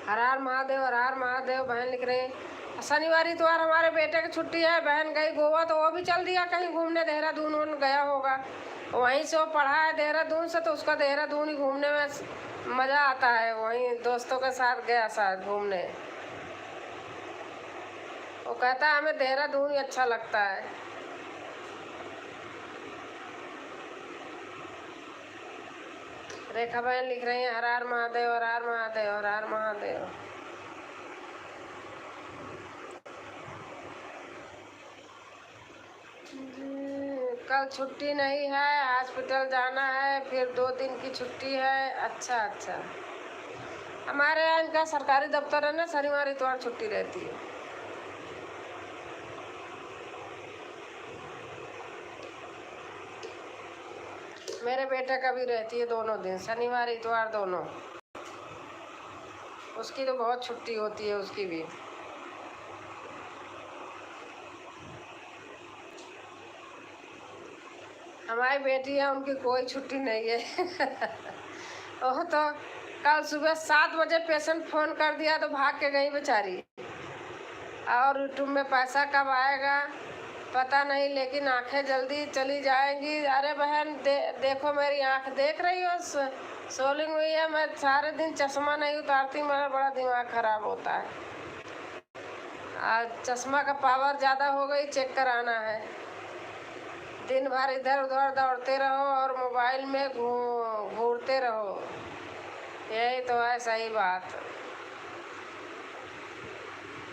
हर हर महादेव, हर हर महादेव। बहन लिख रही हैं शनिवार इतवार हमारे बेटे की छुट्टी है। बहन गई गोवा, तो वो भी चल दिया कहीं घूमने, देहरादून गया होगा, वहीं से वो पढ़ा है देहरादून से, तो उसका देहरादून ही घूमने में मज़ा आता है। वहीं दोस्तों के साथ गया शायद घूमने। वो कहता है हमें देहरादून ही अच्छा लगता है। रेखा बहन लिख रही हैं हर हर महादेव, हर हर महादेव, हर हर महादेव। कल छुट्टी नहीं है, हॉस्पिटल जाना है, फिर 2 दिन की छुट्टी है। अच्छा अच्छा, हमारे यहाँ इनका सरकारी दफ्तर है ना, शनिवार इतवार छुट्टी रहती है। मेरे बेटे का भी रहती है दोनों दिन, शनिवार इतवार दोनों। उसकी तो बहुत छुट्टी होती है उसकी भी। हमारी बेटी है, उनकी कोई छुट्टी नहीं है। ओह, तो कल सुबह 7 बजे पेशेंट फ़ोन कर दिया तो भाग के गई बेचारी। और यूट्यूब में पैसा कब आएगा पता नहीं, लेकिन आंखें जल्दी चली जाएंगी। अरे बहन देखो मेरी आंख देख रही हो, सोलिंग हुई है। मैं सारे दिन चश्मा नहीं उतारती, मेरा बड़ा दिमाग खराब होता है। आज चश्मा का पावर ज़्यादा हो गई, चेक कराना है। दिन भर इधर उधर दौड़ते रहो और मोबाइल में घूरते रहो, यही तो है सही बात।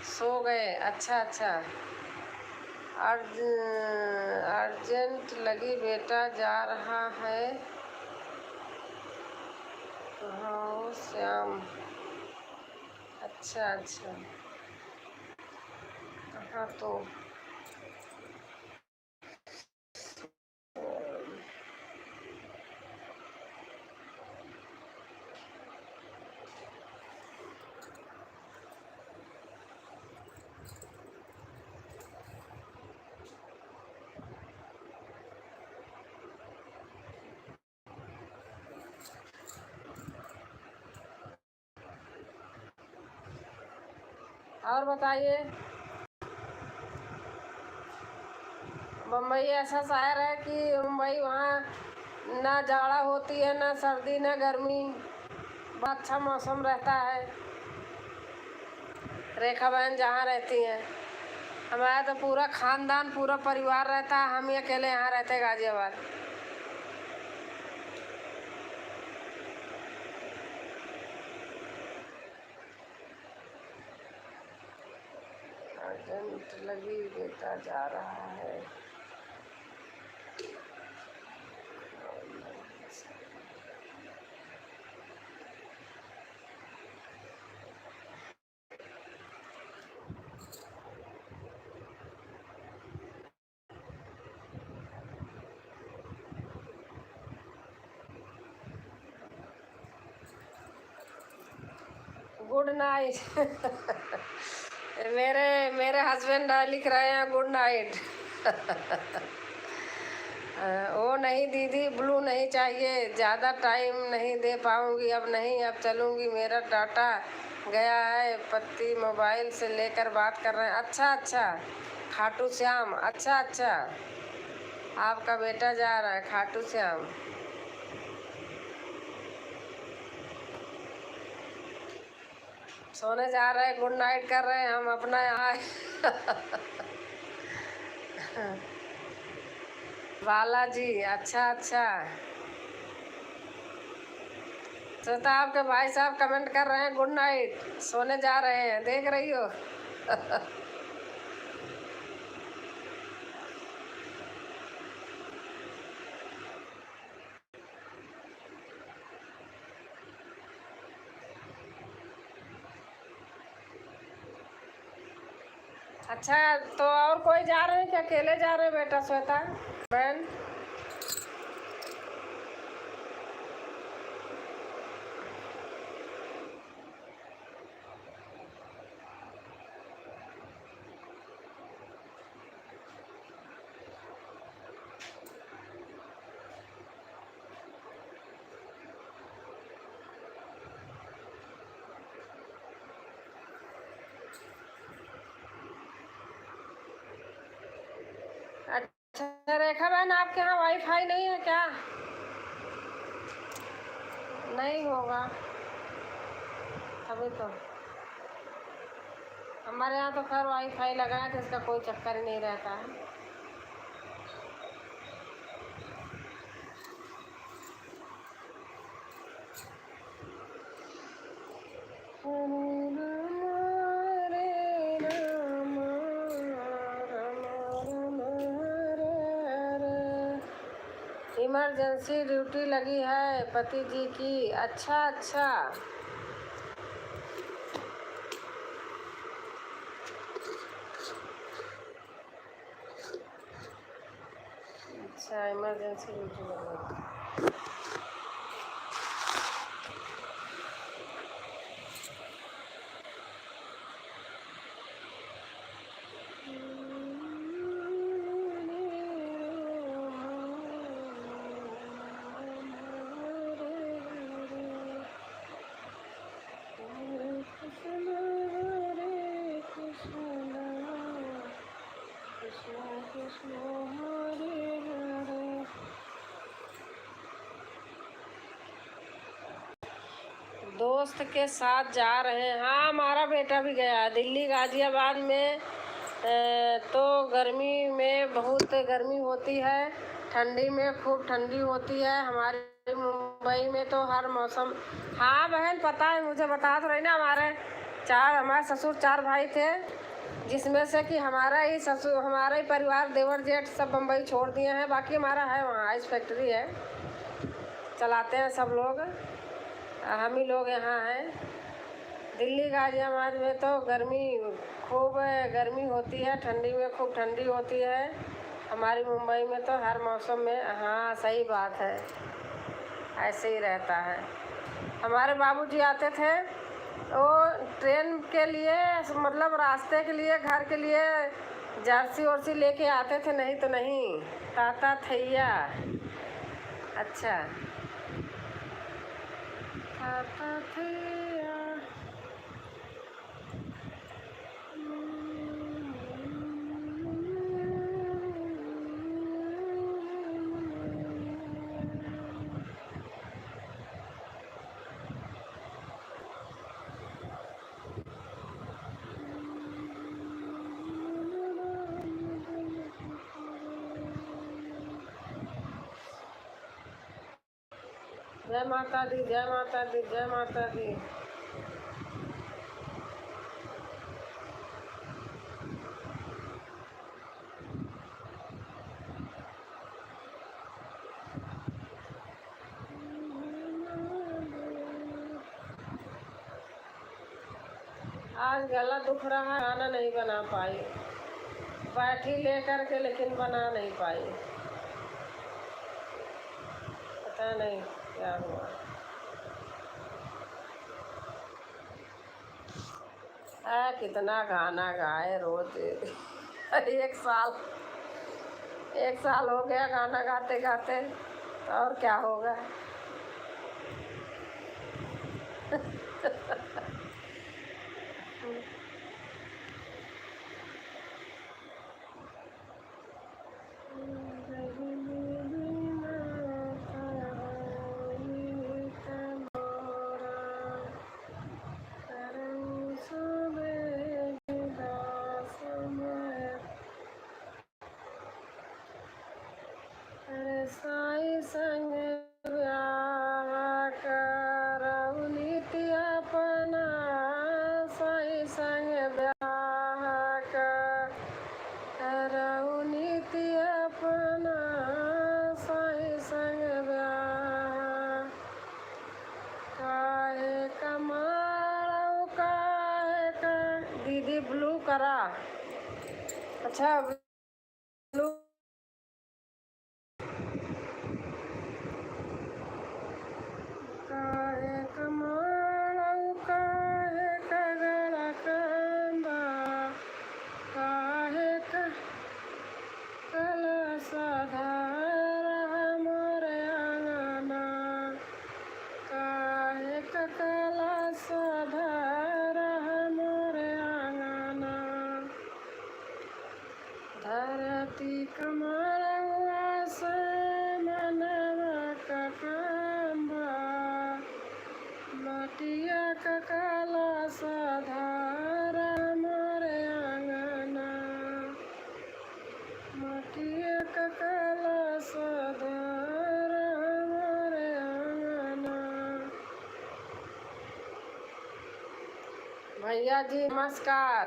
सो गए? अच्छा अच्छा। अर्जेंट लगी, बेटा जा रहा है। हाँ श्याम, अच्छा अच्छा। हाँ तो और बताइए। मुंबई ऐसा शहर है कि मुंबई, वहाँ ना जाड़ा होती है, ना सर्दी, ना गर्मी, बहुत अच्छा मौसम रहता है। रेखा बहन जहाँ रहती हैं, हमारा तो पूरा खानदान, पूरा परिवार रहता है, हम ही अकेले यहाँ रहते हैं गाजियाबाद। अर्जेंट लगी बेटा जा रहा है। Good night. मेरे मेरे हस्बैंड लिख रहे हैं गुड नाइट। वो नहीं दीदी, ब्लू नहीं चाहिए, ज़्यादा टाइम नहीं दे पाऊँगी, अब नहीं, अब चलूँगी, मेरा डाटा गया है, पति मोबाइल से लेकर बात कर रहे हैं। अच्छा अच्छा, खाटू श्याम, अच्छा अच्छा, आपका बेटा जा रहा है खाटू श्याम। सोने जा रहे हैं, गुड नाइट कर रहे हैं हम अपना यहाँ। बालाजी, अच्छा अच्छा। तो आपके भाई साहब कमेंट कर रहे हैं गुड नाइट, सोने जा रहे हैं, देख रही हो। अच्छा, तो और कोई जा रहे हैं क्या, अकेले जा रहे हैं बेटा श्वेता बहन? अच्छा रेखा बहन, आपके यहाँ वाईफाई नहीं है क्या? नहीं होगा तभी तो। हमारे यहाँ तो खैर वाईफाई लगा है तो इसका कोई चक्कर ही नहीं रहता है। इमरजेंसी ड्यूटी लगी है पति जी की। अच्छा अच्छा, अच्छा इमरजेंसी ड्यूटी लगी है। दोस्त के साथ जा रहे हैं। हाँ, हमारा बेटा भी गया दिल्ली गाजियाबाद में। तो गर्मी में बहुत गर्मी होती है, ठंडी में खूब ठंडी होती है। हमारे मुंबई में तो हर मौसम। हाँ बहन पता है मुझे, बता तो रही ना, हमारे ससुर 4 भाई थे, जिसमें से कि हमारा ही ससुर, हमारा ही परिवार, देवर जेठ सब बम्बई छोड़ दिए हैं। बाकी हमारा है वहाँ आइस फैक्ट्री है, चलाते हैं सब लोग, हम ही लोग यहाँ हैं। दिल्ली गाजियाबाद में तो खूब गर्मी होती है, ठंडी में खूब ठंडी होती है। हमारी मुंबई में तो हर मौसम में, हाँ सही बात है, ऐसे ही रहता है। हमारे बाबूजी आते थे, वो ट्रेन के लिए, मतलब रास्ते के लिए, घर के लिए जर्सी वर्सी लेके आते थे, नहीं तो नहीं। ताता थैया, अच्छा ताता थैया। जय माता दी, जय माता दी, जय माता दी। आज गला दुख रहा, खाना नहीं बना पाई, बैठी लेकर के लेकिन बना नहीं पाई, पता नहीं क्या हुआ। कितना गाना गाए रोज। एक साल हो गया गाना गाते गाते, तो और क्या होगा। साई संग ब्याह करऊ नित्य अपना, साई संग ब्याह करऊ नित्य अपना, साई संग ब्याह। काहे कमाऊ काहे का दीदी ब्लू करा, अच्छा ब्लू काहे कमाऊ काहे कगड़ा कंदा, काहे का कलश धरा मोर अंगना, काहे का कलश धरा मोर अंगना। धरती कमरवा से मनवा ककम्बा, मटिया का कलश धरा मोर अंगना, मटिया का कलश धरा मोर अंगना। भैया जी नमस्कार।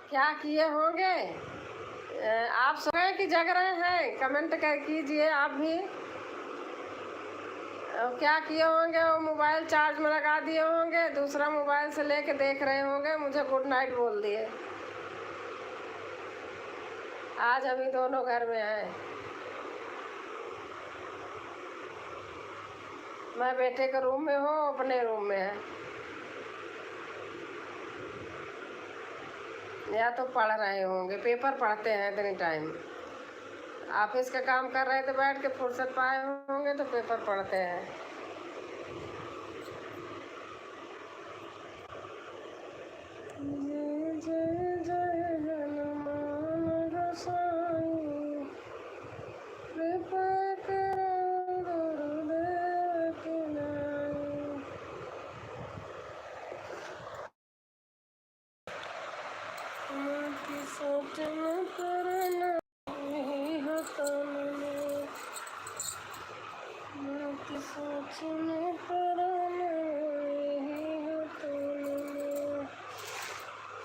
क्या किए होंगे? आप सो गए कि जग रहे हैं? कमेंट कर कीजिए आप भी। क्या किए होंगे? वो मोबाइल चार्ज में लगा दिए होंगे, दूसरा मोबाइल से लेके देख रहे होंगे, मुझे गुड नाइट बोल दिए। आज अभी दोनों घर में हैं। मैं बेटे के रूम में हूँ, अपने रूम में है, या तो पढ़ रहे होंगे, पेपर पढ़ते हैं इतनी टाइम। ऑफिस का काम कर रहे थे, बैठ के फुर्सत पाए होंगे तो पेपर पढ़ते हैं। जय जय जय हनुमान गोसाई, कृपा करो गुरुदेव की नाई। की सोचन करना यही हाथों में, की सोचन करना यही हाथों में।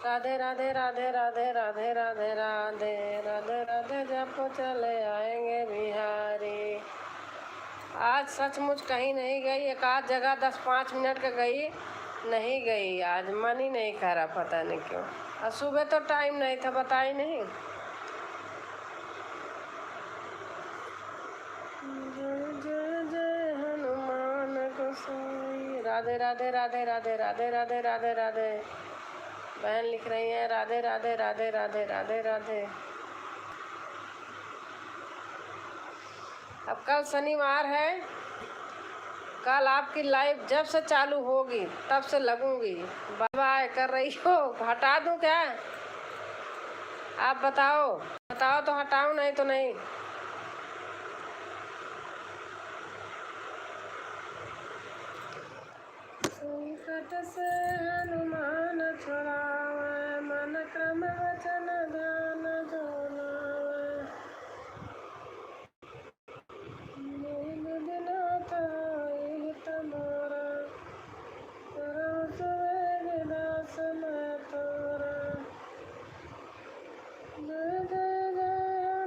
राधे राधे राधे राधे राधे राधे राधे राधे राधे जब चले आएंगे बिहारी। आज सचमुच कहीं नहीं गई, एक आध जगह 10-5 मिनट का गई, नहीं गई। आज मन ही नहीं कर रहा, पता नहीं क्यों। और सुबह तो टाइम नहीं था, बताई नहीं। जय जय जय हनुमान गोसाई। राधे राधे राधे राधे राधे राधे राधे राधे। बहन लिख रही हैं राधे राधे राधे राधे राधे राधे। अब कल शनिवार है, कल आपकी लाइव जब से चालू होगी तब से लगूंगी। बाय बाय कर रही हो, हटा दूं क्या? आप बताओ, बताओ तो हटाऊं, नहीं तो नहीं। संकट से हनुमान छुड़ावे, मन क्रम वचन ध्यान जो लावे। दीन दीनाथ होई तमोरा, करौ सुवेग दास मैं तोरा। जय जय जय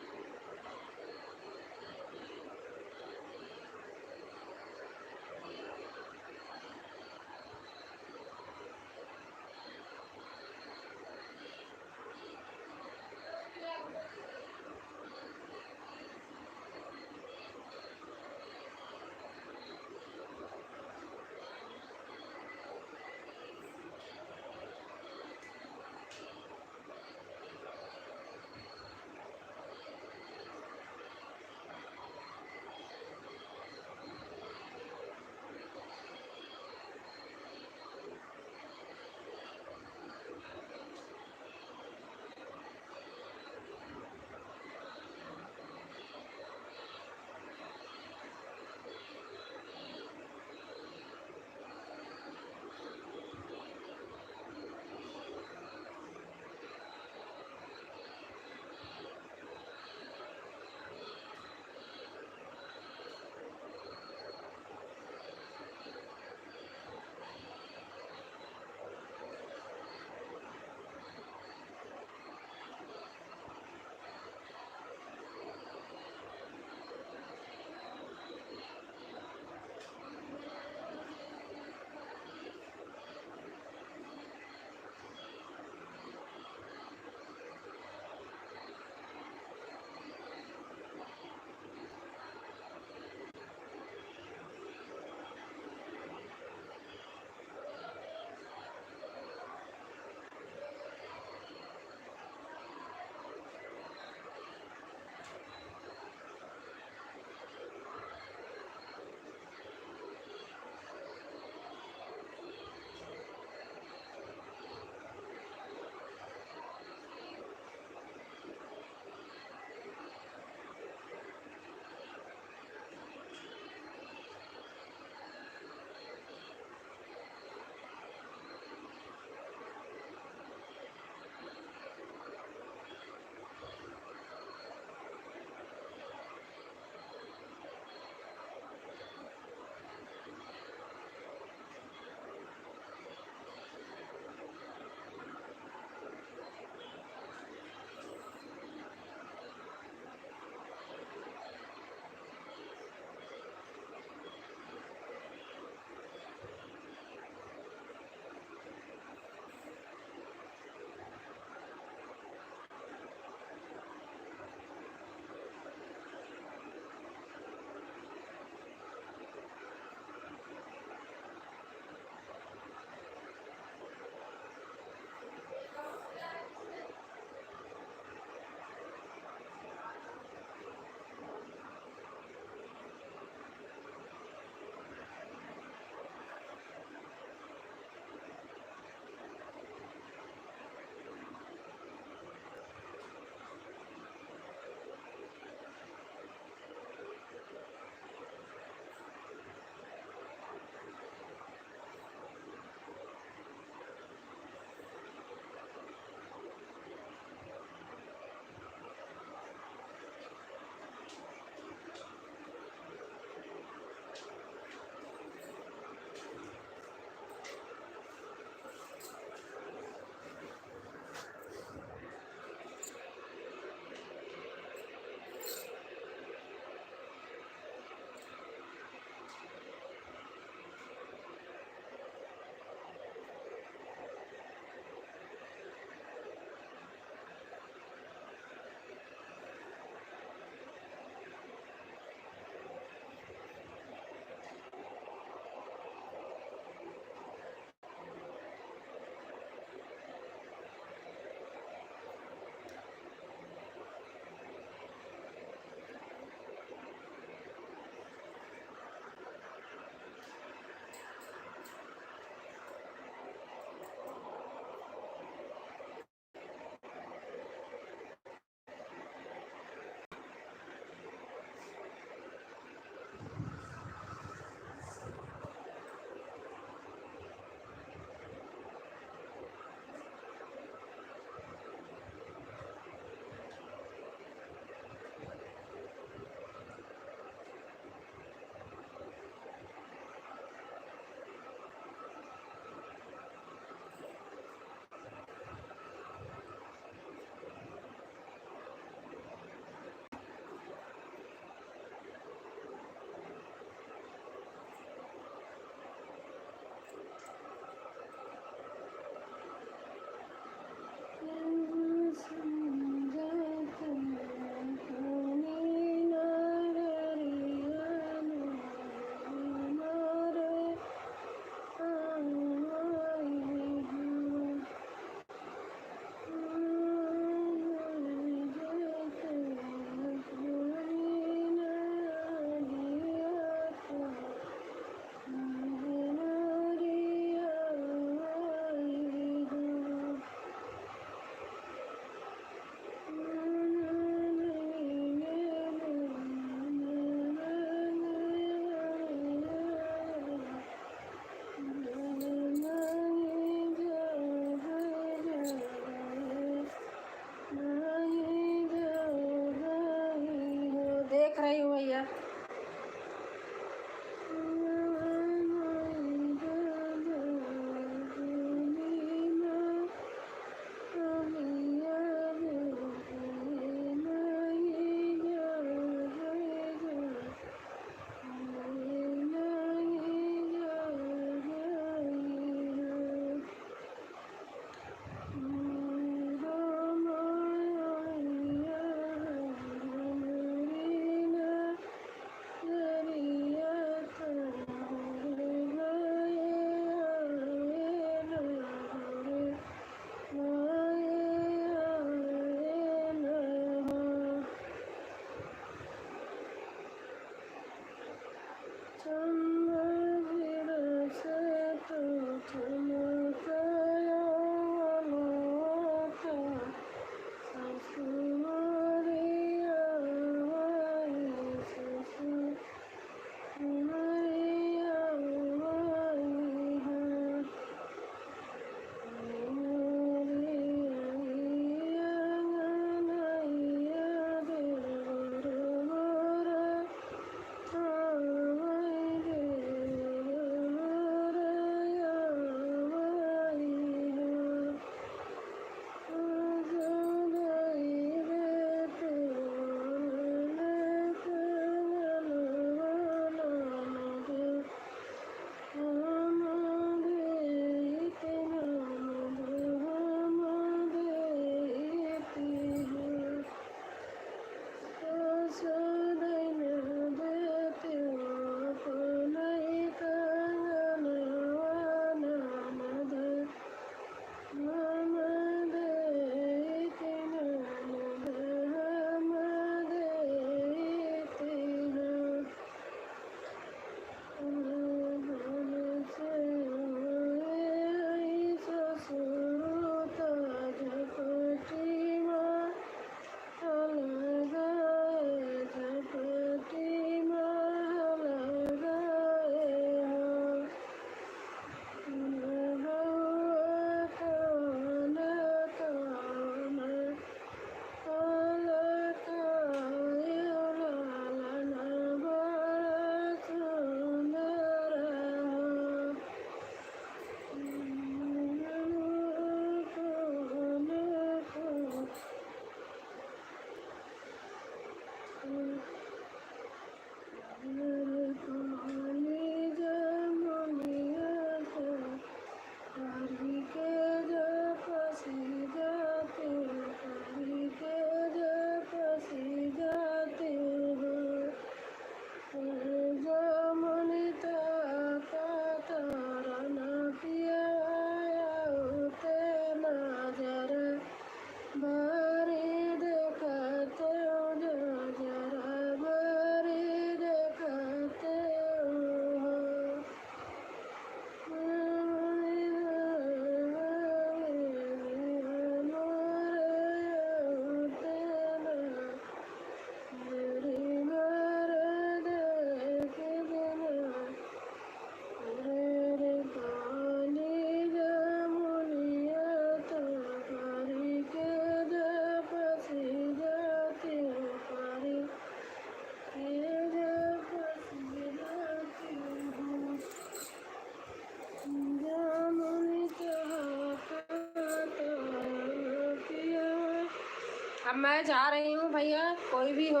अब मैं जा रही हूँ भैया, कोई भी हो,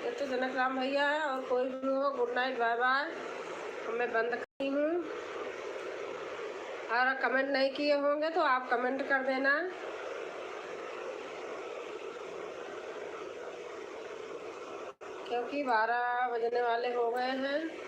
ये तो जनक राम भैया है, और कोई भी हो, गुड नाइट, बाय बाय। मैं बंद करती हूँ। और कमेंट नहीं किए होंगे तो आप कमेंट कर देना, क्योंकि 12 बजने वाले हो गए हैं।